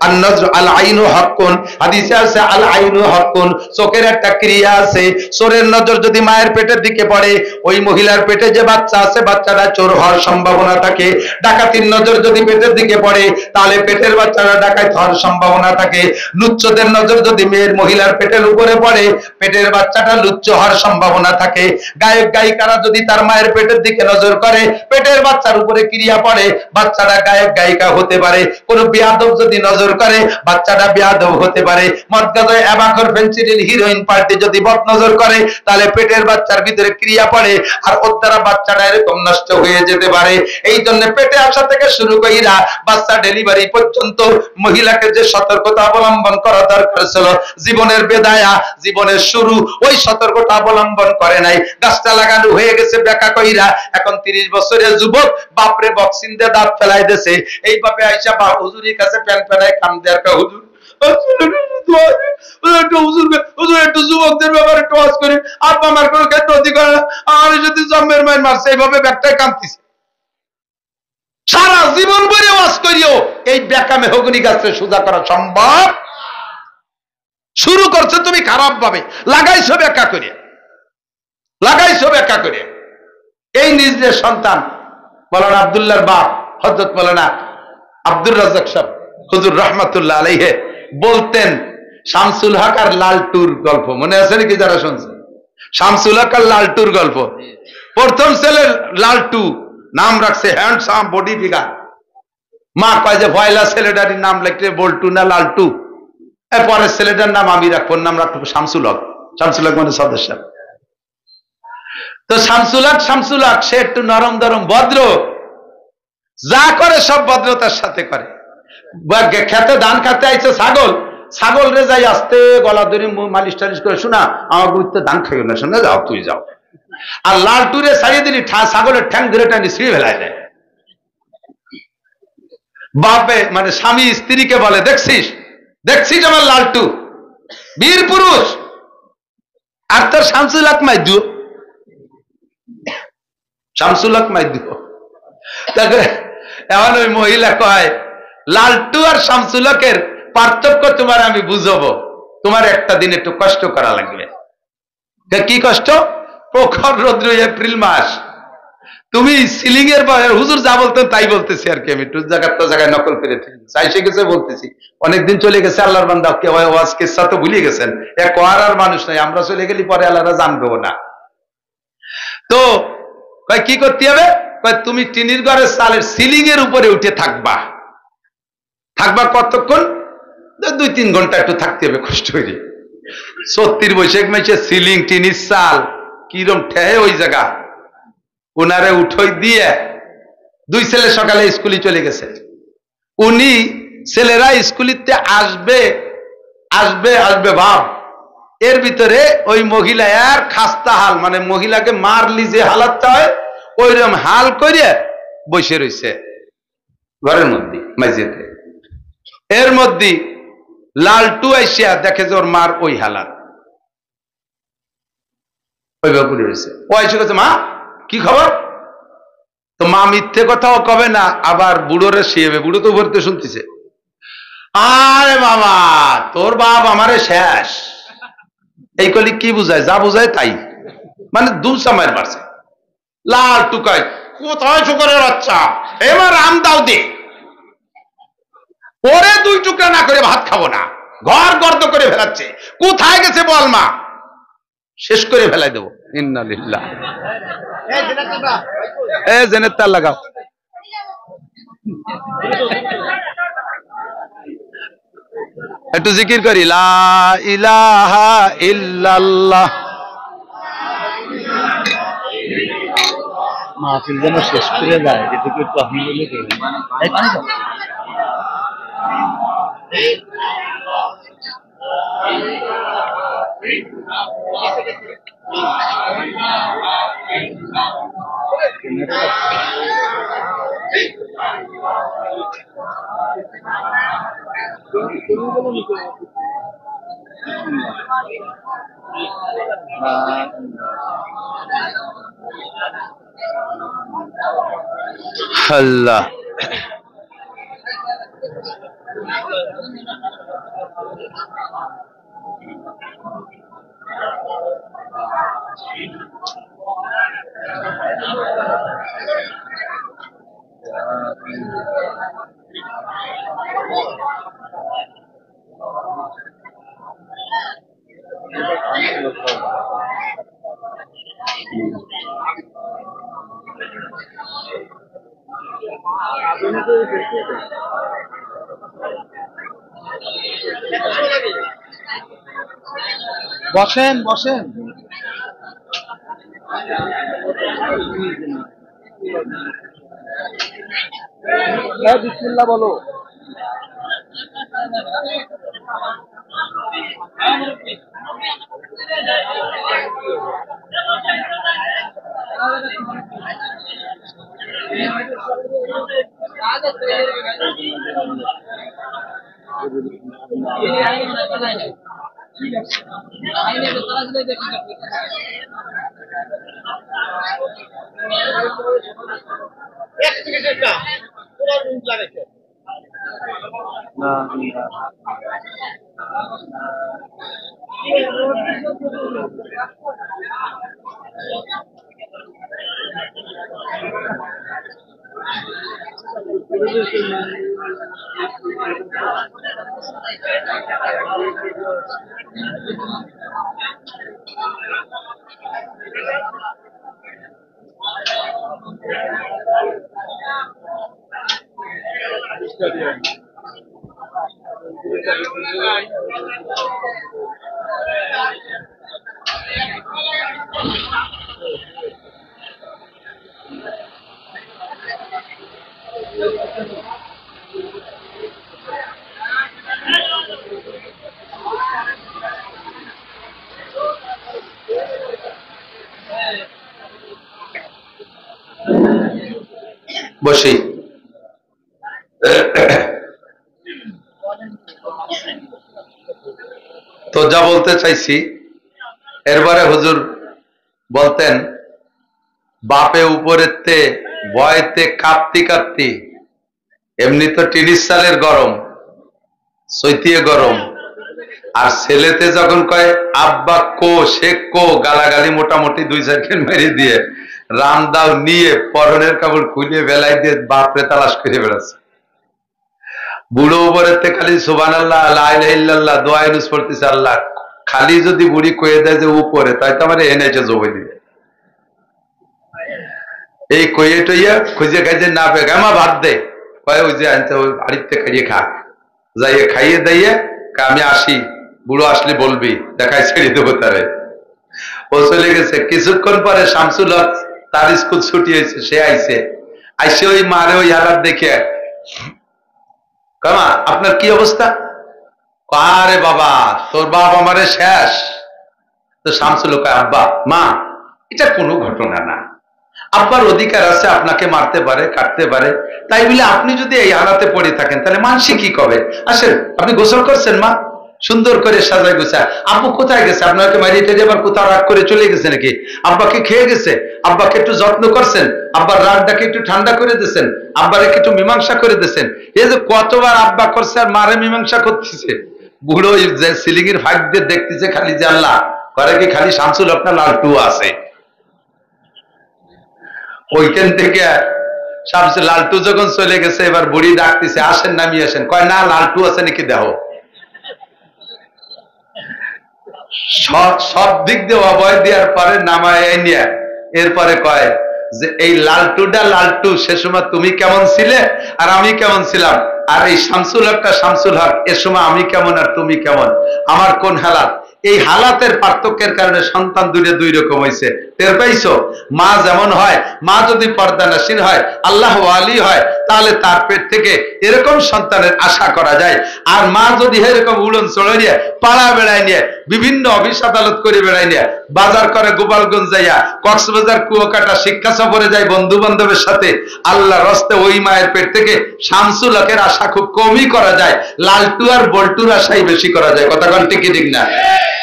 আন-নজর আল আইনু হক্কুন, হাদিসে আছে আল আইনু হক্কুন, চোখের একটা ক্রিয়া আছে। চোরের নজর যদি মায়ের পেটের দিকে পড়ে, ওই মহিলার পেটে যে বাচ্চা আছে, বাচ্চাটা চোর হওয়ার সম্ভাবনা থাকে। ডাকাতির নজর যদি পেটের দিকে পড়ে, তাহলে পেটের বাচ্চারা ডাকাত হওয়ার সম্ভাবনা থাকে। লুচ্চদের নজর যদি মেয়ের মহিলার পেটের উপরে পড়ে, পেটের বাচ্চাটা লুচ্চ হওয়ার সম্ভাবনা থাকে। গায়ক গায়িকারা যদি তার মায়ের পেটের দিকে নজর করে, পেটের বাচ্চার উপরে ক্রিয়া পড়ে, বাচ্চাটা গায়ক গায়িকা হতে পারে। কোন বেয়াদব যদি নজর করে, বাচ্চাটা বেয়াদব হতে পারে। মদ গাঁজা অ্যাবাকর ফেন্সিডিল হিরোইন পার্টি যদি বদ নজর করে, তাহলে পেটের বাচ্চার ভিতরে ক্রিয়া পড়ে, আর ওর দ্বারা বাচ্চাটা এরকম নষ্ট হয়ে যেতে পারে। এই জন্য পেটে আসা থেকে শুরু কইরা বাচ্চা ডেলিভারি পর্যন্ত মহিলাকে যে সতর্কতা অবলম্বন করা দরকার ছিল, জীবনের বেদায়া, জীবনের শুরু, ওই সতর্কতা অবলম্বন করে নাই। গাছটা লাগানো হয়ে গেছে বেঁকা কইরা। এখন 30 বছরের যুবক বাপরে বক্সিং দিয়ে দাঁত ফেলাই দিয়েছে। এই বাপে আইসা বা হুজুরের কাছে প্যান প্যানায় কাম দেয়ার কা, হুজুর একটু যুবকদের ব্যাপারে টস করে, আপা আমার কোনো ক্ষেত্রে অধিকার, আমার যদি জন্মের মায়ের মারছে, এইভাবে ব্যাগটায় কামতিছে। সারা জীবন ভরে ওয়াজ করিও এই বেঁকা মেহগনি গাছকে সোজা করা সম্ভব? শুরু করছো তুমি খারাপ ভাবে, লাগাইছো বেঁকা করে, লাগাইছো বেঁকা করে। এই নিজের সন্তান মাওলানা আব্দুল্লাহর বাপ হযরত মাওলানা আব্দুর রাজ্জাক সাহেব হুজুর রাহমাতুল্লাহ আলাইহি বলতেন, শামসুল হক আর লালটুর গল্প মনে আছে নাকি যারা শুনছেন? শামসুল হক আর লালটুর গল্প। প্রথম ছেলে লালটু, নাম রাখছে হ্যান্ডসাম বডি ফিগার। মা কয় যে পয়লা ছেলেটার নাম লিখতে বল্টু না লালটু, পরের ছেলেটার নাম আমি রাখবো, নাম রাখবো শামসুল হক। শামসুল হক মানে সদস্য। তো শামসুল হক সে একটু নরম দরম ভদ্র, যা করে সব ভদ্রতার সাথে করে। খেতে ধান খাতে আইছে ছাগল রে যাই আসতে গলা ধরে মালিশ টালিশ করে, শোনা আমার বুঝতে ধান খাইও না, শোনা যাও তুই যাও। আর লালটুরে ছাড়িয়ে দিলি ছাগলের ঠ্যাং ধরে টানি ছিঁড়ে ফেলায় দেয়। বাপে মানে স্বামী স্ত্রীকে বলে, দেখছিস আমার লালটু বীর পুরুষ, আর তোর শামসুল হক মাইদু, শামসুল হক মাইদু। এমন ওই মহিলা কয়, লালটু আর শামসুল হকের পার্থক্য তোমার আমি বুঝবো, তোমার একটা দিন একটু কষ্ট করা লাগবে। কি কষ্ট? প্রখর রৌদ্র, এপ্রিল মাস, তুমি সিলিং এর হুজুর যা বলতেন তাই বলতেছি আর কি, আমি একটু জায়গায় নকল করে চাইছে গেছে বলতেছি। অনেকদিন চলে গেছে, আল্লাহর বান্দা ওয়াজ কিসসা তো ভুলে গেছেন, এক আর মানুষ নাই, আমরা চলে গেলি পরে আল্লাহরা জানবেও না। তো কি করতে হবে? তুমি টিনির ঘরের চালের সিলিং এর উপরে উঠে থাকবা কতক্ষণ? 2-3 ঘন্টা একটু থাকতে হবে কষ্ট করে। 36 বৈশাখ মাসে সিলিং টিনির চাল কিরম ঠেহে ওই জায়গা, ওনারে উঠই দিয়ে 2 ছেলে সকালে স্কুলে চলে গেছে। উনি ছেলেরা স্কুলিতে আসবে আসবে আসবে ভাব। এর ভিতরে ওই মহিলা আর খাস্তা হাল, মানে মহিলাকে মারলি যে হালাতটা হয় ওইরকম হাল করে বসে রয়েছে ঘরের মধ্যে মাঝেতে। এর মধ্যে লালটু আইসিয়া দেখে যে ওর মার ওই হালাত, ওইভাবে পড়ে রয়েছে। ও আইসে গেছে, মা কি খবর? তো মা মিথ্যে কথাও কবে না, আবার বুড়োরে শিয়েবে, বুড়ো তো ভরতে শুনতেছে, আরে বাবা তোর বাপ আমারে শেষ। এই কলি কি বুঝায়? যা বুঝায় তাই, মানে দু সময়ের পারছে। লাল টুকাই, কোথায় শুকরের বাচ্চা, এবার রাম দাও দে, ওরে দুই টুকরা না করে ভাত খাবো না, ঘর গর্দ করে ফেলাচ্ছে, কোথায় গেছে বল মা, শেষ করে ফেলাই দেবো। ইন্না লিল্লাহ। জেনের তার লাগাও। একটু জিকির করি, লা ইলাহা ইল্লাল্লাহ। মাহফিল যেন শেষ করে যায়, যেটুকু একটু আপনি বলে দেবেন। এই পানি দাও। আল্লাহ। বসেন বসেন। বিসমিল্লাহ বলো। বসি। তো যা বলতে চাইছি, এরবারে হুজুর বলতেন বাপে উপরেতে ভয়তে কাঁপতি কাঁপতি, এমনি তো টিনিস সালের গরম, সৈতিয়ে গরম, আর ছেলেতে যখন কয় আব্বা কো সে কো, গালাগালি মোটামুটি 2-4 মেরে দিয়ে রামদাও নিয়ে পরনের কাপড় খুলে বেলাই দিয়ে বাপরে তালাশ করে বেড়াচ্ছে। বুড়ো উপরেতে খালি সুবহানাল্লাহ লা ইলাহা ইল্লাল্লাহ দোয়া ইউনুস পড়তেছে, আল্লাহ খালি যদি বুড়ি কয়ে দেয় যে উপরে, তাই তো আমার এনেছে জবে দিবে। এই কইয়ে টইয়া খুঁজে খাইছে না পেয়ে গামা ভাত দে, কয়ে ওই যে আনতে ওই বাড়িতে খাইয়ে খা, যাইয়ে খাইয়ে দিয়ে আমি আসি, বুড়ো আসলে বলবি, দেখাই ছেড়ে দেবো তারে। ও চলে গেছে। কিছুক্ষণ পরে শামসুল হক তার স্কুল ছুটি হয়েছে, সে আইছে, আইসে ওই মারে ওই হালাত দেখে, কামা আপনার কি অবস্থা? আরে বাবা, তোর বাপ আমারে শেষ। তো শামসুল কয়, আব্বা মা এটা কোনো ঘটনা না, আব্বার অধিকার আছে, আপনাকে মারতে পারে, কাটতে পারে, তাই বলে আপনি যদি এই হালাতে পড়ে থাকেন তাহলে মানসি কি কবে? আসেন, আপনি গোসল করছেন মা, সুন্দর করে সাজায় গোছা। আব্বু কোথায় গেছে? আপনাকে মারিয়ে টেরে আবার কোথাও রাগ করে চলে গেছে নাকি? আব্বাকে খেয়ে গেছে? আব্বাকে একটু যত্ন করছেন? আব্বার রাগটাকে একটু ঠান্ডা করে দিয়েছেন? আব্বারে একটু মীমাংসা করে দিয়েছেন? এই যে কতবার আব্বা করছে আর মারে মীমাংসা করতেছে, বুড়ো যে সিলিং এর ফাঁক দিয়ে দেখতেছে খালি যে আল্লাহ করে কি খালি শামসুল আপনার লালটু আছে। ওইখান থেকে শামসুল লালটু যখন চলে গেছে, এবার বুড়ি ডাকতেছে, আসেন নামিয়ে আসেন। কয় না, লালটু আছে নাকি দেখো। সব দিক দিয়ে অভয় দেওয়ার পরে নামায় নিয়ে এরপরে কয় যে এই লালটুটা লালটু, সে সময় তুমি কেমন ছিলে আর আমি কেমন ছিলাম, আর এই শামসুল হকটা শামসুল হক, এ সময় আমি কেমন আর তুমি কেমন, আমার কোন হালাত। এই হালাতের পার্থক্যের কারণে সন্তান দুই রকম হয়েছে। টের পাইছো? মা যেমন হয়, মা যদি পর্দানাসীন হয়, আল্লাহ ওয়ালি হয়, তাহলে তার পেট থেকে এরকম সন্তানের আশা করা যায়। আর মা যদি এরকম উড়ন চড়ে নিয়ে, পাড়া বেড়ায় নিয়ে, বিভিন্ন অফিস আদালত করে বেড়ায় নিয়ে, বাজার করে গোপালগঞ্জ যাইয়া, কক্সবাজার কুয়াকাটা শিক্ষা সফরে যায় বন্ধু বান্ধবের সাথে, আল্লাহ রস্তে ওই মায়ের পেট থেকে শামসুল হকের আশা খুব কমই করা যায়, লালটু আর বল্টুর আশাই বেশি করা যায়। কথা কোন ঠিক ঠিক না?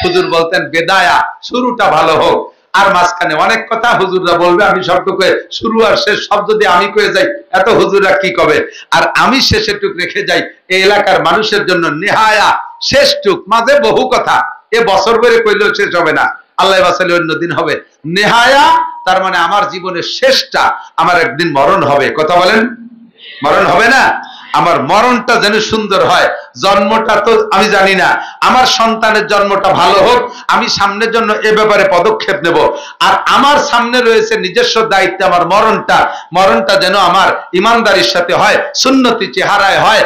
হুজুর বলতেন বেদায়া, শুরুটা ভালো হোক, আর মাঝখানে অনেক কথা হুজুররা বলবে, আমি সবটুকু শুরু আর শেষ সব যদি আমি কয়ে যাই, এত হুজুররা কি কবে, আর আমি শেষেরটুক রেখে যাই এই এলাকার মানুষের জন্য নেহায়া শেষটুক। মাঝে বহু কথা এ বছর করে কইলেও শেষ হবে না, আল্লাহ বাসালে অন্যদিন হবে। নেহায়া তার মানে আমার জীবনের শেষটা, আমার একদিন মরণ হবে। কথা বলেন, মরণ হবে না? আমার মরণটা যেন সুন্দর হয়। জন্মটা তো আমি জানি না, আমার সন্তানের জন্মটা ভালো হোক, আমি সামনের জন্য এ ব্যাপারে পদক্ষেপ নেব। আর আমার সামনে রয়েছে নিজস্ব দায়িত্ব, আমার মরণটা যেন আমার ইমানদারির সাথে হয়, সুন্নতি চেহারায় হয়,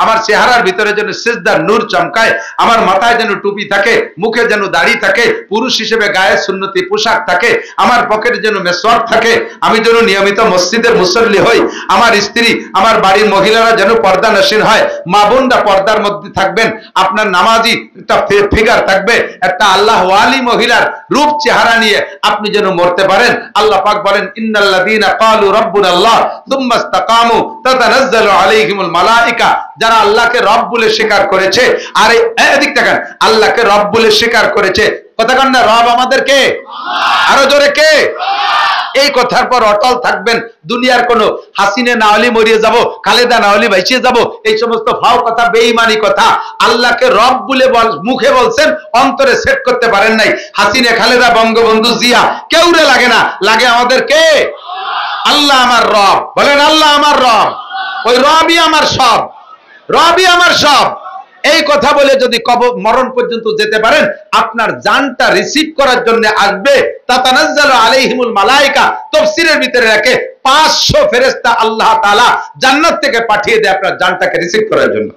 আমার চেহারার ভিতরে যেন সিজদার নূর চমকায়, আমার মাথায় যেন টুপি থাকে, মুখে যেন দাড়ি থাকে, পুরুষ হিসেবে গায়ে সুন্নতি পোশাক থাকে, আমার পকেটে যেন মেসওয়াক থাকে, আমি যেন নিয়মিত মসজিদের মুসল্লি হই, আমার স্ত্রী, আমার বাড়ির মহিলারা যেন পর্দানসীন হয়, মা বোনরা পর্দার মধ্যে থাকবেন, আপনার নামাজি একটা ফিগার থাকবে, একটা আল্লাহ ওয়ালি মহিলার রূপ চেহারা নিয়ে আপনি যেন মরতে পারেন। আল্লাহ পাক বলেন, ইন্নাল্লাযীনা ক্বালু রাব্বুনাল্লাহ সুম্মা ইসতাকামু তাতানাজ্জালু আলাইহিমুল মালায়েকা, যারা আল্লাহকে রব বলে স্বীকার করেছে, আর এদিক তাকান, আল্লাহকে রব বলে স্বীকার করেছে, কথা কন না, রব আমাদের কে? আরো জোরে কে? এই কথার পর অটল থাকবেন। দুনিয়ার কোন হাসিনে না হলে মরিয়ে যাব, খালেদা না হলে ভাইসিয়ে যাব, এই সমস্ত ফাও কথা, বেঈমানি কথা। আল্লাহকে রব বলে মুখে বলছেন, অন্তরে সেট করতে পারেন নাই। হাসিনে, খালেদা, বঙ্গবন্ধু, জিয়া কেউরে লাগে না, লাগে আমাদের কে? আল্লাহ আমার রব। বলেন আল্লাহ আমার রব, ওই রবই আমার সব, রবই আমার সব। এই কথা বলে যদি মরণ পর্যন্ত যেতে পারেন, আপনার জানটা রিসিভ করার জন্য আসবে তাতানাজ্জালু আলাইহিমুল মালায়েকা। তাফসীরের ভিতরে রাখে 500 ফেরেশতা আল্লাহ তাআলা জান্নাত থেকে পাঠিয়ে দেয় আপনার জানটাকে রিসিভ করার জন্য।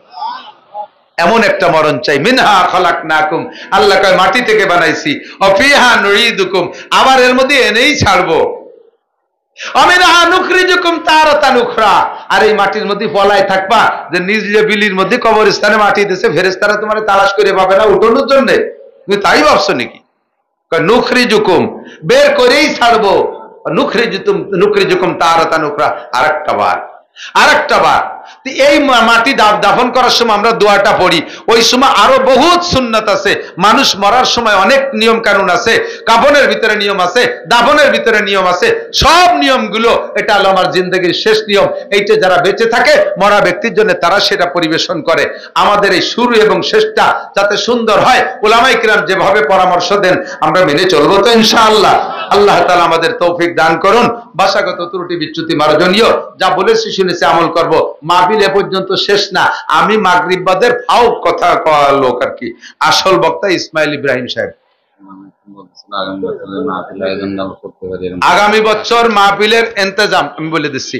এমন একটা মরণ চাই। মিনহা খালাকনাকুম, আল্লাহ কয় মাটি থেকে বানাইছি, ওয়া ফিহা নুঈদুকুম, আবার এর মধ্যে এনেই ছাড়বো, আমিনহা নুখরিজুকুম তারাতান উখরা, আর এই মাটির মধ্যে পলায় থাকবা, যে নিজ বিলির মধ্যে কবরস্থানে মাটি দিয়েছে, ফেরেশতারা তোমারে তালাশ করে পাবে না উঠানোর জন্য, তুমি তাই ভাবছো নাকি? নুখরিজুকুম, বের করেই ছাড়বো, নুখরিজুকুম তারাতান উখরা, আরেকটা বার। এই মাটি দাফন করার সময় আমরা দোয়াটা পড়ি, ওই সময় আরো বহুত সুন্নাত আছে। মানুষ মরার সময় অনেক নিয়ম কানুন আছে, কাফনের ভিতরে নিয়ম আছে, দাফনের ভিতরে নিয়ম আছে, সব নিয়মগুলো, এটা হলো আমার জিন্দগির শেষ নিয়ম। এইটা যারা বেঁচে থাকে মরা ব্যক্তির জন্য, তারা সেটা পরিবেশন করে। আমাদের এই শুরু এবং শেষটা যাতে সুন্দর হয়, উলামায়ে কিরাম যেভাবে পরামর্শ দেন আমরা মেনে চলবো তো ইনশাআল্লাহ। আল্লাহ তাআলা আমাদের তৌফিক দান করুন। ভাষাগত ত্রুটি বিচ্যুতি মার্জনীয়, যা বলেছি শুনেছি আমল করব। মাহফিল এ পর্যন্ত শেষ না, আমি মাগরিব বাদের ফাও কথা কওয়া লোক আর কি। আসল বক্তা ইসমাইল ইব্রাহিম সাহেব। আগামী বছর মাহফিলের ইন্তজাম আমি বলে দিচ্ছি।